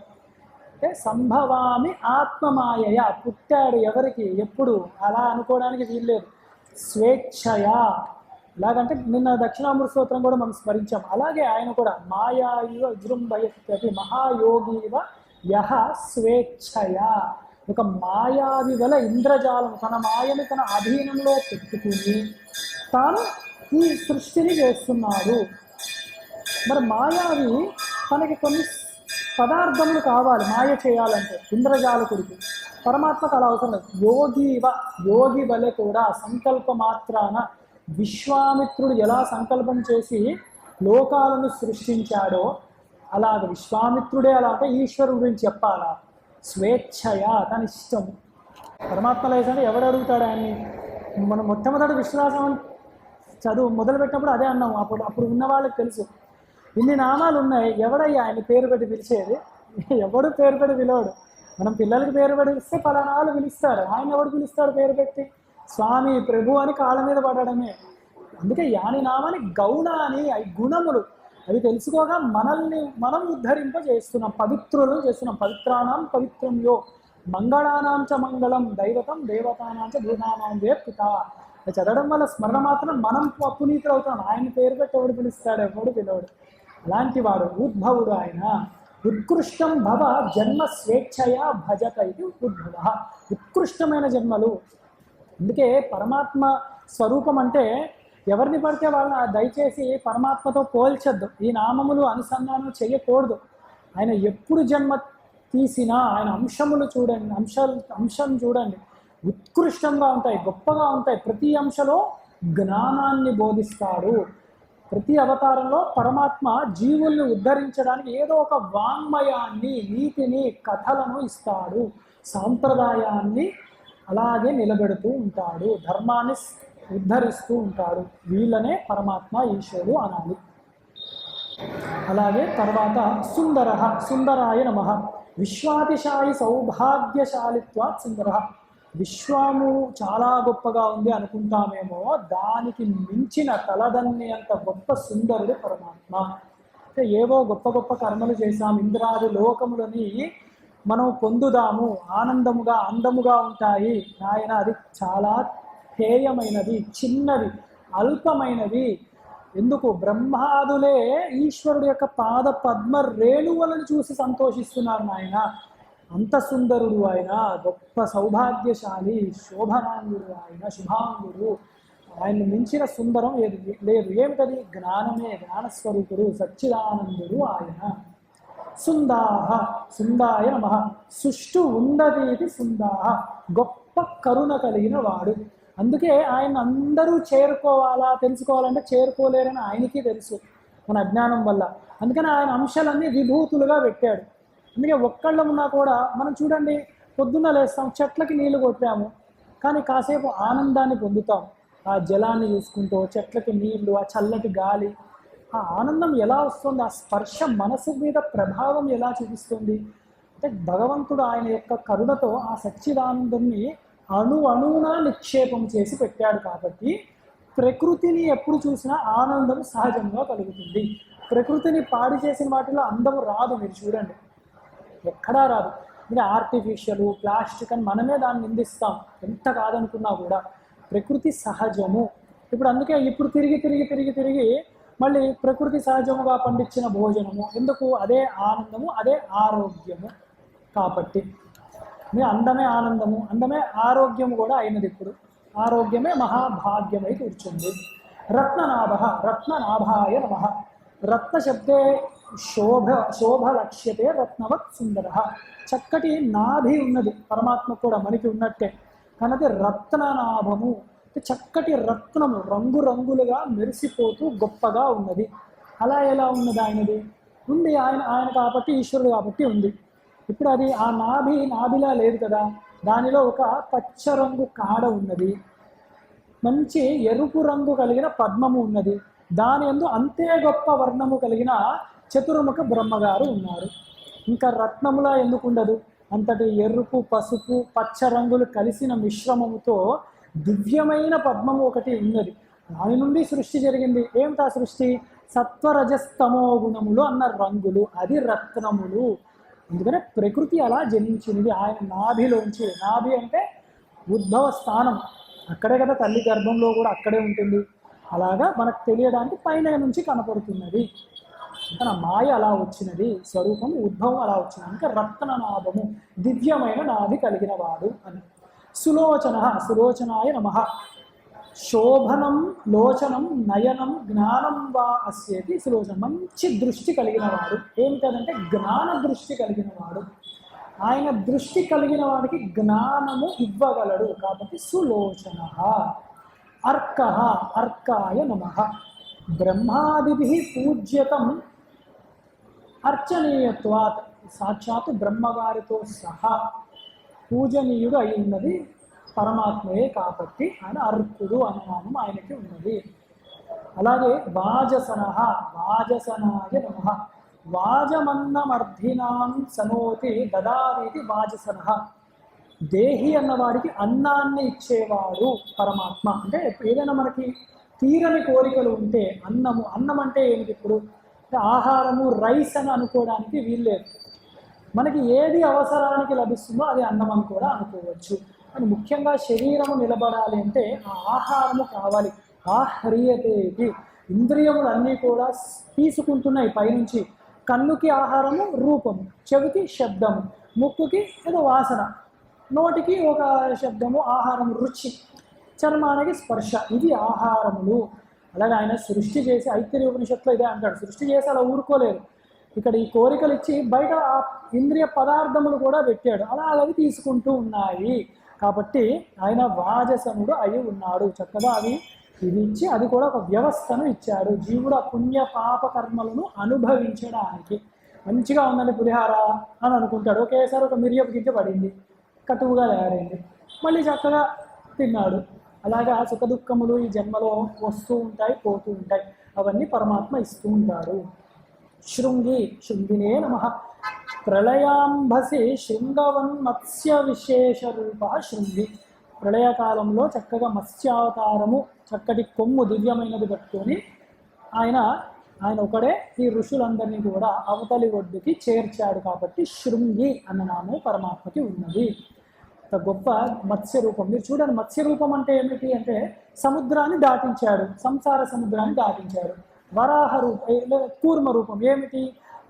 అంటే సంభవామి ఆత్మమాయయ, పుట్టాడు ఎవరికి ఎప్పుడు అలా అనుకోవడానికి వీల్లేదు. స్వేచ్ఛయా, ఎలాగంటే నిన్న దక్షిణామృత స్తోత్రం కూడా మనం స్మరించాం. అలాగే ఆయన కూడా మాయా ఇవ విజృంభయతి మహాయోగివ యహ స్వేచ్ఛయా. ఒక మాయావి వల ఇంద్రజాలం, తన మాయని తన అధీనంలో పెట్టుకుని తాను ఈ సృష్టిని చేస్తున్నాడు. మరి మాయావి తనకి కొన్ని పదార్థములు కావాలి మాయ చేయాలంటే ఇంద్రజాలకుడికి. పరమాత్మకు అలా అవసరం లేదు. యోగి వలె కూడా సంకల్ప మాత్రాన విశ్వామిత్రుడు ఎలా సంకల్పం చేసి లోకాలను సృష్టించాడో అలాగ విశ్వామిత్రుడే అలా అంటే ఈశ్వరుడు గురించి చెప్పాలా. స్వేచ్ఛయా, తన ఇష్టం. పరమాత్మ లేదంటే ఎవడు అడుగుతాడు ఆయన్ని? మనం మొట్టమొదటి విశ్వాసం చదువు మొదలుపెట్టినప్పుడు అదే అన్నాము. అప్పుడు ఉన్న వాళ్ళకి తెలుసు ఇన్ని నామాలు ఉన్నాయి, ఎవడయ్యా ఆయన పేరు పెట్టి పిలిచేది? ఎవడు పేరు పెట్టి పిలవడు. మనం పిల్లలకి పేరు పెట్టి పిలిస్తే పలానాలు పిలుస్తారు, ఆయన ఎవడు పిలుస్తాడు పేరు పెట్టి? స్వామి ప్రభు అని కాళ్ళ మీద పడడమే. అందుకే యాని నామాని గౌణ అని అవి గుణములు, అవి తెలుసుకోగా మనల్ని మనం ఉద్ధరింపజేస్తున్నాం, పవిత్రులను చేస్తున్నాం. పవిత్రానాం పవిత్రం యో మంగళానాం చ మంగళం దైవతం దేవతానాం చ భూనానాం వేత్పిత. చదవడం వల్ల స్మరణ మాత్రం మనం పునీతులు అవుతాం. ఆయన పేరు పెట్టి ఎవడు పిలుస్తాడు? ఎవడు పిలవడు. అలాంటి వాడు ఉద్భవుడు ఆయన. ఉత్కృష్టం భవ జన్మ స్వేచ్ఛయా భజత ఇది ఉద్భవ. ఉత్కృష్టమైన జన్మలు. అందుకే పరమాత్మ స్వరూపం అంటే ఎవరిని పడితే వాళ్ళని దయచేసి పరమాత్మతో పోల్చొద్దు. ఈ నామములు అనుసంధానం చేయకూడదు. ఆయన ఎప్పుడు జన్మ తీసినా ఆయన అంశములు చూడండి, అంశం చూడండి, ఉత్కృష్టంగా ఉంటాయి, గొప్పగా ఉంటాయి. ప్రతి అంశలో జ్ఞానాన్ని బోధిస్తాడు. ప్రతి అవతారంలో పరమాత్మ జీవుల్ని ఉద్ధరించడానికి ఏదో ఒక వాంగ్మయాన్ని, నీతిని, కథలను ఇస్తాడు. సాంప్రదాయాన్ని అలాగే నిలబెడుతూ ఉంటాడు, ధర్మాన్ని ఉద్ధరిస్తూ ఉంటాడు. వీళ్ళనే పరమాత్మ ఈశ్వరుడు అనాలి. అలాగే తర్వాత సుందర సుందరాయ నమః. విశ్వాతిశాయి సౌభాగ్యశాలిత్వాత్ సుందర. విశ్వము చాలా గొప్పగా ఉంది అనుకుంటామేమో, దానికి మించిన తలదన్ని అంత గొప్ప సుందరుడు పరమాత్మ. అంటే ఏవో గొప్ప గొప్ప కర్మలు చేశాం, ఇంద్రాది లోకములని మనం పొందుదాము, ఆనందముగా అందముగా ఉంటాయి. నాయన అది చాలా హేయమైనది, చిన్నది, అల్పమైనది. ఎందుకు? బ్రహ్మాదులే ఈశ్వరుడు యొక్క పాద పద్మ రేణువులను చూసి సంతోషిస్తున్నారు నాయన. అంత సుందరుడు ఆయన, గొప్ప సౌభాగ్యశాలి, శోభనాంగుడు ఆయన, శుభాంగుడు. ఆయన్ని మించిన సుందరం ఏది లేదు. ఏమిటది? జ్ఞానమే, జ్ఞానస్వరూపుడు, సచ్చిదానందుడు ఆయన. సుందాహ సుందాయ నమః. సుష్టు ఉన్నది సుందాహ. గొప్ప కరుణ కలిగిన వాడు. అందుకే ఆయన అందరూ చేరుకోవాలా, తెలుసుకోవాలంటే చేరుకోలేరని ఆయనకి తెలుసు మన అజ్ఞానం వల్ల. అందుకని ఆయన అంశాలన్నీ విభూతులుగా పెట్టాడు. అందుకే ఒక్కళ్ళమున్నా కూడా మనం చూడండి, పొద్దున్న లేస్తాం, చెట్లకి నీళ్లు కొట్టాము, కానీ కాసేపు ఆనందాన్ని పొందుతాం. ఆ జలాన్ని చూసుకుంటూ, చెట్లకి నీళ్లు, ఆ చల్లటి గాలి, ఆ ఆనందం ఎలా వస్తుంది? ఆ స్పర్శ మనసు మీద ప్రభావం ఎలా చూపిస్తుంది అంటే భగవంతుడు ఆయన యొక్క కరుణతో ఆ సచ్చిదానందాన్ని అణువున నిక్షేపం చేసి పెట్టాడు. కాబట్టి ప్రకృతిని ఎప్పుడు చూసినా ఆనందం సహజంగా కలుగుతుంది. ప్రకృతిని పాడి చేసిన వాటిలో అందము రాదు. మీరు చూడండి, ఎక్కడా రాదు. ఇది ఆర్టిఫిషియల్ ప్లాస్టిక్ అని మనమే దాన్ని నిందిస్తాం, ఎంత కాదనుకున్నా కూడా. ప్రకృతి సహజము. ఇప్పుడు అందుకే ఇప్పుడు తిరిగి తిరిగి తిరిగి తిరిగి మళ్ళీ ప్రకృతి సహజముగా పండించిన భోజనము ఎందుకు? అదే ఆనందము, అదే ఆరోగ్యము. కాబట్టి అందమే ఆనందము, అందమే ఆరోగ్యము కూడా అయినది. ఇప్పుడు ఆరోగ్యమే మహాభాగ్యమై కూర్చుంది. రత్ననాభ, రత్ననాభాయ నమః. రత్నశబ్దే శోభలక్ష్యతే రత్నవత్ సుందర. చక్కటి నాభి ఉన్నది పరమాత్మ కూడా మనకి ఉన్నట్టే, కానీ రత్ననాభము చక్కటి రత్నము రంగురంగులుగా మెరిసిపోతూ గొప్పగా ఉన్నది. అలా ఎలా ఉన్నది? ఆయనది ఉంది, ఆయన కాబట్టి ఈశ్వరుడు కాబట్టి ఉంది. ఇప్పుడు అది ఆ నాభిలా లేదు కదా, దానిలో ఒక పచ్చ రంగు కాడ ఉన్నది, మంచి ఎరుపు రంగు కలిగిన పద్మము ఉన్నది, దాని యందు అంతే గొప్ప వర్ణము కలిగిన చతుర్ముఖ బ్రహ్మగారు ఉన్నారు. ఇంకా రత్నములా ఎందుకు ఉండదు? అంతటి ఎరుపు పసుపు పచ్చ రంగులు కలిసిన మిశ్రమముతో దివ్యమైన పద్మము ఒకటి ఉన్నది. దాని నుండి సృష్టి జరిగింది. ఏమిటా సృష్టి? సత్వరజస్తమో గుణములు అన్న రంగులు, అది రత్నములు. ఎందుకంటే ప్రకృతి అలా జనించినది ఆయన నాభిలోంచి. నాభి అంటే ఉద్భవ స్థానం, అక్కడే కదా, తల్లి గర్భంలో కూడా అక్కడే ఉంటుంది. అలాగా మనకు తెలియడానికి పైన నుంచి కనపడుతున్నది. తన మాయ అలా వచ్చినది, స్వరూపం ఉద్భవం అలా వచ్చినది. ఇంకా రత్ననాభము దివ్యమైన నాభి కలిగిన వాడు అని. సులోచన, సులోచనాయ నమః. శోభనం లోచనం నయనం జ్ఞానం వా అస్యేతి సులోచనం. మంచి దృష్టి కలిగిన వాడు. ఏమిటంటే జ్ఞాన దృష్టి కలిగిన వాడు. ఆయన దృష్టి కలిగిన వాడికి జ్ఞానము ఇవ్వగలడు కాబట్టి సులోచన. అర్క, అర్కాయ నమః. బ్రహ్మాదిభిః పూజ్యతం అర్చనీయత్వాత్. సాక్షాత్ బ్రహ్మగారితో సహా పూజనీయుడు అయి ఉన్నది పరమాత్మయే కాబట్టి ఆయన అర్కుడు అన్న నామం ఆయనకి ఉన్నది. అలాగే వాజసన, వాజసనాయ నమః. వాజమన్నమర్ధినాం సనోతి దదారీతి వాజసన. దేహి అన్నవాడికి అన్నాన్ని ఇచ్చేవాడు పరమాత్మ. అంటే ఏదైనా మనకి తీరని కోరికలు ఉంటే అన్నము, అన్నం అంటే ఏమిటి? ఇప్పుడు ఆహారము రైస్ అని అనుకోవడానికి వీల్లేదు. మనకి ఏది అవసరానికి లభిస్తుందో అది అన్నం అని కూడా అనుకోవచ్చు. అని ముఖ్యంగా శరీరము నిలబడాలి అంటే ఆ ఆహారము కావాలి. ఆహ్రియతేటి. ఇంద్రియములన్నీ కూడా తీసుకుంటున్నాయి పైనుంచి. కన్నుకి ఆహారము రూపము, చెవికి శబ్దము, ముక్కుకి ఏదో వాసన, నోటికి ఒక శబ్దము ఆహారము రుచి, చర్మానికి స్పర్శ, ఇవి ఆహారములు. అలాగే ఆయన సృష్టి చేసి ఐతిరేయ ఉపనిషత్తులో ఇదే అంటాడు, సృష్టి చేసి అలా ఊరుకోలేదు. ఇక్కడ ఈ కోరికలు ఇచ్చి బయట ఆ ఇంద్రియ పదార్థములు కూడా పెట్టాడు, అలా అవి తీసుకుంటూ ఉన్నాయి. కాబట్టి ఆయన వాజసనుడు అయి ఉన్నాడు. చక్కగా అవి ఇది ఇచ్చి అది కూడా ఒక వ్యవస్థను ఇచ్చాడు. జీవుడు ఆ పుణ్య పాప కర్మలను అనుభవించడానికి. మంచిగా ఉందని పులిహార అని అనుకుంటాడు, ఒకేసారి ఒక మిరియపు గింజ పడింది, కటువుగా తయారైంది, మళ్ళీ చక్కగా తిన్నాడు. అలాగా సుఖ దుఃఖములు ఈ జన్మలో వస్తూ ఉంటాయి, పోతూ ఉంటాయి. అవన్నీ పరమాత్మ ఇస్తూ ఉంటాడు. శృంగి, శృంగినే నమః. ప్రళయాంబసి శృంగవన్ మత్స్య విశేష రూప శృంగి. ప్రళయకాలంలో చక్కగా మత్స్యావతారము, చక్కటి కొమ్ము దివ్యమైనది పట్టుకొని ఆయన ఒకడే ఈ ఋషులందరినీ కూడా అవతలి ఒడ్డుకి చేర్చాడు కాబట్టి శృంగి అన్న నామం పరమాత్మకి ఉన్నది. గొప్ప మత్స్య రూపం. మీరు చూడండి, మత్స్య రూపం అంటే ఏమిటి అంటే సముద్రాన్ని దాటించాడు, సంసార సముద్రాన్ని దాటించాడు. వరాహ రూపం, కూర్మ రూపం ఏమిటి?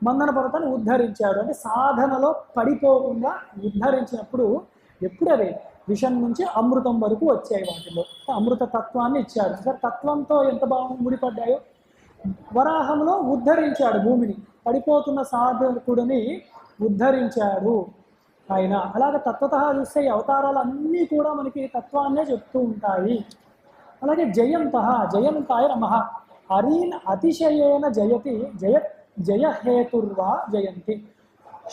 మందన పర్వతాన్ని ఉద్ధరించాడు. అంటే సాధనలో పడిపోకుండా ఉద్ధరించినప్పుడు ఎప్పుడు అదే విషం నుంచి అమృతం వరకు వచ్చాయి. వాటిలో అమృత తత్వాన్ని ఇచ్చాడు. సార్ తత్వంతో ఎంత బాగా ముడిపడ్డాయో. వరాహంలో ఉద్ధరించాడు భూమిని, పడిపోతున్న సాధకుడిని ఉద్ధరించాడు ఆయన. అలాగే తత్వతః చూస్తే ఈ అవతారాలు అన్నీ కూడా మనకి తత్వాన్నే చెప్తూ ఉంటాయి. అలాగే జయంతః, జయంతాయ నమః. అరీన్ అతిశయేన జయతి, జయహేతుర్వా జయంతి.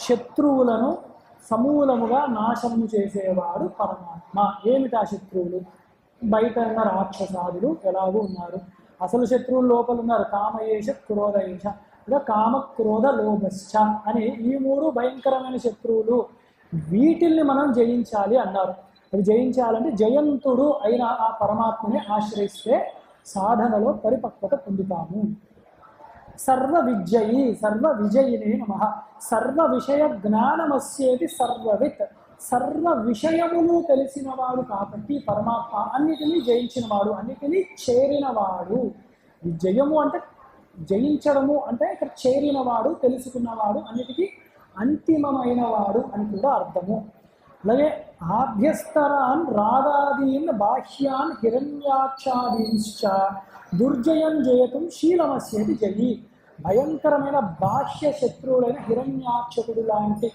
శత్రువులను సమూలముగా నాశనము చేసేవాడు పరమాత్మ. ఏమిటా శత్రువులు? బయట ఉన్న రాక్షసాదులు ఎలాగూ ఉన్నారు. అసలు శత్రువులు లోపల ఉన్నారు. కామయేష క్రోధయేష, లేదా కామ క్రోధ లోభశ్చ అని ఈ మూడు భయంకరమైన శత్రువులు. వీటిల్ని మనం జయించాలి అన్నారు. అది జయించాలంటే జయంతుడు అయిన ఆ పరమాత్మని ఆశ్రయిస్తే సాధనలో పరిపక్వత పొందుతాము. సర్వ విద్యయి సర్వ విజయినే నమః. సర్వ విషయ జ్ఞానమస్యేది సర్వవిత్. సర్వ విషయములు తెలిసినవాడు కాబట్టి పరమాత్మ అన్నిటినీ జయించినవాడు, అన్నిటినీ చేరినవాడు. జయము అంటే జయించడము అంటే ఇక్కడ చేరినవాడు, తెలుసుకున్నవాడు, అన్నిటికీ అంతిమమైన వాడు అని కూడా అర్థము. అలాగే ఆభ్యస్తరాన్ రాగాదీన్ బాహ్యాన్ హిరణ్యాక్షాదీంశ్చ దుర్జయం జయతం శీలమస్యేది జయి. భయంకరమైన బాహ్య శత్రువులైన హిరణ్యాక్షకుడు లాంటి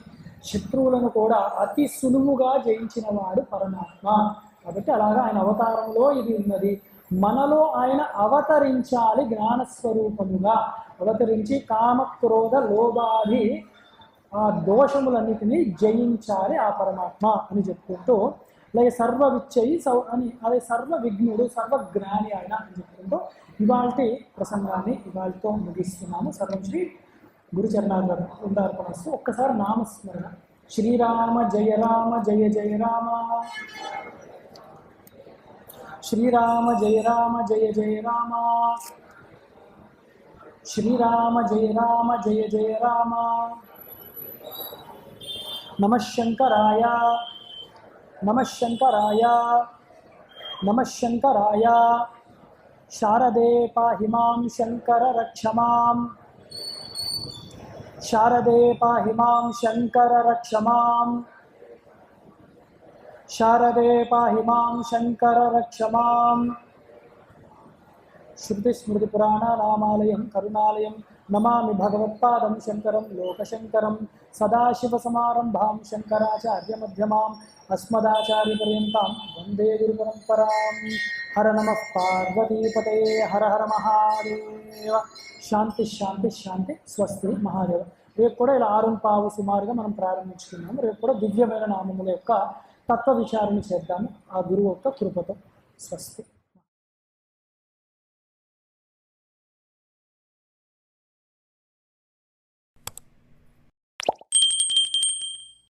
శత్రువులను కూడా అతి సులువుగా జయించిన వాడు పరమాత్మ. కాబట్టి అలాగా ఆయన అవతారంలో ఇది ఉన్నది. మనలో ఆయన అవతరించాలి, జ్ఞానస్వరూపముగా అవతరించి కామ క్రోధ లోభాది ఆ దోషములన్నిటినీ జయించాలి ఆ పరమాత్మ అని చెప్పుకుంటూ, అలాగే సర్వ విచ్చయి అని అదే సర్వ విఘ్నుడు సర్వజ్ఞాని ఆయన అని చెప్పుకుంటూ ఇవాల్టి ప్రసంగాన్ని ఇవాళతో ముగిస్తున్నాము. సర్వం శ్రీ గురుచరణార్పణస్తు. ఒక్కసారి నామస్మరణ. శ్రీరామ జయ రామ జయ జయ రామ, శ్రీరామ జయ రామ జయ జయ రామ, శ్రీరామ జయ రామ జయ జయ రామ. నమః శంకరాయ నమః శంకరాయ నమః శంకరాయ. శారదే పాహి మాం శంకర రక్ష మాం, శారదే పాహి మాం శంకర రక్ష మాం, శారదే పాహి మాం శంకర రక్ష మాం. శృతిస్మృతిపురాణానామాలయం కరుణాలయం నమామి భగవత్పాదం శంకరం లోకశంకరం. సదాశివసమారంభాం శంకరాచార్యమధ్యమాం అస్మదాచార్యపర్యంతాం వందే గురుపరంపరాం. హర నమః పార్వతీపతయే హర హర మహాదేవ. శాంతి శాంతి శాంతి. స్వస్తి మహాదేవ. రేపు కూడా ఇలా 6:15 సుమారుగా మనం ప్రారంభించుకున్నాము. రేపు కూడా దివ్యమైన నామముల యొక్క తత్వ విచారణ చేద్దాము ఆ గురువు యొక్క కృపతో. స్వస్తి.